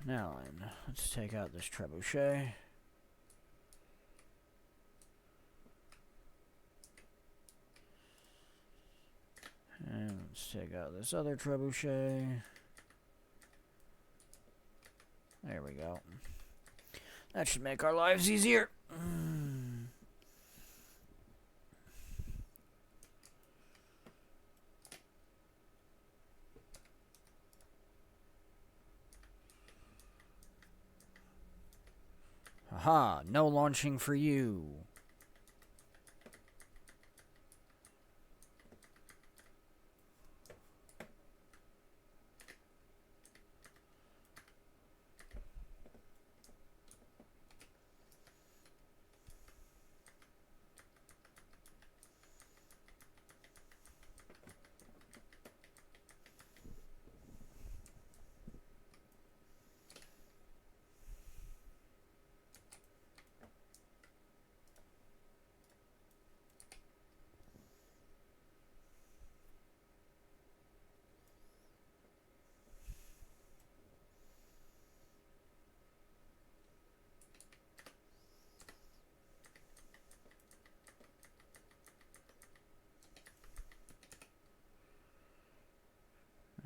A: Now then, let's take out this trebuchet. And let's take out this other trebuchet. There we go. That should make our lives easier. Aha, no launching for you.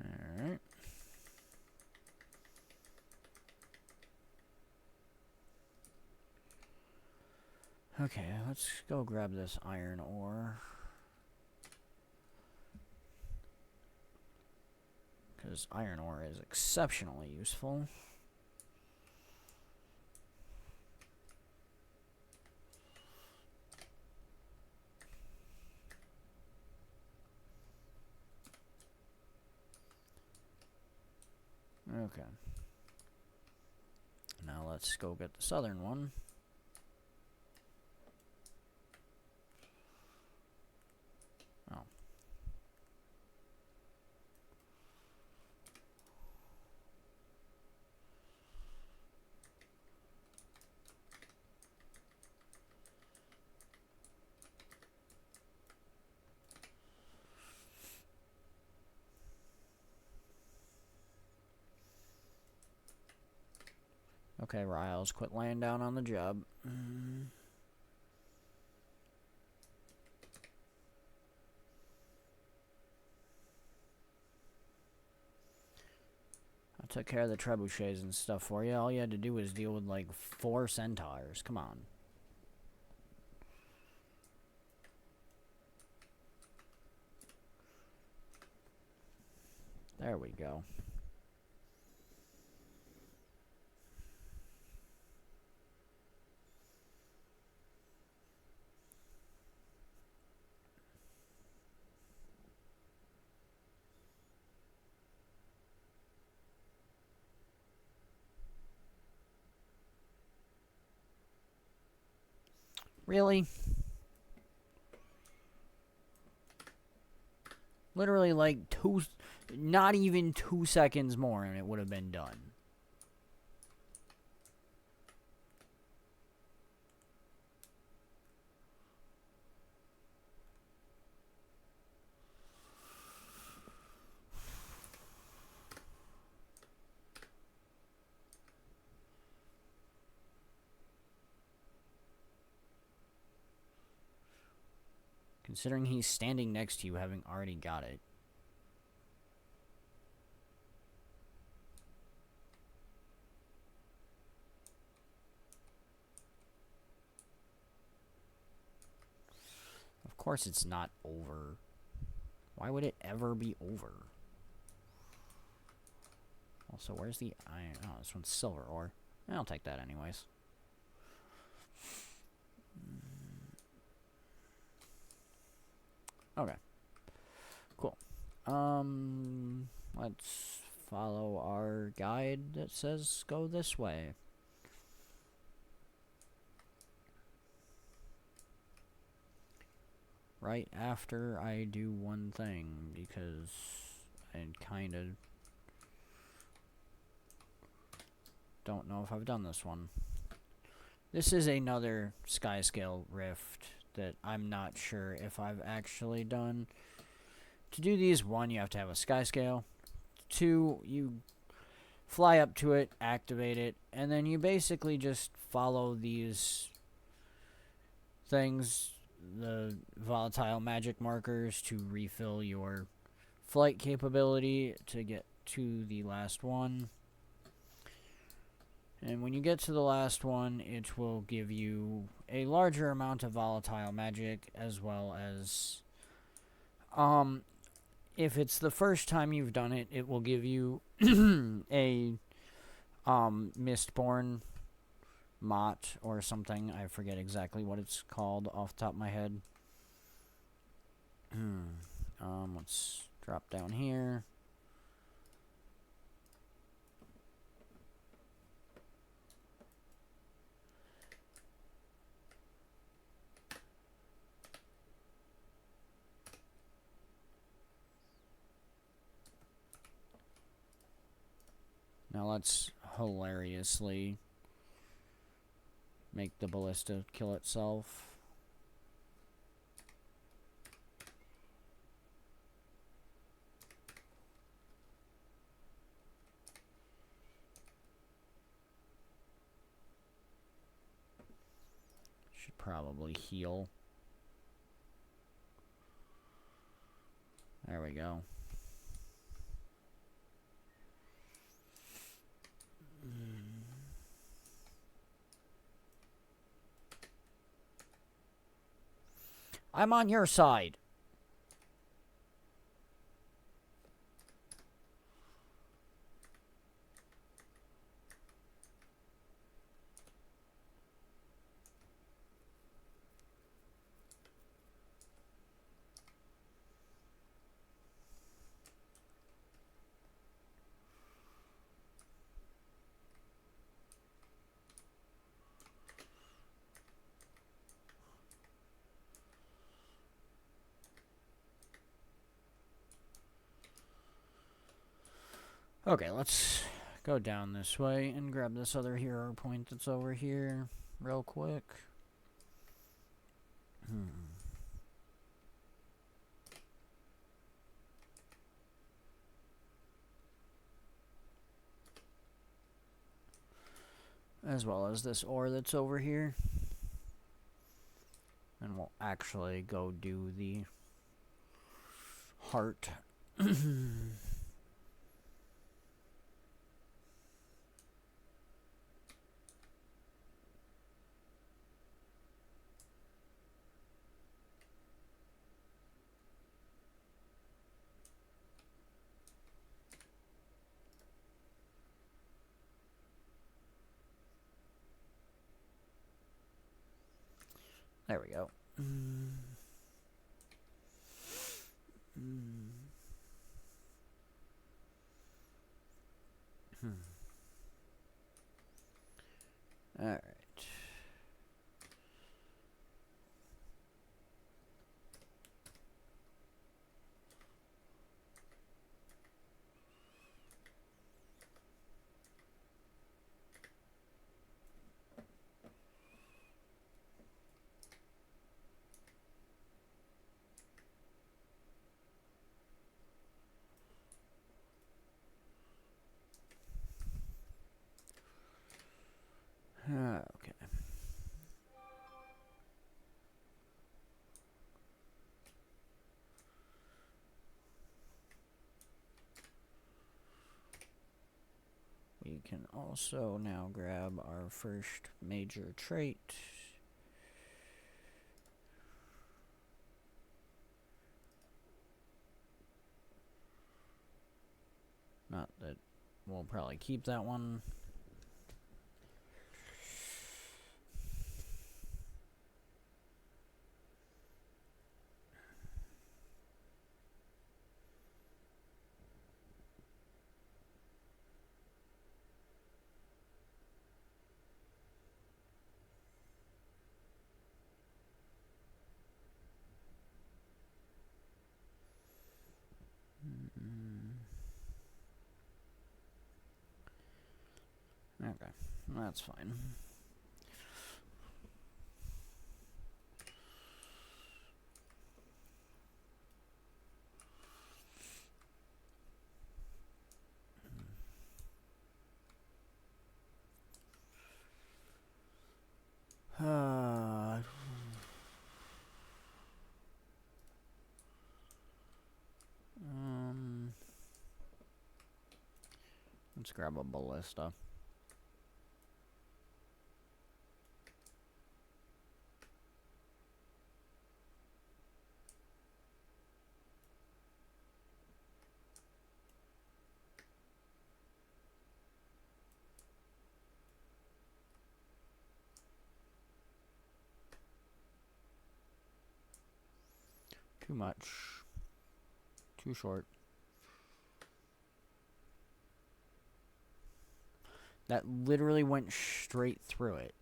A: Alright. Okay, let's go grab this iron ore. Because iron ore is exceptionally useful. Okay. Now let's go get the southern one. Oh. Okay, Riles, quit laying down on the job. I took care of the trebuchets and stuff for you. All you had to do was deal with like 4 centaurs. Come on. There we go. Really? Literally like not even 2 seconds more and it would have been done. Considering he's standing next to you, having already got it. Of course it's not over. Why would it ever be over? Also, where's the iron? Oh, this one's silver ore. I'll take that anyways. Okay. Cool. Let's follow our guide that says go this way. Right after I do one thing, because I kind of don't know if I've done this one. This is another Skyscale rift that I'm not sure if I've actually done. To do these, 1, you have to have a Skyscale. 2, you fly up to it, activate it, and then you basically just follow these things, the volatile magic markers, to refill your flight capability to get to the last one. And when you get to the last one, it will give you a larger amount of volatile magic, as well as, if it's the first time you've done it, it will give you a, Mistborn Mott or something. I forget exactly what it's called off the top of my head. Let's drop down here. Now let's hilariously make the ballista kill itself. Should probably heal. There we go. I'm on your side. Okay, let's go down this way and grab this other hero point that's over here real quick. as well as this ore that's over here. And we'll actually go do the heart. There we go. All right. Okay. We can also now grab our first major trait. Not that we'll probably keep that one. Okay, that's fine. Let's grab a ballista. Too much. Too short. That literally went straight through it.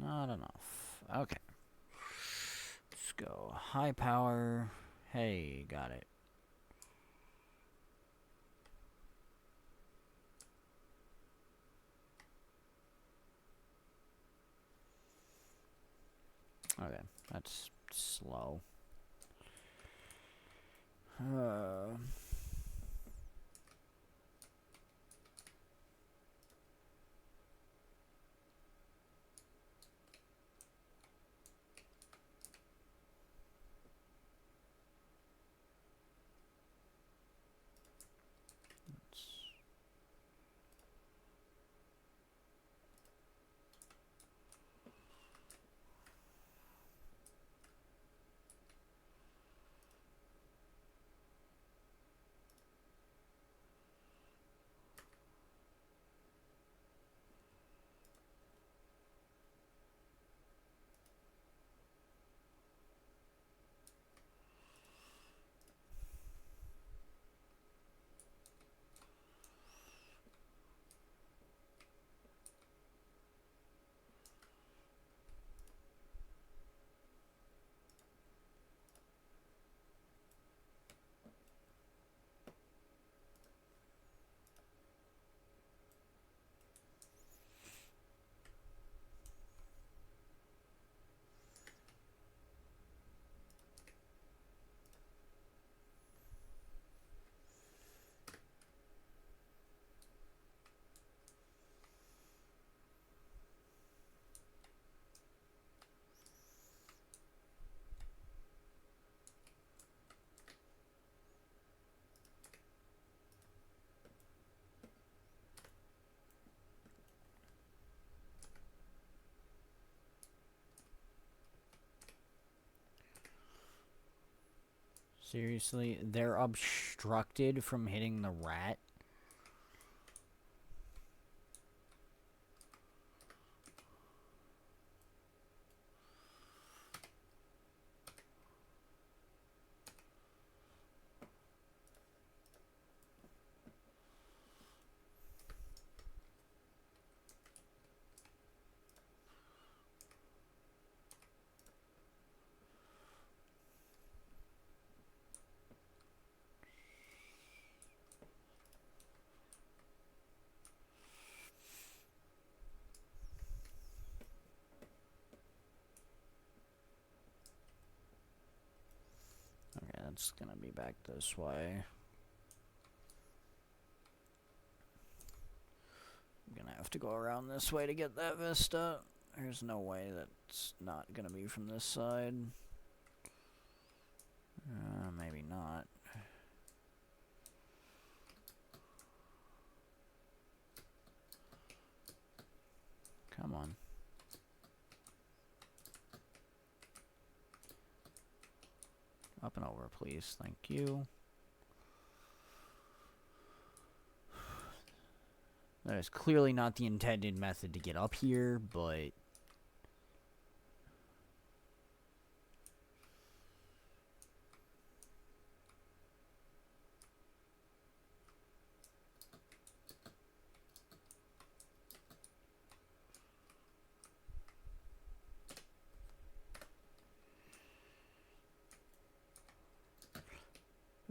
A: Not enough. Okay. Let's go. High power. Hey, got it. Okay, that's slow. Seriously, they're obstructed from hitting the rat. Okay, that's gonna be back this way. I'm gonna have to go around this way to get that vista. There's no way that's not gonna be from this side. Maybe not. Come on. Up and over, please. Thank you. That is clearly not the intended method to get up here, but...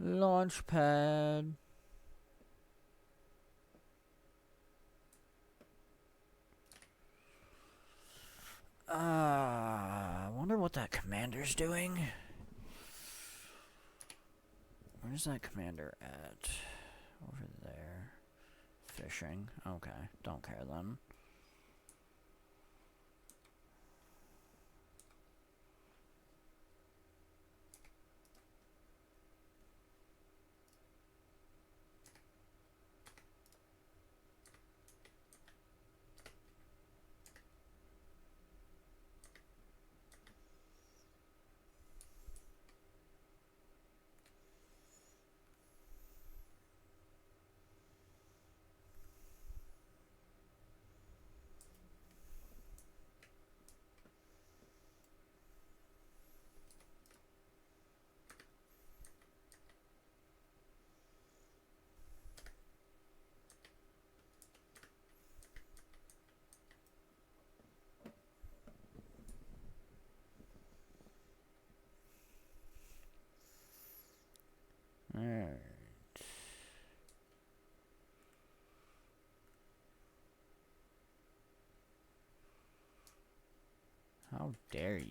A: Launch pad. I wonder what that commander's doing. Where's that commander at? Over there. Fishing. Okay, don't care then. Alright. How dare you?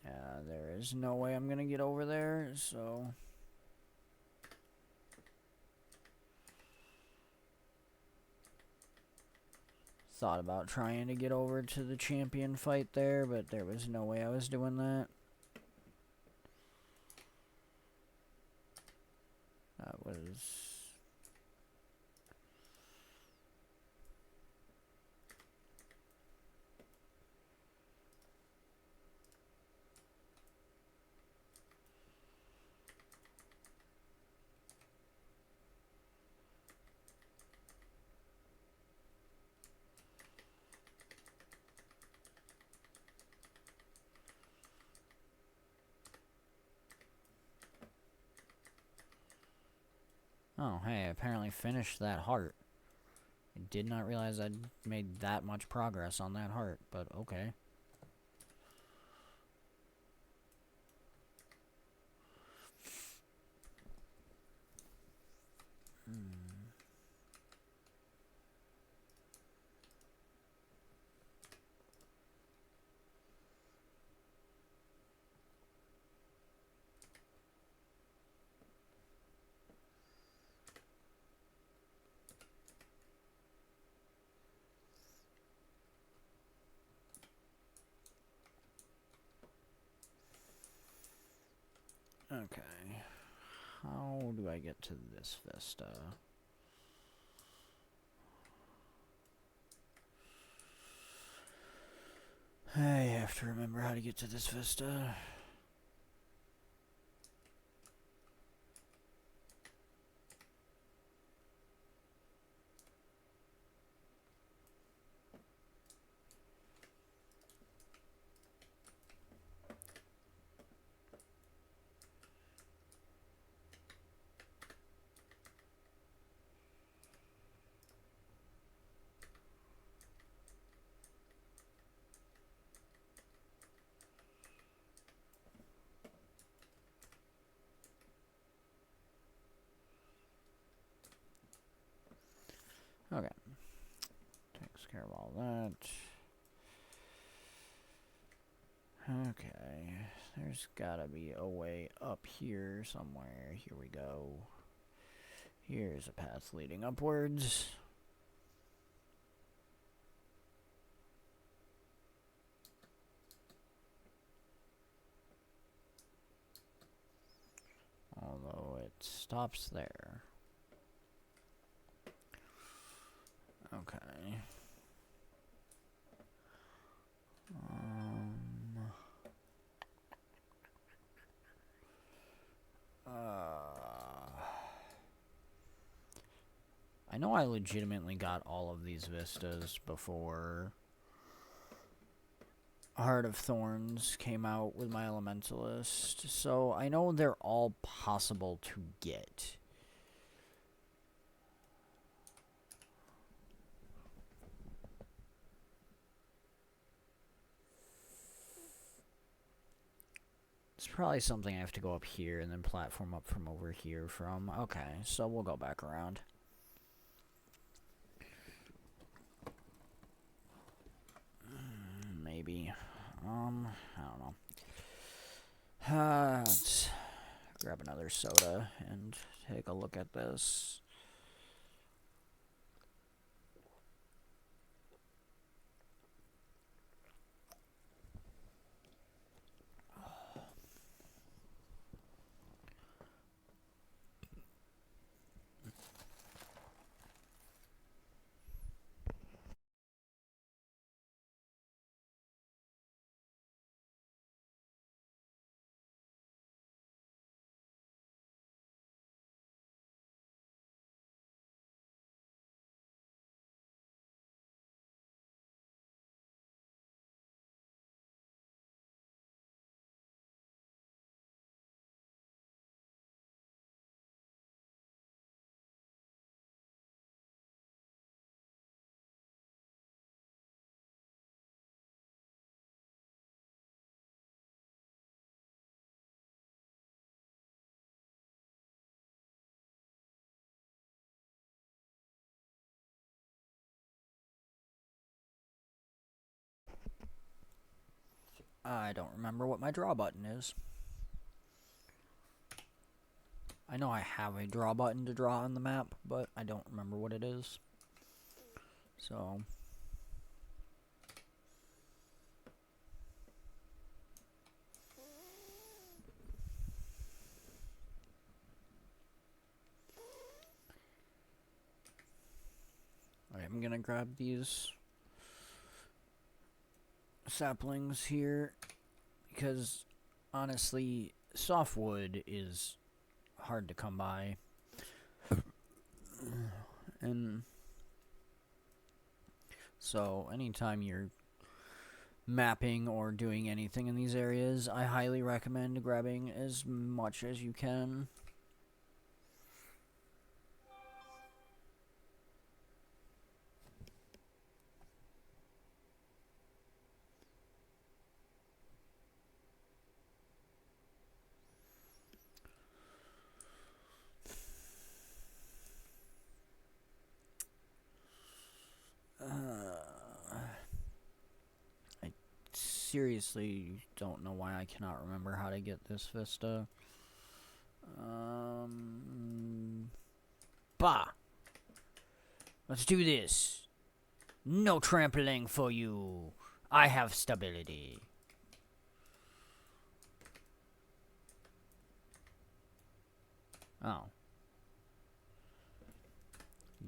A: Yeah, there is no way I'm gonna get over there, so... Thought about trying to get over to the champion fight there, but there was no way I was doing that. That was... Oh, hey, I apparently finished that heart. I did not realize I'd made that much progress on that heart, but okay. Okay. How do I get to this vista? I have to remember how to get to this vista. Okay. Takes care of all that. Okay. There's gotta be a way up here somewhere. Here we go. Here's a path leading upwards. Although it stops there. Okay. I know I legitimately got all of these vistas before Heart of Thorns came out with my Elementalist, so I know they're all possible to get. It's probably something I have to go up here and then platform up from over here from. Okay, so we'll go back around. Maybe. I don't know. Let's grab another soda and take a look at this. I don't remember what my draw button is. I know I have a draw button to draw on the map, but I don't remember what it is. So... I'm gonna grab these saplings here because honestly, softwood is hard to come by, and so anytime you're mapping or doing anything in these areas, I highly recommend grabbing as much as you can. I seriously don't know why I cannot remember how to get this vista. Bah! Let's do this. No trampling for you. I have stability. Oh.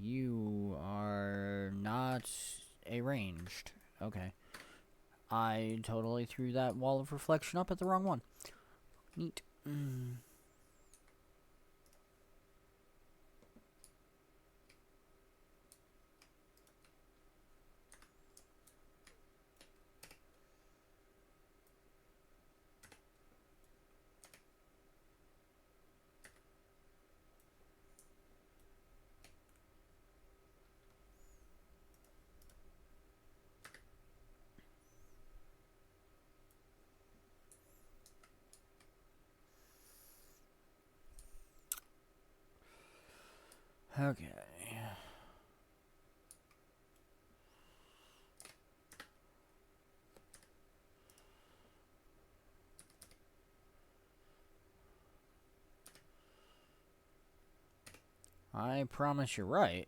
A: You are not arranged. Okay. I totally threw that wall of reflection up at the wrong one. Neat. Okay. I promise you're right.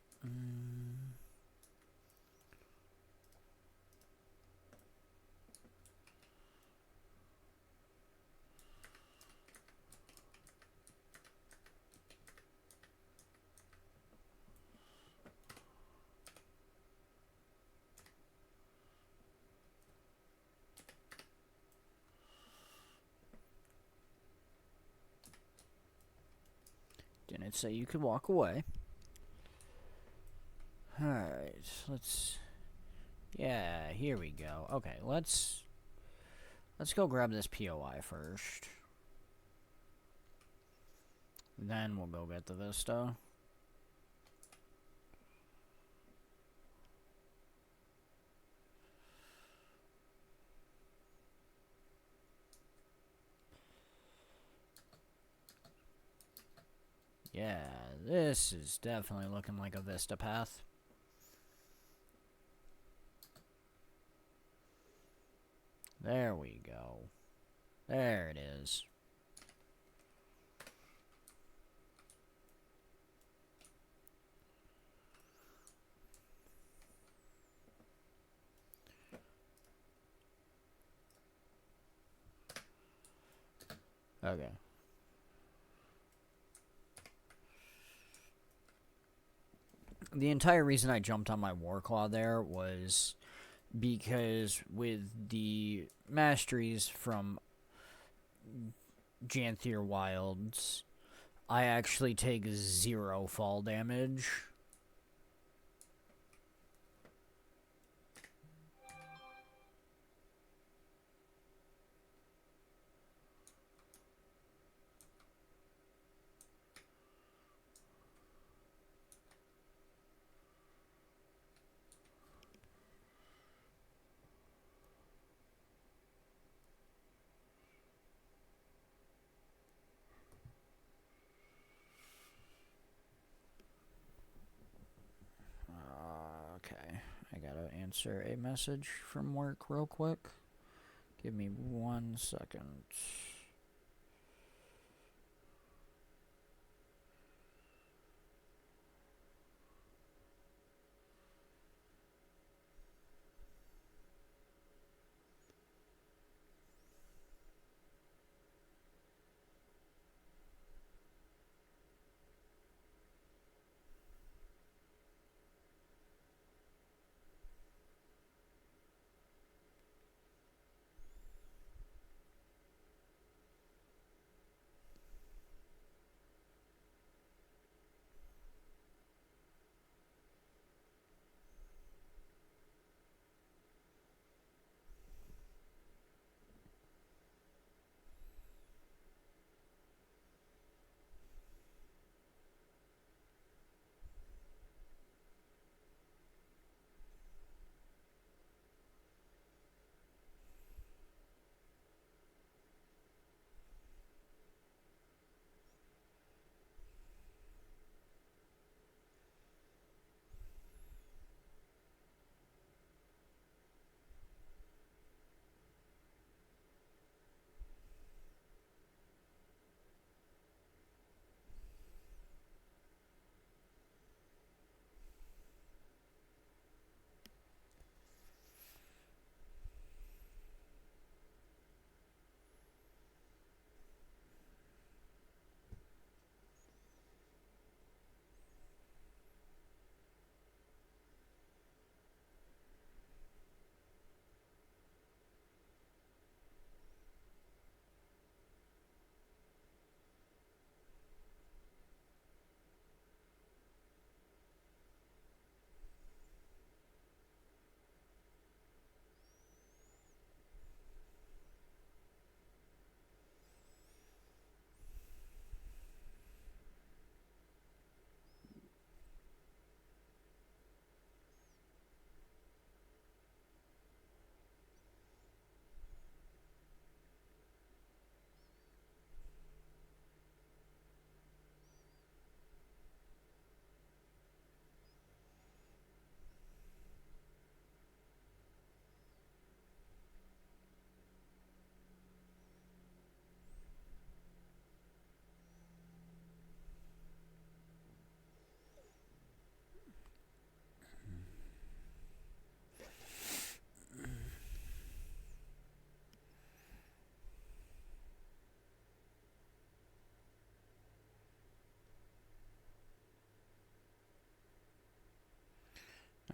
A: Didn't say you could walk away. Alright, let's... Yeah, here we go. Okay, let's go grab this POI first. Then we'll go get the Vista. Yeah, this is definitely looking like a Vista path. There we go. There it is. Okay. The entire reason I jumped on my Warclaw there was because with the masteries from Janthier Wilds, I actually take 0 fall damage. Okay, I gotta answer a message from work real quick. Give me 1 second.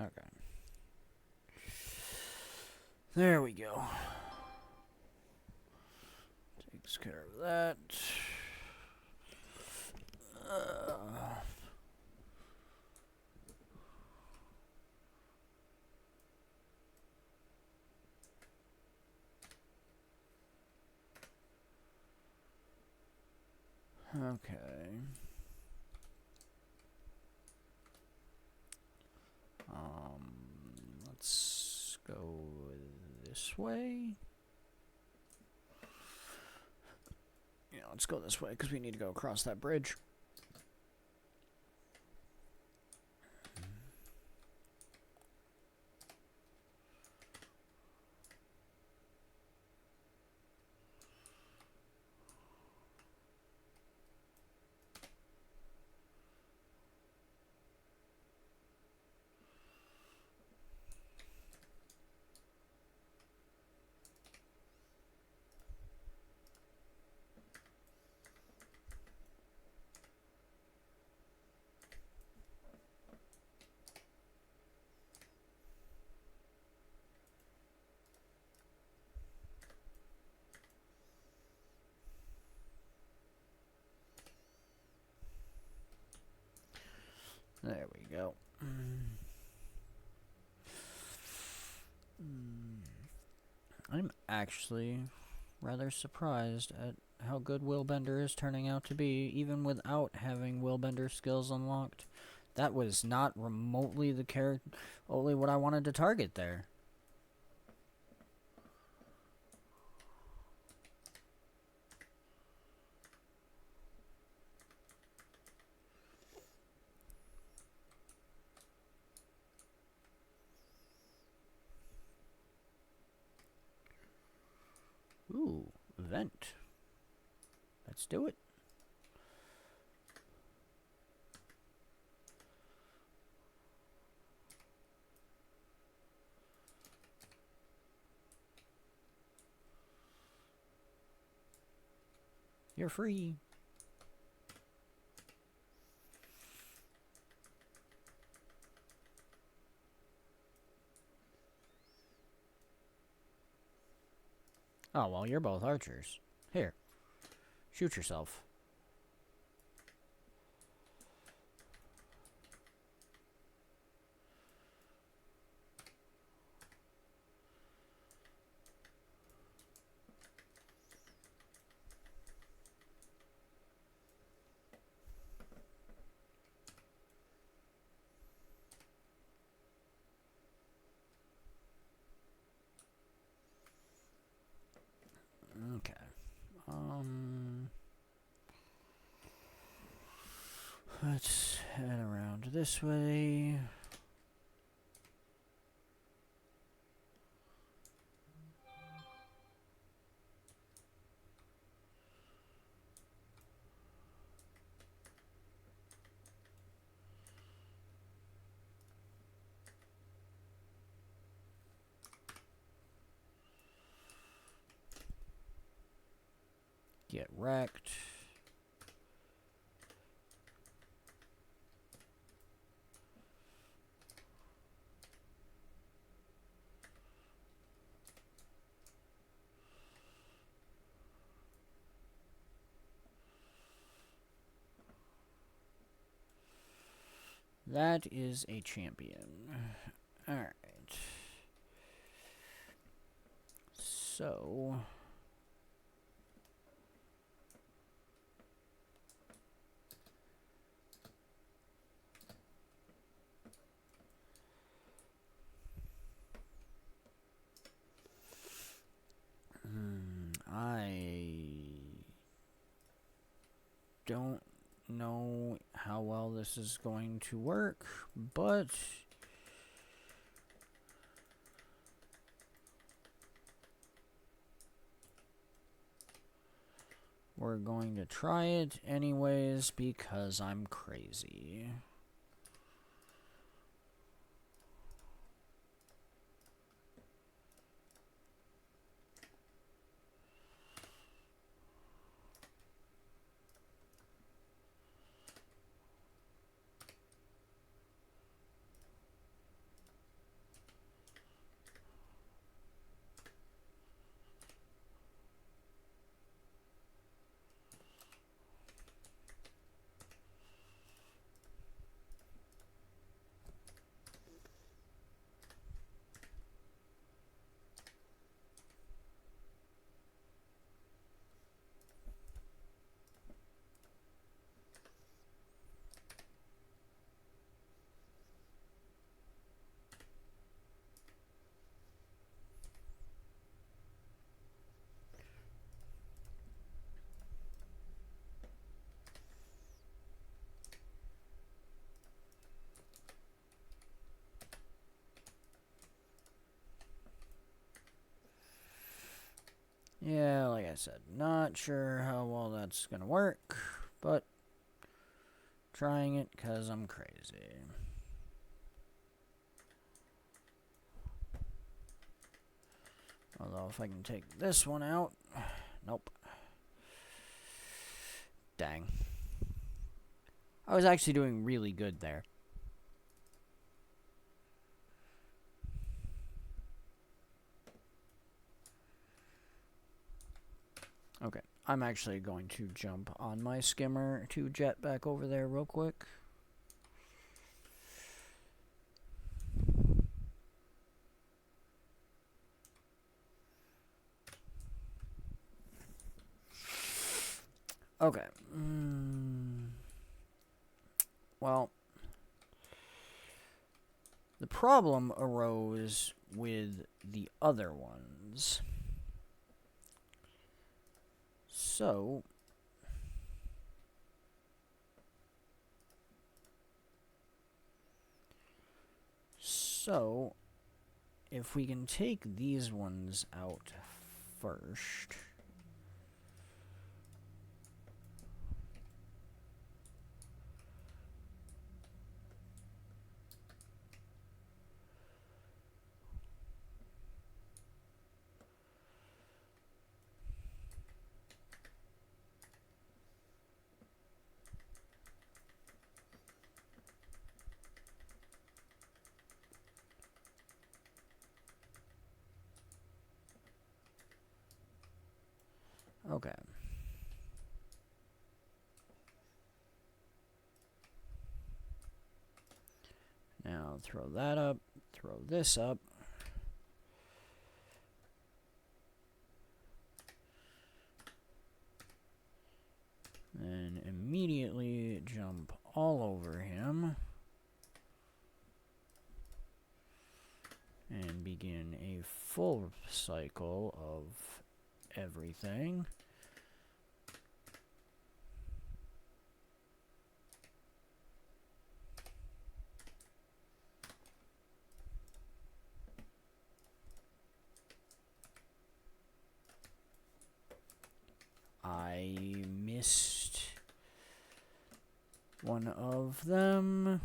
A: Okay. There we go. Takes care of that. Okay. Let's go this way. Yeah, let's go this way because we need to go across that bridge. There we go. I'm actually rather surprised at how good Willbender is turning out to be, even without having Willbender skills unlocked. That was not remotely the character, only what I wanted to target there. Ooh, vent. Let's do it. You're free. Oh, well, you're both archers. Here, shoot yourself. Okay. Let's head around this way. Get wrecked. That is a champion. Alright. So... I don't know how well this is going to work, but we're going to try it anyways because I'm crazy. Yeah, like I said, not sure how well that's gonna work, but trying it because I'm crazy. Although if I can take this one out, nope. Dang. I was actually doing really good there. Okay, I'm actually going to jump on my skimmer to jet back over there real quick. Okay. Well, the problem arose with the other ones. So, if we can take these ones out first. Okay. Now throw that up, throw this up. Then immediately jump all over him. And begin a full cycle of everything. I missed one of them.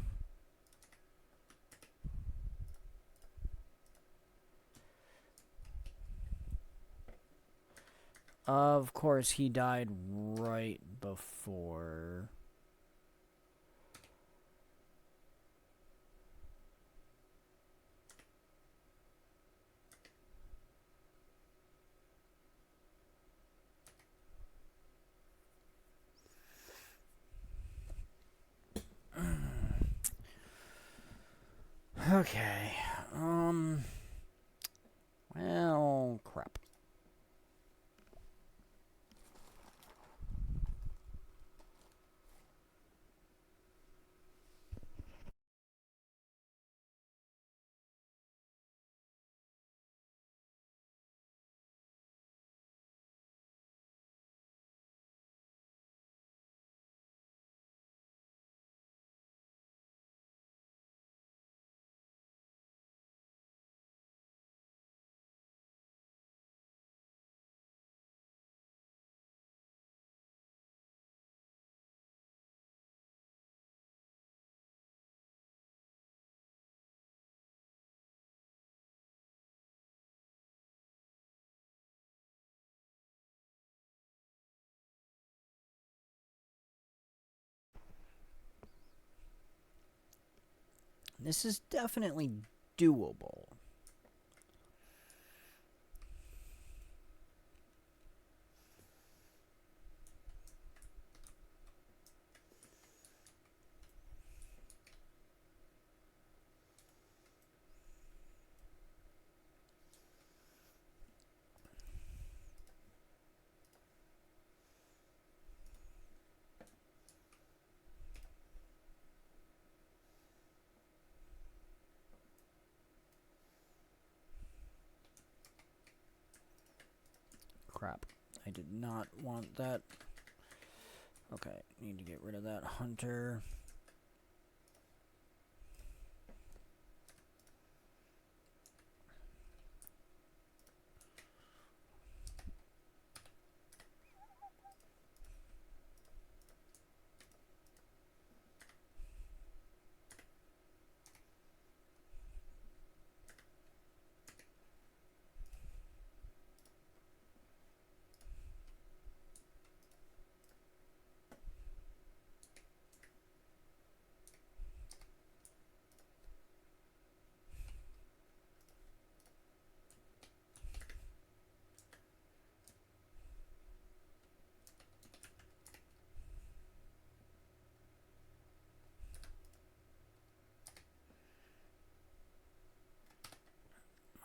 A: Of course, he died right before. Okay. Well, crap. This is definitely doable. Crap. I did not want that. Okay, need to get rid of that hunter.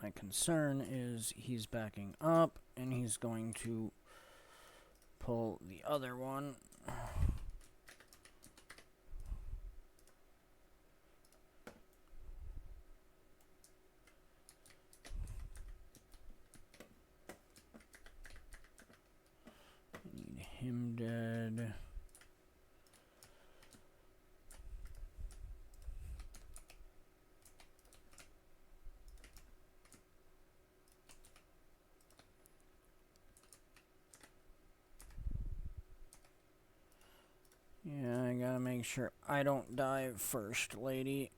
A: My concern is he's backing up, and he's going to pull the other one. Need him dead. Yeah, I gotta make sure I don't die first, lady.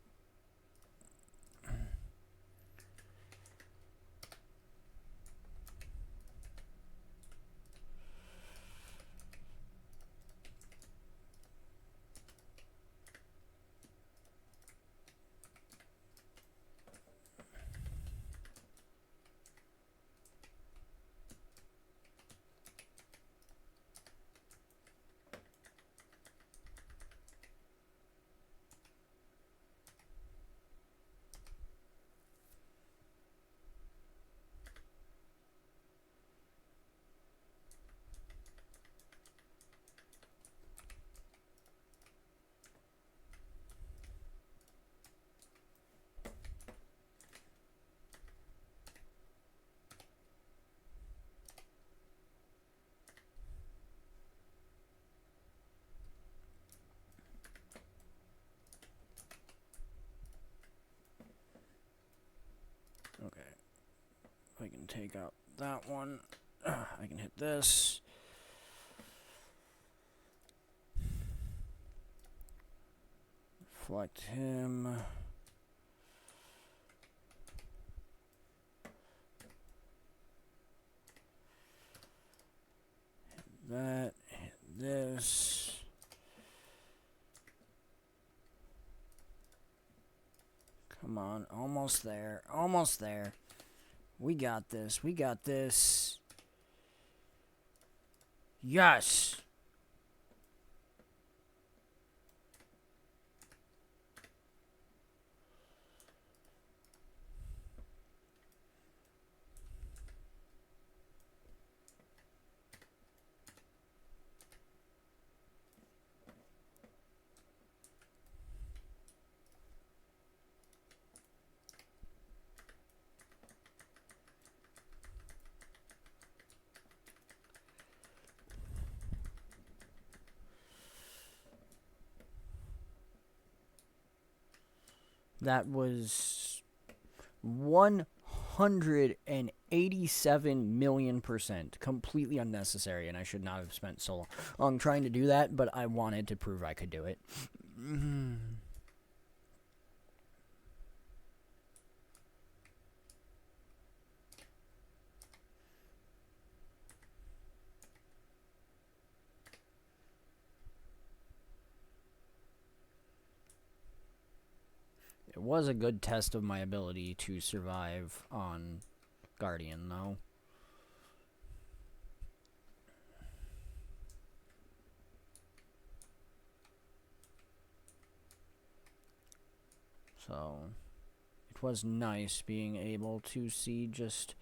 A: Okay. I can take out that one. I can hit this. Reflect him. Hit that. Hit this. Come on. Almost there. Almost there. We got this. We got this. Yes! That was 187,000,000% completely unnecessary, and I should not have spent so long trying to do that, but I wanted to prove I could do it. It was a good test of my ability to survive on Guardian, though. So, it was nice being able to see just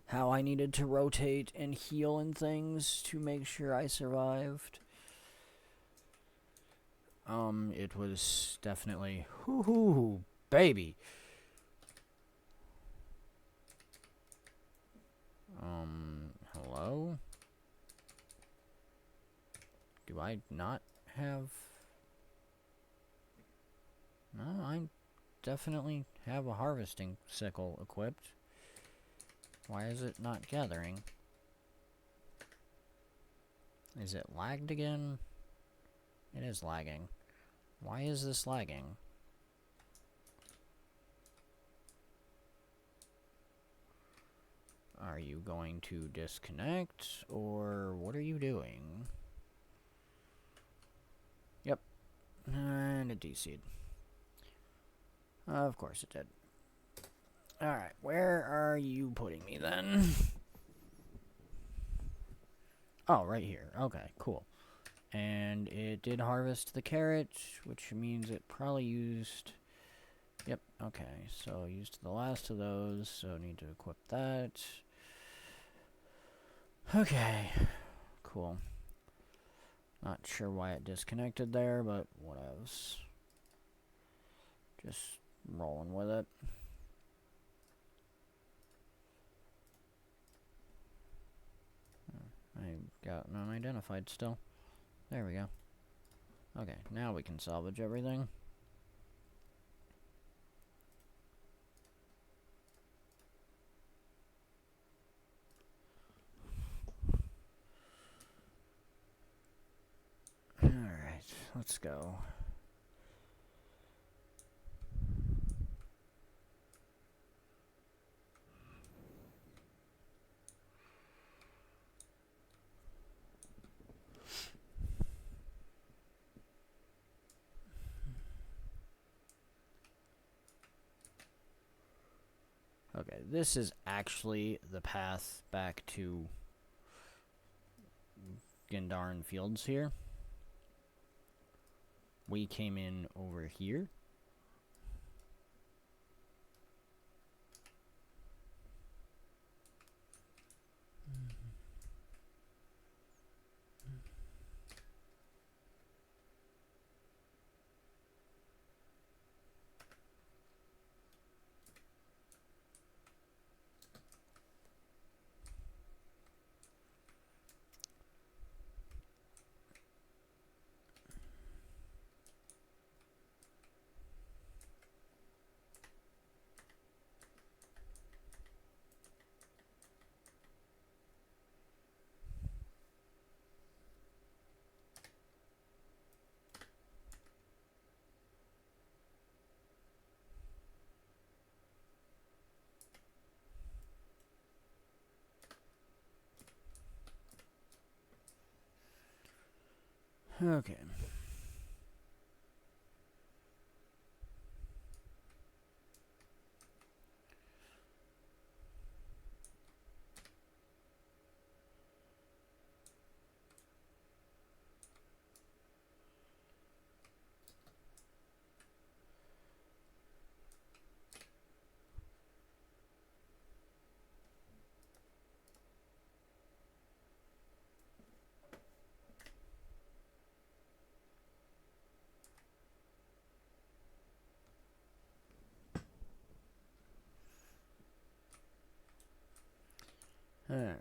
A: how I needed to rotate and heal and things to make sure I survived. It was definitely, whoo, baby. Hello? Do I not have... No, I definitely have a harvesting sickle equipped. Why is it not gathering? Is it lagged again? It is lagging. Why is this lagging? Are you going to disconnect, or what are you doing? Yep. And it DC'd. Of course it did. Alright, where are you putting me then? Oh, right here. Okay, cool. And it did harvest the carrot, which means it probably used Yep, okay, so used the last of those, so need to equip that. Okay, cool. Not sure why it disconnected there, but what else? Just rolling with it. I got unidentified still. There we go. Okay, now we can salvage everything. Alright, let's go. Okay, this is actually the path back to Gendarn Fields here. We came in over here. Okay. Alright.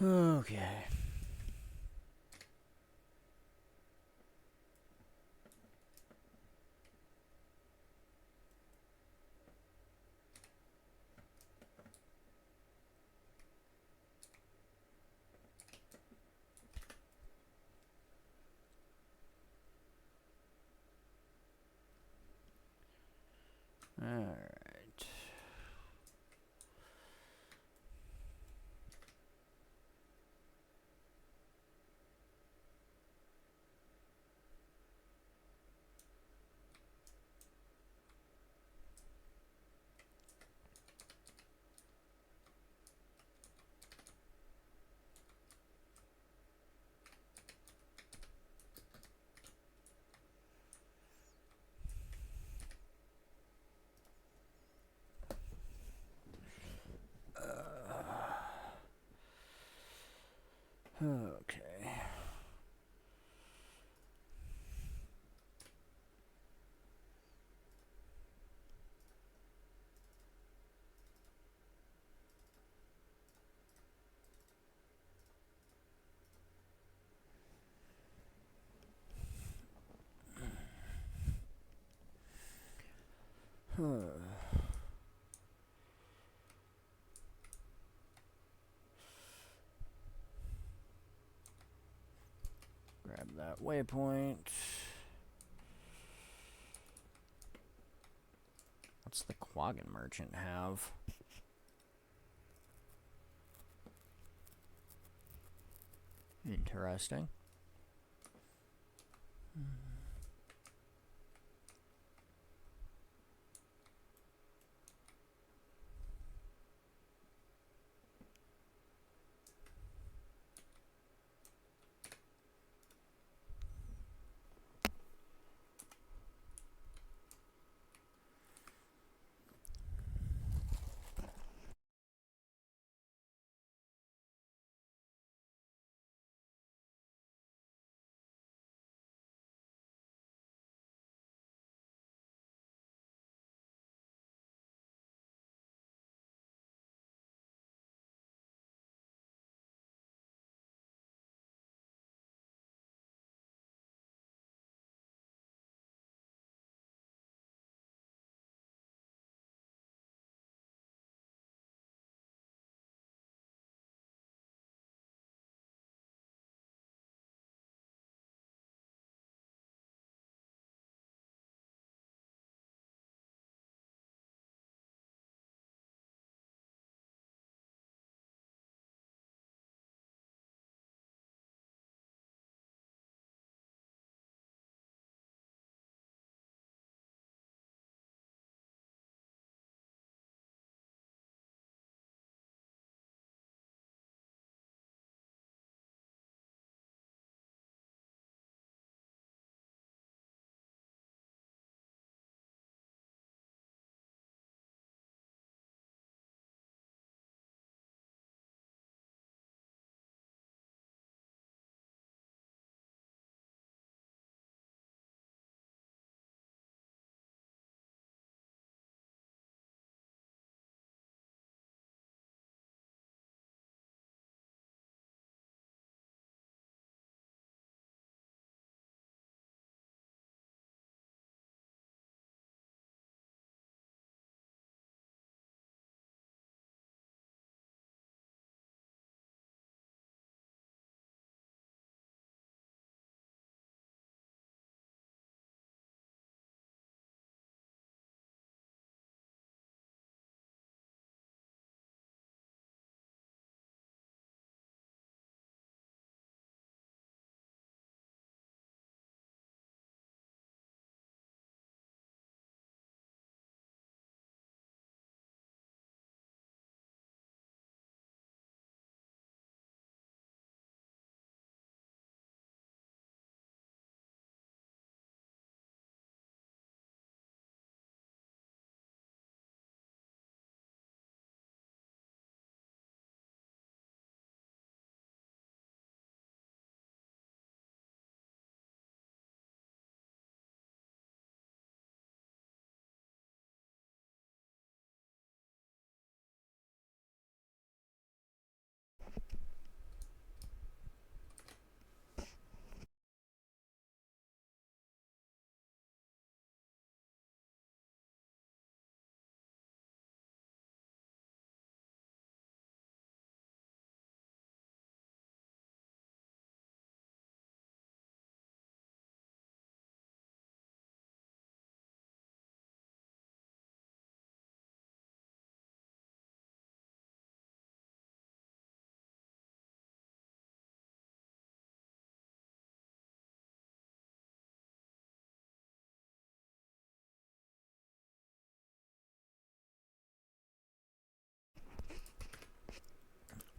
A: Okay. Alright. Okay. Grab that waypoint. What's the Quaggan merchant have? Interesting.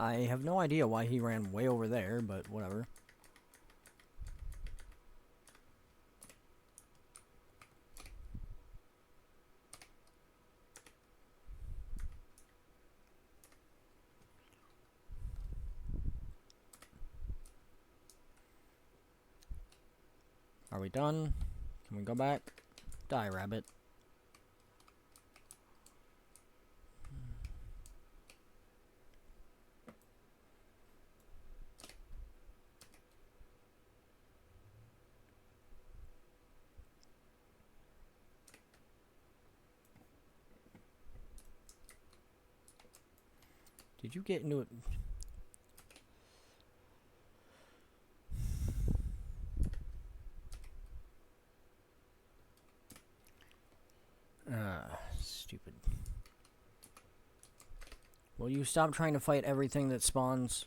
A: I have no idea why he ran way over there, but whatever. Are we done? Can we go back? Die, rabbit. Did you get into it? Stupid. Will you stop trying to fight everything that spawns?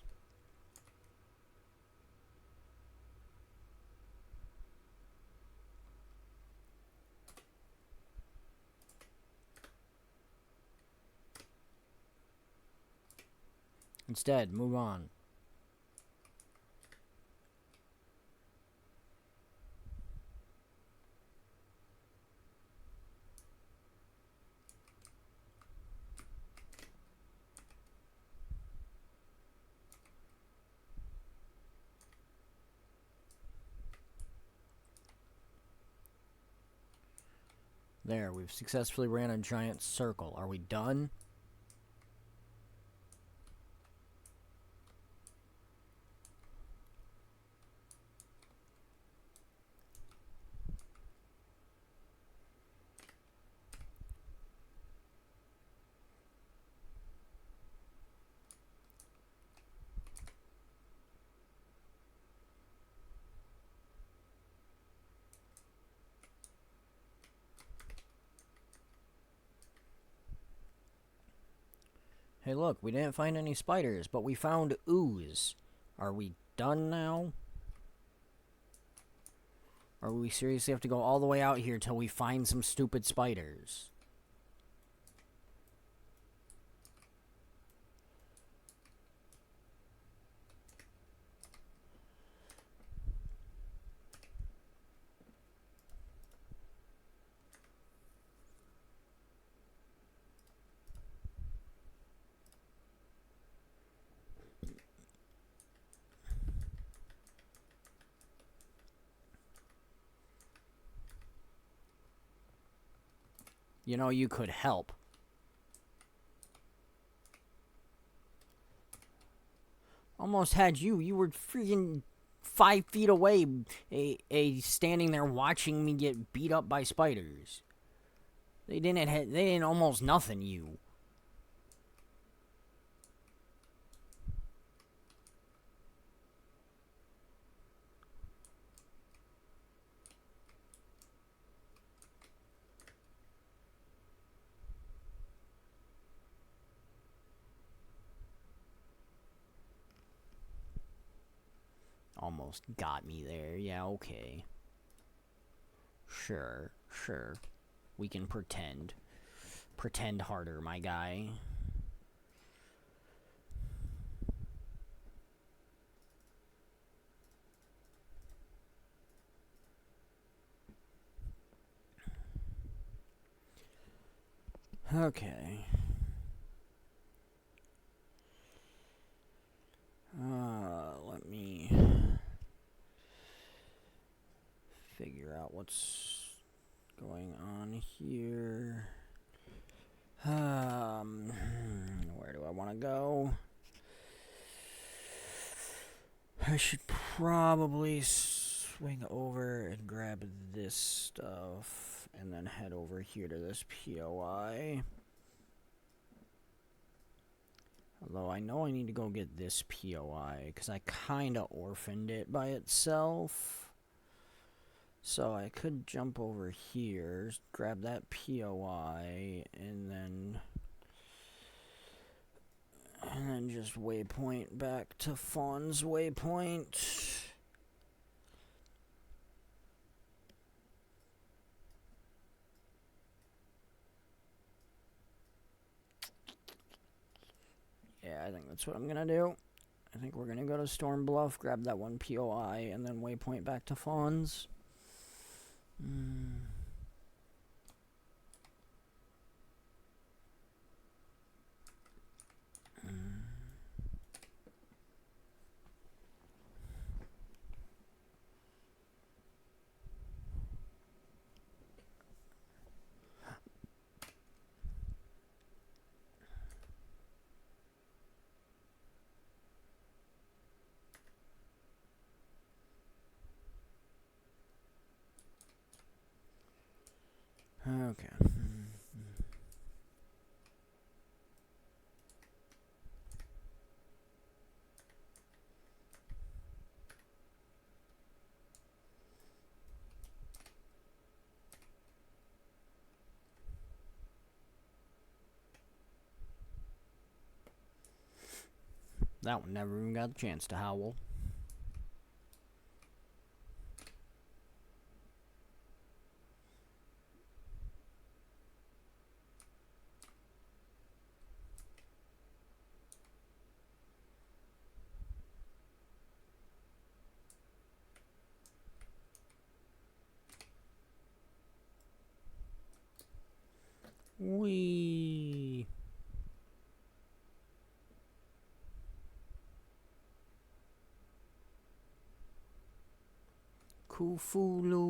A: Instead, move on. There, we've successfully ran a giant circle. Are we done? Hey, look, we didn't find any spiders, but we found ooze. Are we done now? Or we seriously have to go all the way out here till we find some stupid spiders? You know, you could help. Almost had you. You were freaking 5 feet away, standing there watching me get beat up by spiders. They didn't almost nothing you. Almost got me there. Yeah, okay. Sure. We can pretend. Pretend harder, my guy. Okay. Let me figure out what's going on here. Where do I want to go? I should probably swing over and grab this stuff and then head over here to this POI. Although I know I need to go get this POI because I kind of orphaned it by itself. So I could jump over here, grab that POI, and then just waypoint back to Fawn's waypoint. Yeah, I think that's what I'm gonna do. I think we're gonna go to Storm Bluff, grab that one POI, and then waypoint back to Fawn's. Okay. That one never even got a chance to howl. Wee. Cthulhu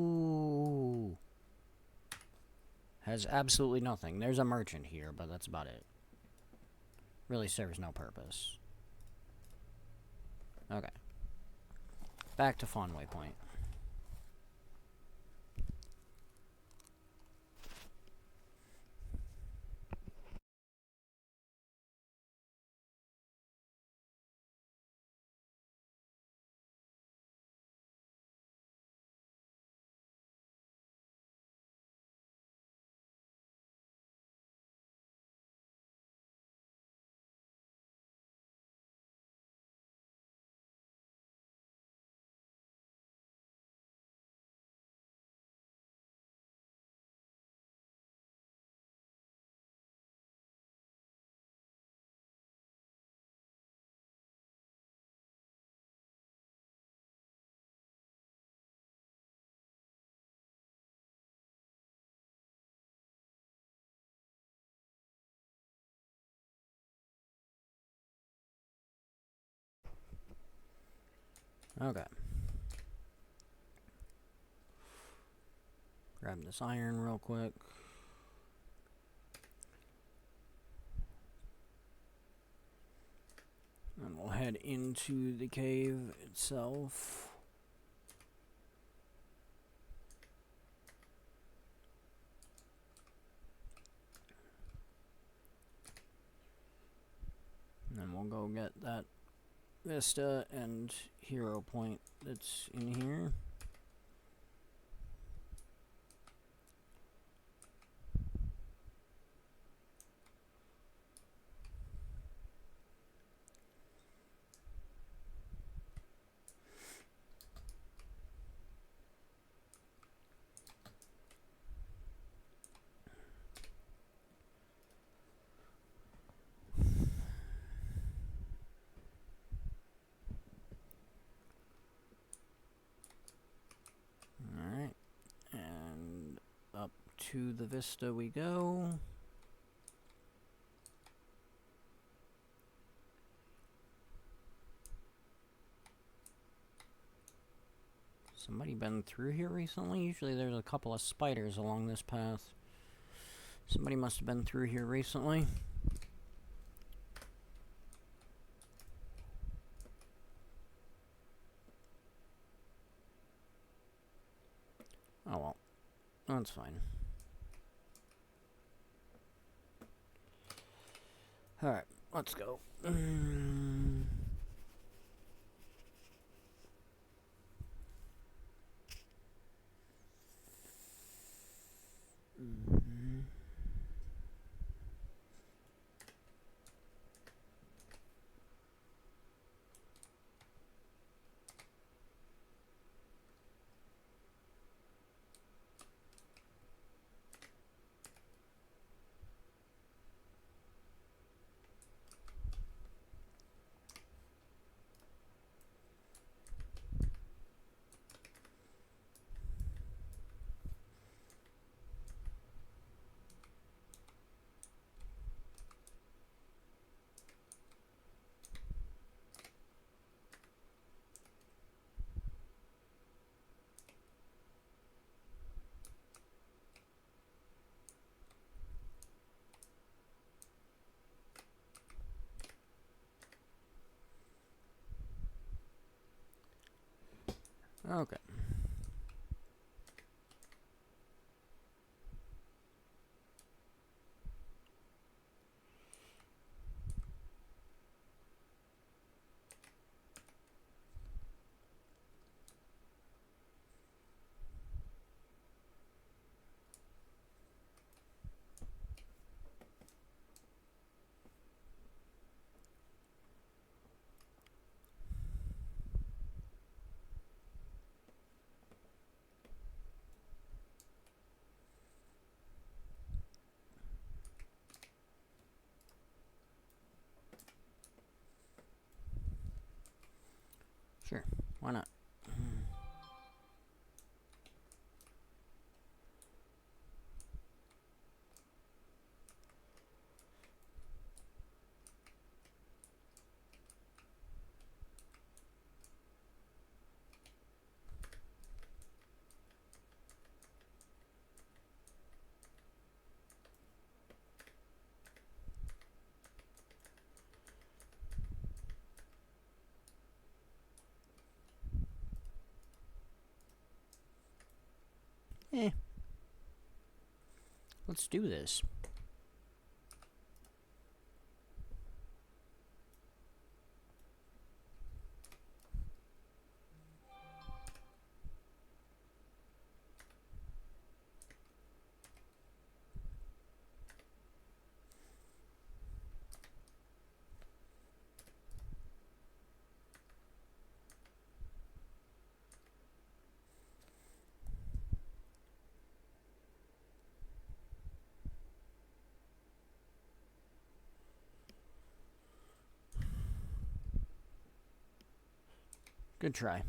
A: has absolutely nothing. There's a merchant here, but that's about it. Really serves no purpose. Okay. Back to Fawnway Point. Okay. Grab this iron real quick. And we'll head into the cave itself. And then we'll go get that Vista and Hero Point that's in here. Alright. And up to the Vista we go. Somebody been through here recently? Usually there's a couple of spiders along this path. Somebody must have been through here recently. Oh well. That's fine. Alright, let's go. Okay. Sure, why not? Eh. Let's do this. Good try.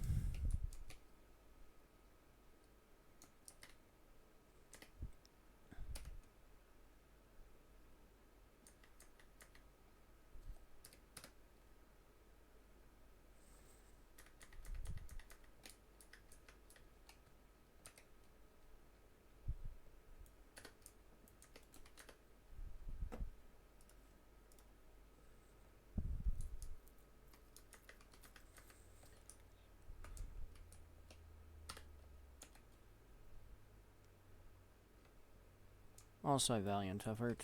A: Also, valiant effort.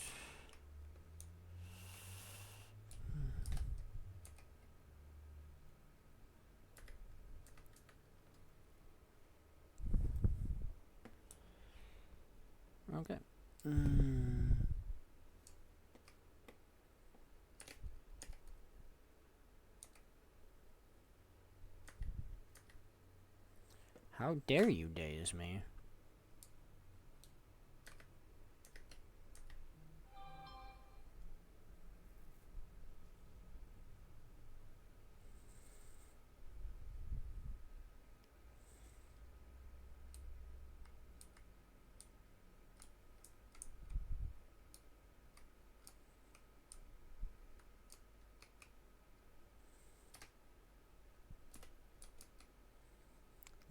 A: Okay. How dare you daze me?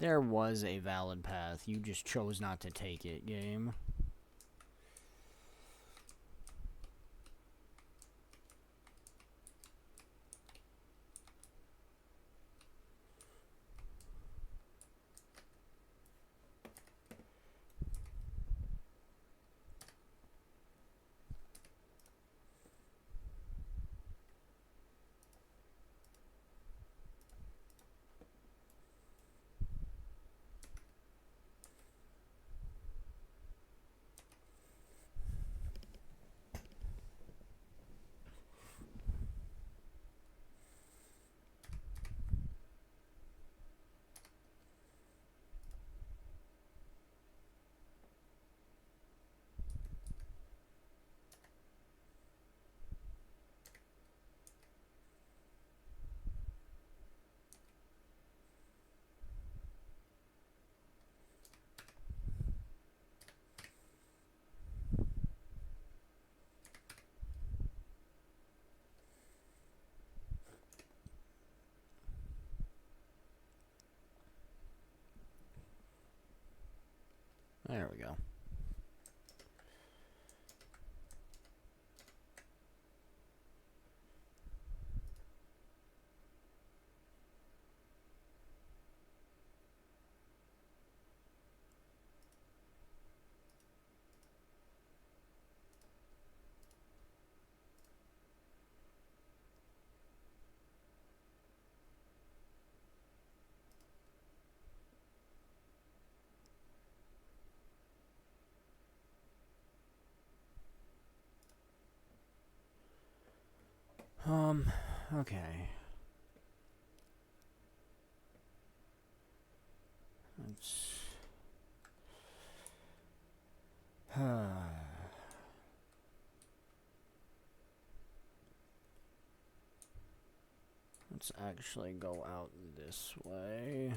A: There was a valid path. You just chose not to take it, game. There we go. Okay. Let's... Let's actually go out this way.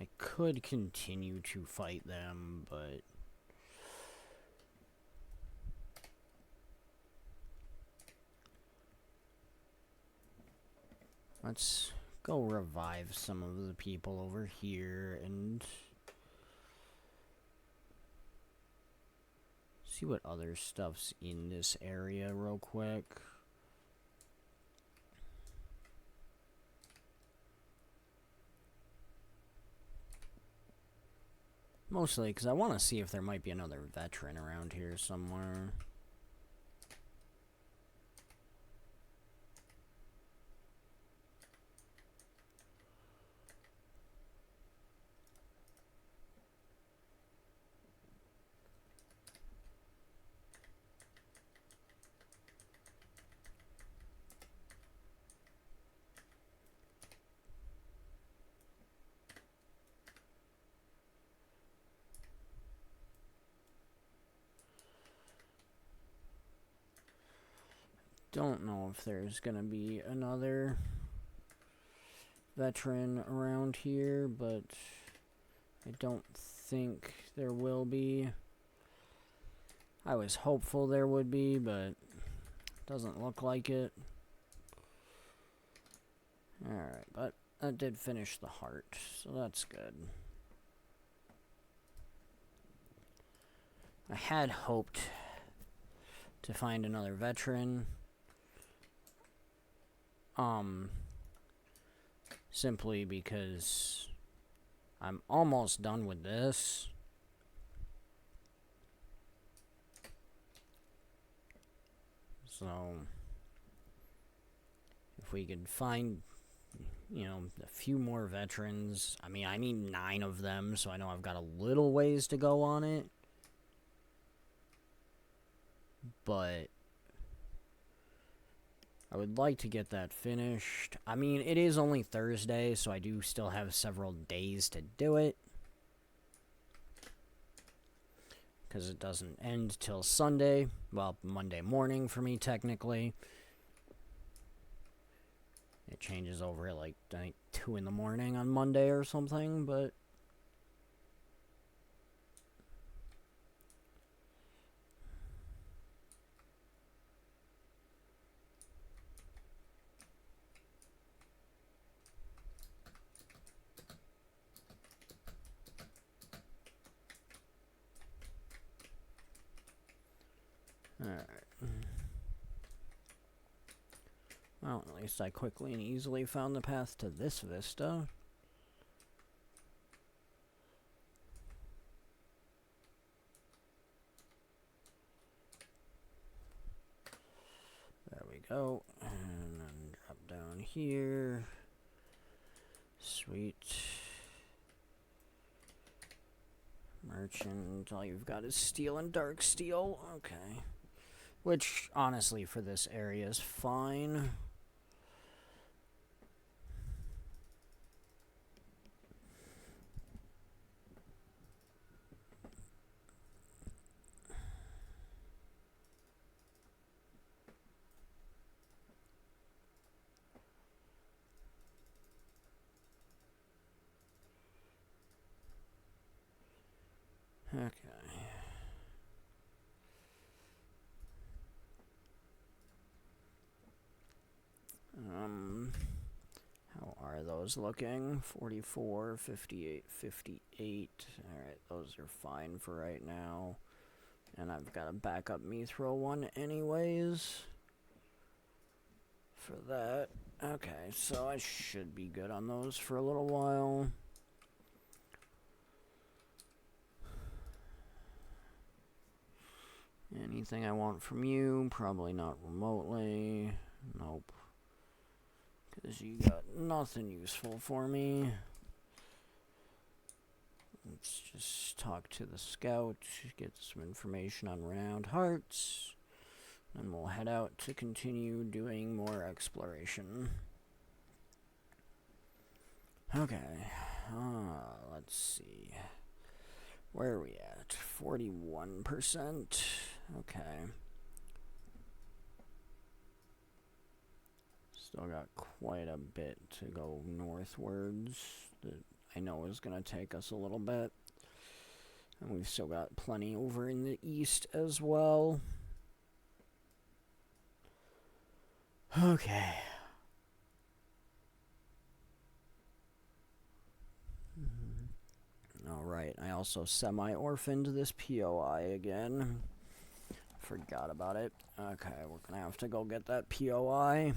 A: I could continue to fight them, but let's go revive some of the people over here and see what other stuff's in this area real quick. Mostly because I want to see if there might be another veteran around here somewhere. Don't know if there's gonna be another veteran around here, but I don't think there will be. I was hopeful there would be, but doesn't look like it. Alright, but that did finish the heart, so that's good. I had hoped to find another veteran. Simply because I'm almost done with this. So, if we could find, you know, a few more veterans. I mean, I need 9 of them, so I know I've got a little ways to go on it. But I would like to get that finished. I mean, it is only Thursday, so I do still have several days to do it. Because it doesn't end till Sunday. Well, Monday morning for me, technically. It changes over at, like, I think 2 in the morning on Monday or something, but alright. Well, at least I quickly and easily found the path to this vista. There we go. And then drop down here. Sweet. Merchant, all you've got is steel and dark steel. Okay. Which, honestly, for this area is fine. Okay. How are those looking? 44, 58, 58. Alright, those are fine for right now. And I've got a backup Mithril one anyways. For that. Okay, so I should be good on those for a little while. Anything I want from you? Probably not remotely. Nope. Because you got nothing useful for me. Let's just talk to the scout, get some information on Renowned Hearts, and we'll head out to continue doing more exploration. Okay. Let's see. Where are we at? 41%. Okay. Still got quite a bit to go northwards that I know is going to take us a little bit. And we've still got plenty over in the east as well. Okay. Alright, I also semi-orphaned this POI again. Forgot about it. Okay, we're gonna have to go get that POI.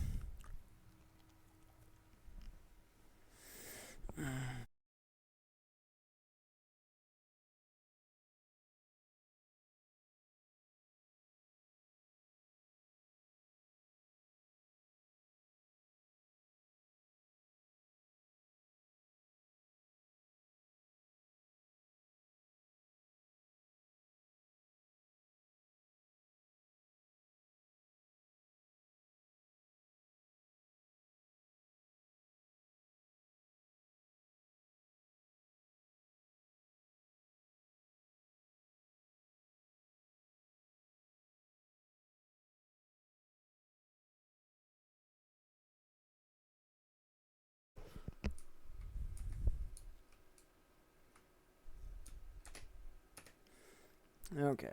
A: Okay.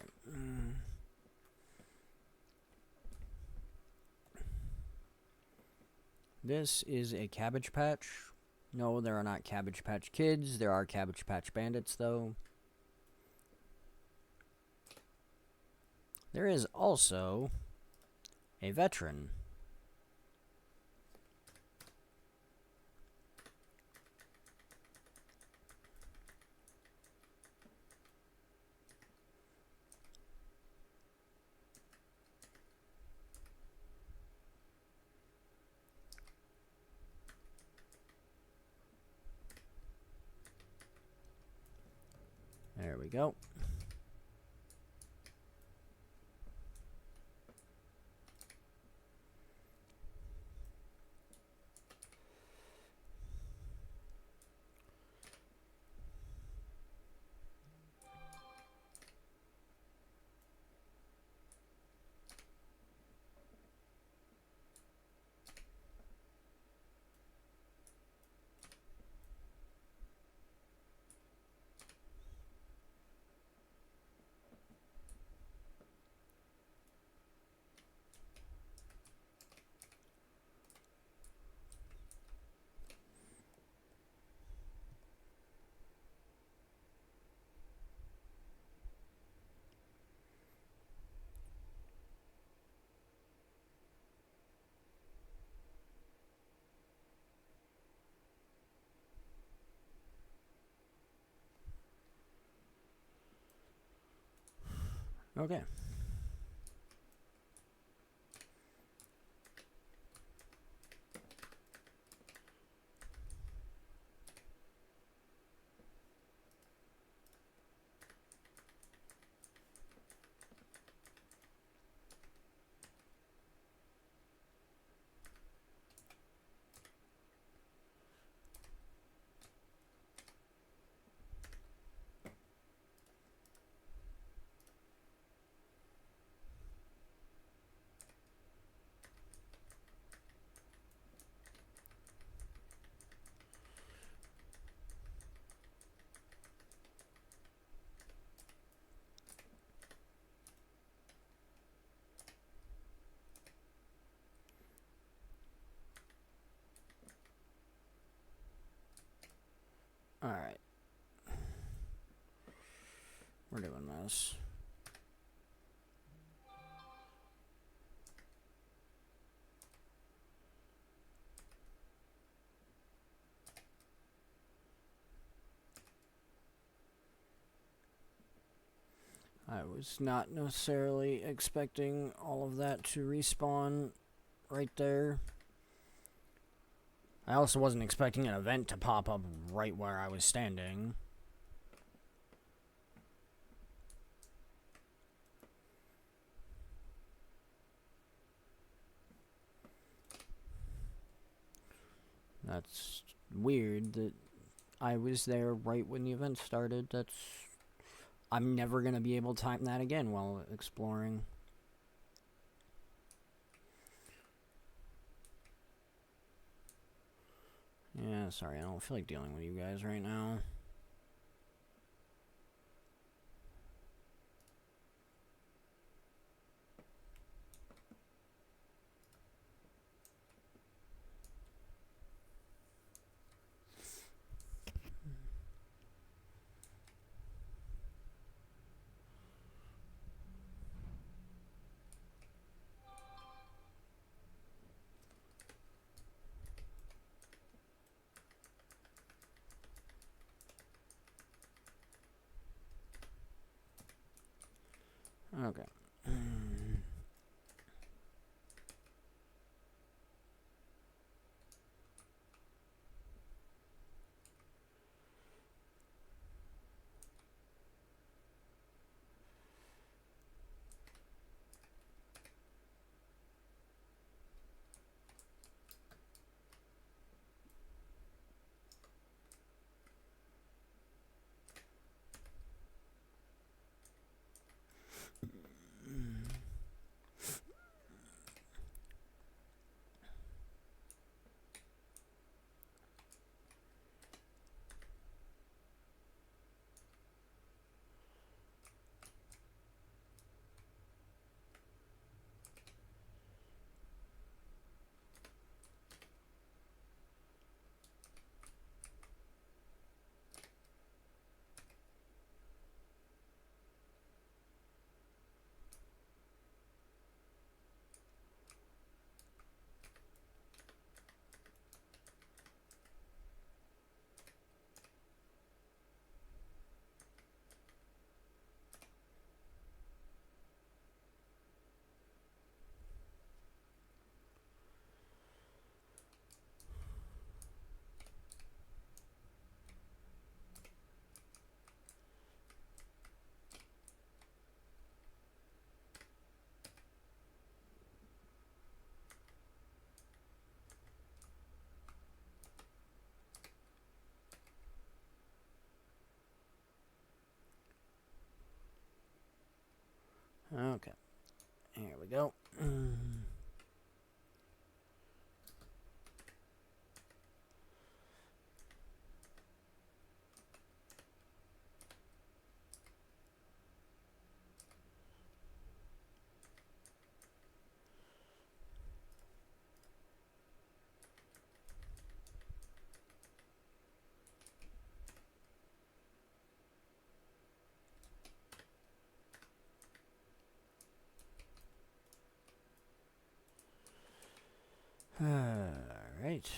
A: This is a Cabbage Patch. No, there are not Cabbage Patch Kids. There are Cabbage Patch Bandits, though. There is also a veteran. There we go. Okay. Alright. We're doing this. I was not necessarily expecting all of that to respawn right there. I also wasn't expecting an event to pop up right where I was standing. That's weird that I was there right when the event started. I'm never going to be able to time that again while exploring. Yeah, sorry, I don't feel like dealing with you guys right now. Okay. Okay. Here we go. Alright.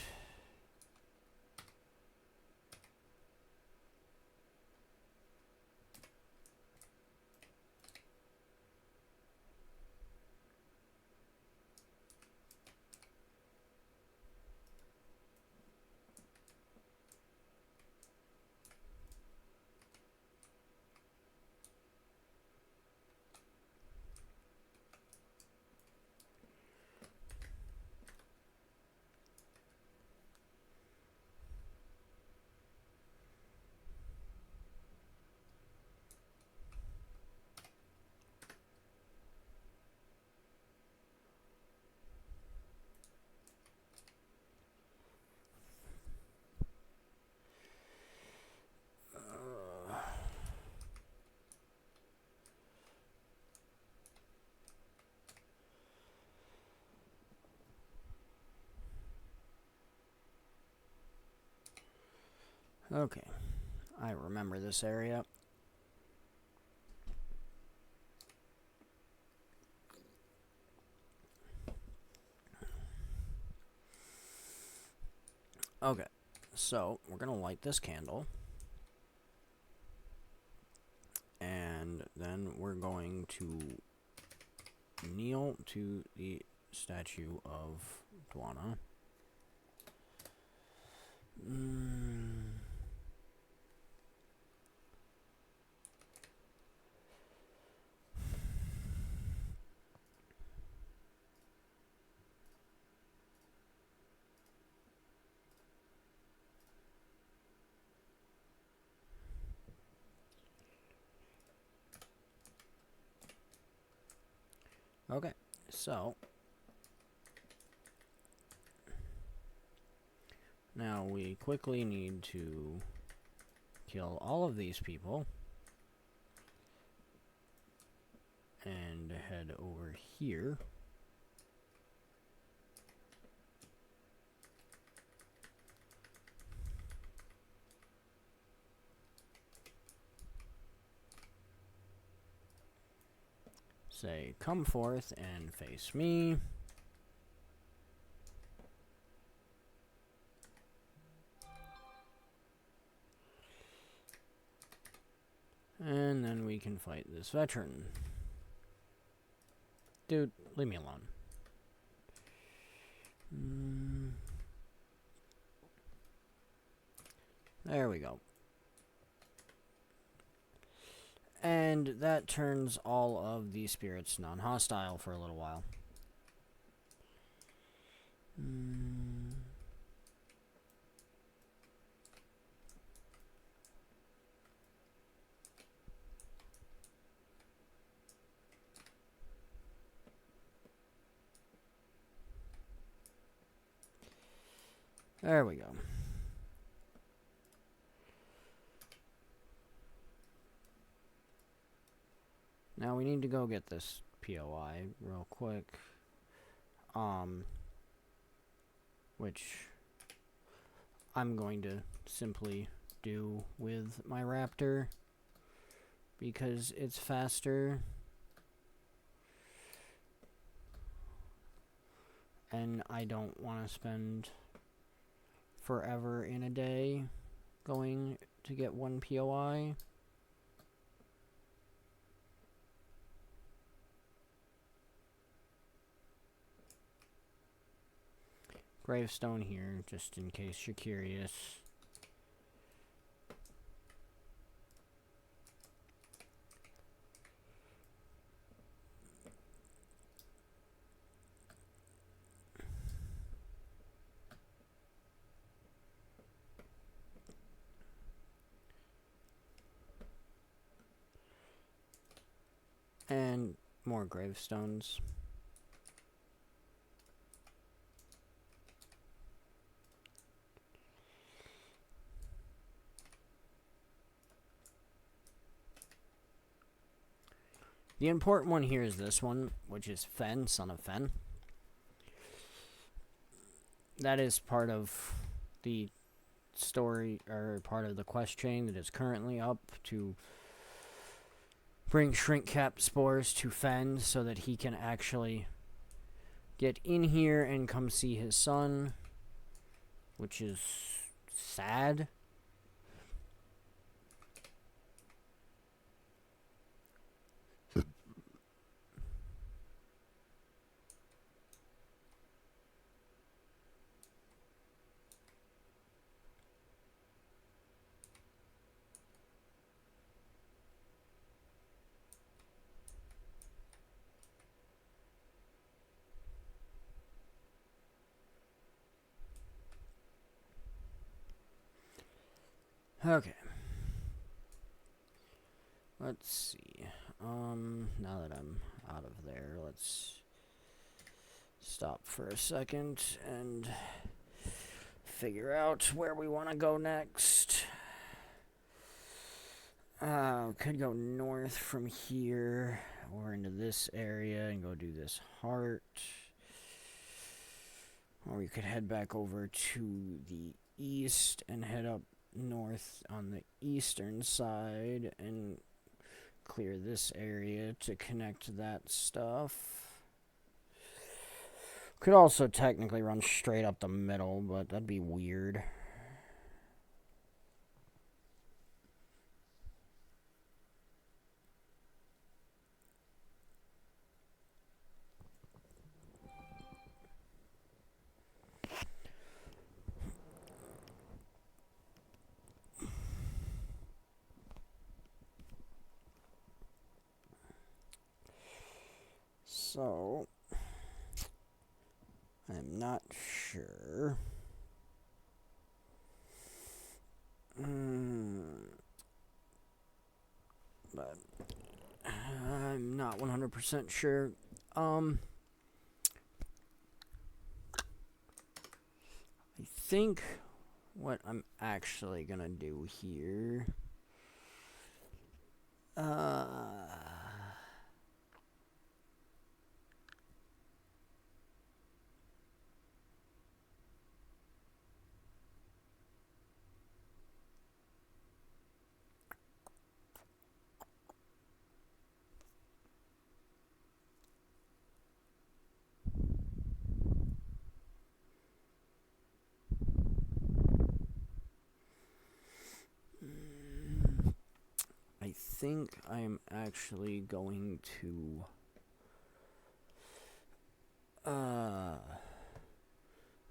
A: Okay. I remember this area. Okay. So, we're going to light this candle. And then we're going to kneel to the statue of Dwana. Okay, so Now we quickly need to kill all of these people and head over here. Say, come forth and face me. And then we can fight this veteran. Dude, leave me alone. There we go. And that turns all of the spirits non-hostile for a little while. There we go. Now we need to go get this POI real quick. Which I'm going to simply do with my raptor because it's faster. And I don't want to spend forever in a day going to get one POI. Gravestone here, just in case you're curious. And more gravestones. The important one here is this one, which is Fen, son of Fen. That is part of the story, or part of the quest chain that is currently up to bring shrink cap spores to Fen so that he can actually get in here and come see his son, which is sad. Okay. Let's see. Now that I'm out of there, let's stop for a second and figure out where we want to go next. Could go north from here or into this area and go do this heart. Or we could head back over to the east and head up north on the eastern side and clear this area to connect that stuff. Could also technically run straight up the middle, but that'd be weird. So, I'm not sure. But I'm not 100% sure. I think what I'm actually gonna do here. I think I am actually going to I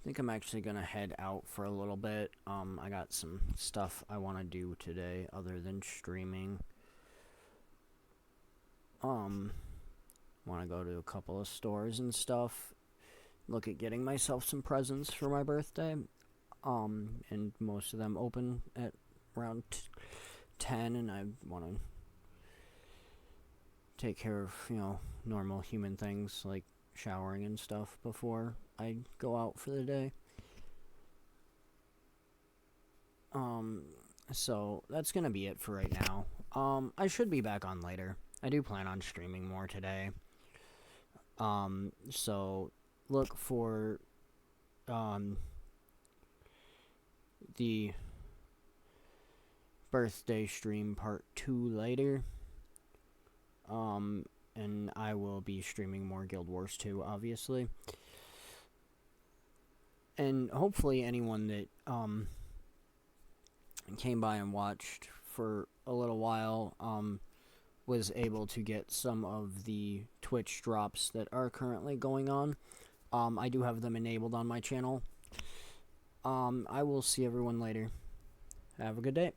A: think I'm actually gonna head out for a little bit. I got some stuff I want to do today other than streaming. Want to go to a couple of stores and stuff. Look at getting myself some presents for my birthday. And most of them open at around 10, and I want to take care of, normal human things like showering and stuff before I go out for the day. So that's gonna be it for right now. I should be back on later. I do plan on streaming more today. So look for, the birthday stream part 2 later. And I will be streaming more Guild Wars 2, obviously. And hopefully anyone that, came by and watched for a little while, was able to get some of the Twitch drops that are currently going on. I do have them enabled on my channel. I will see everyone later. Have a good day.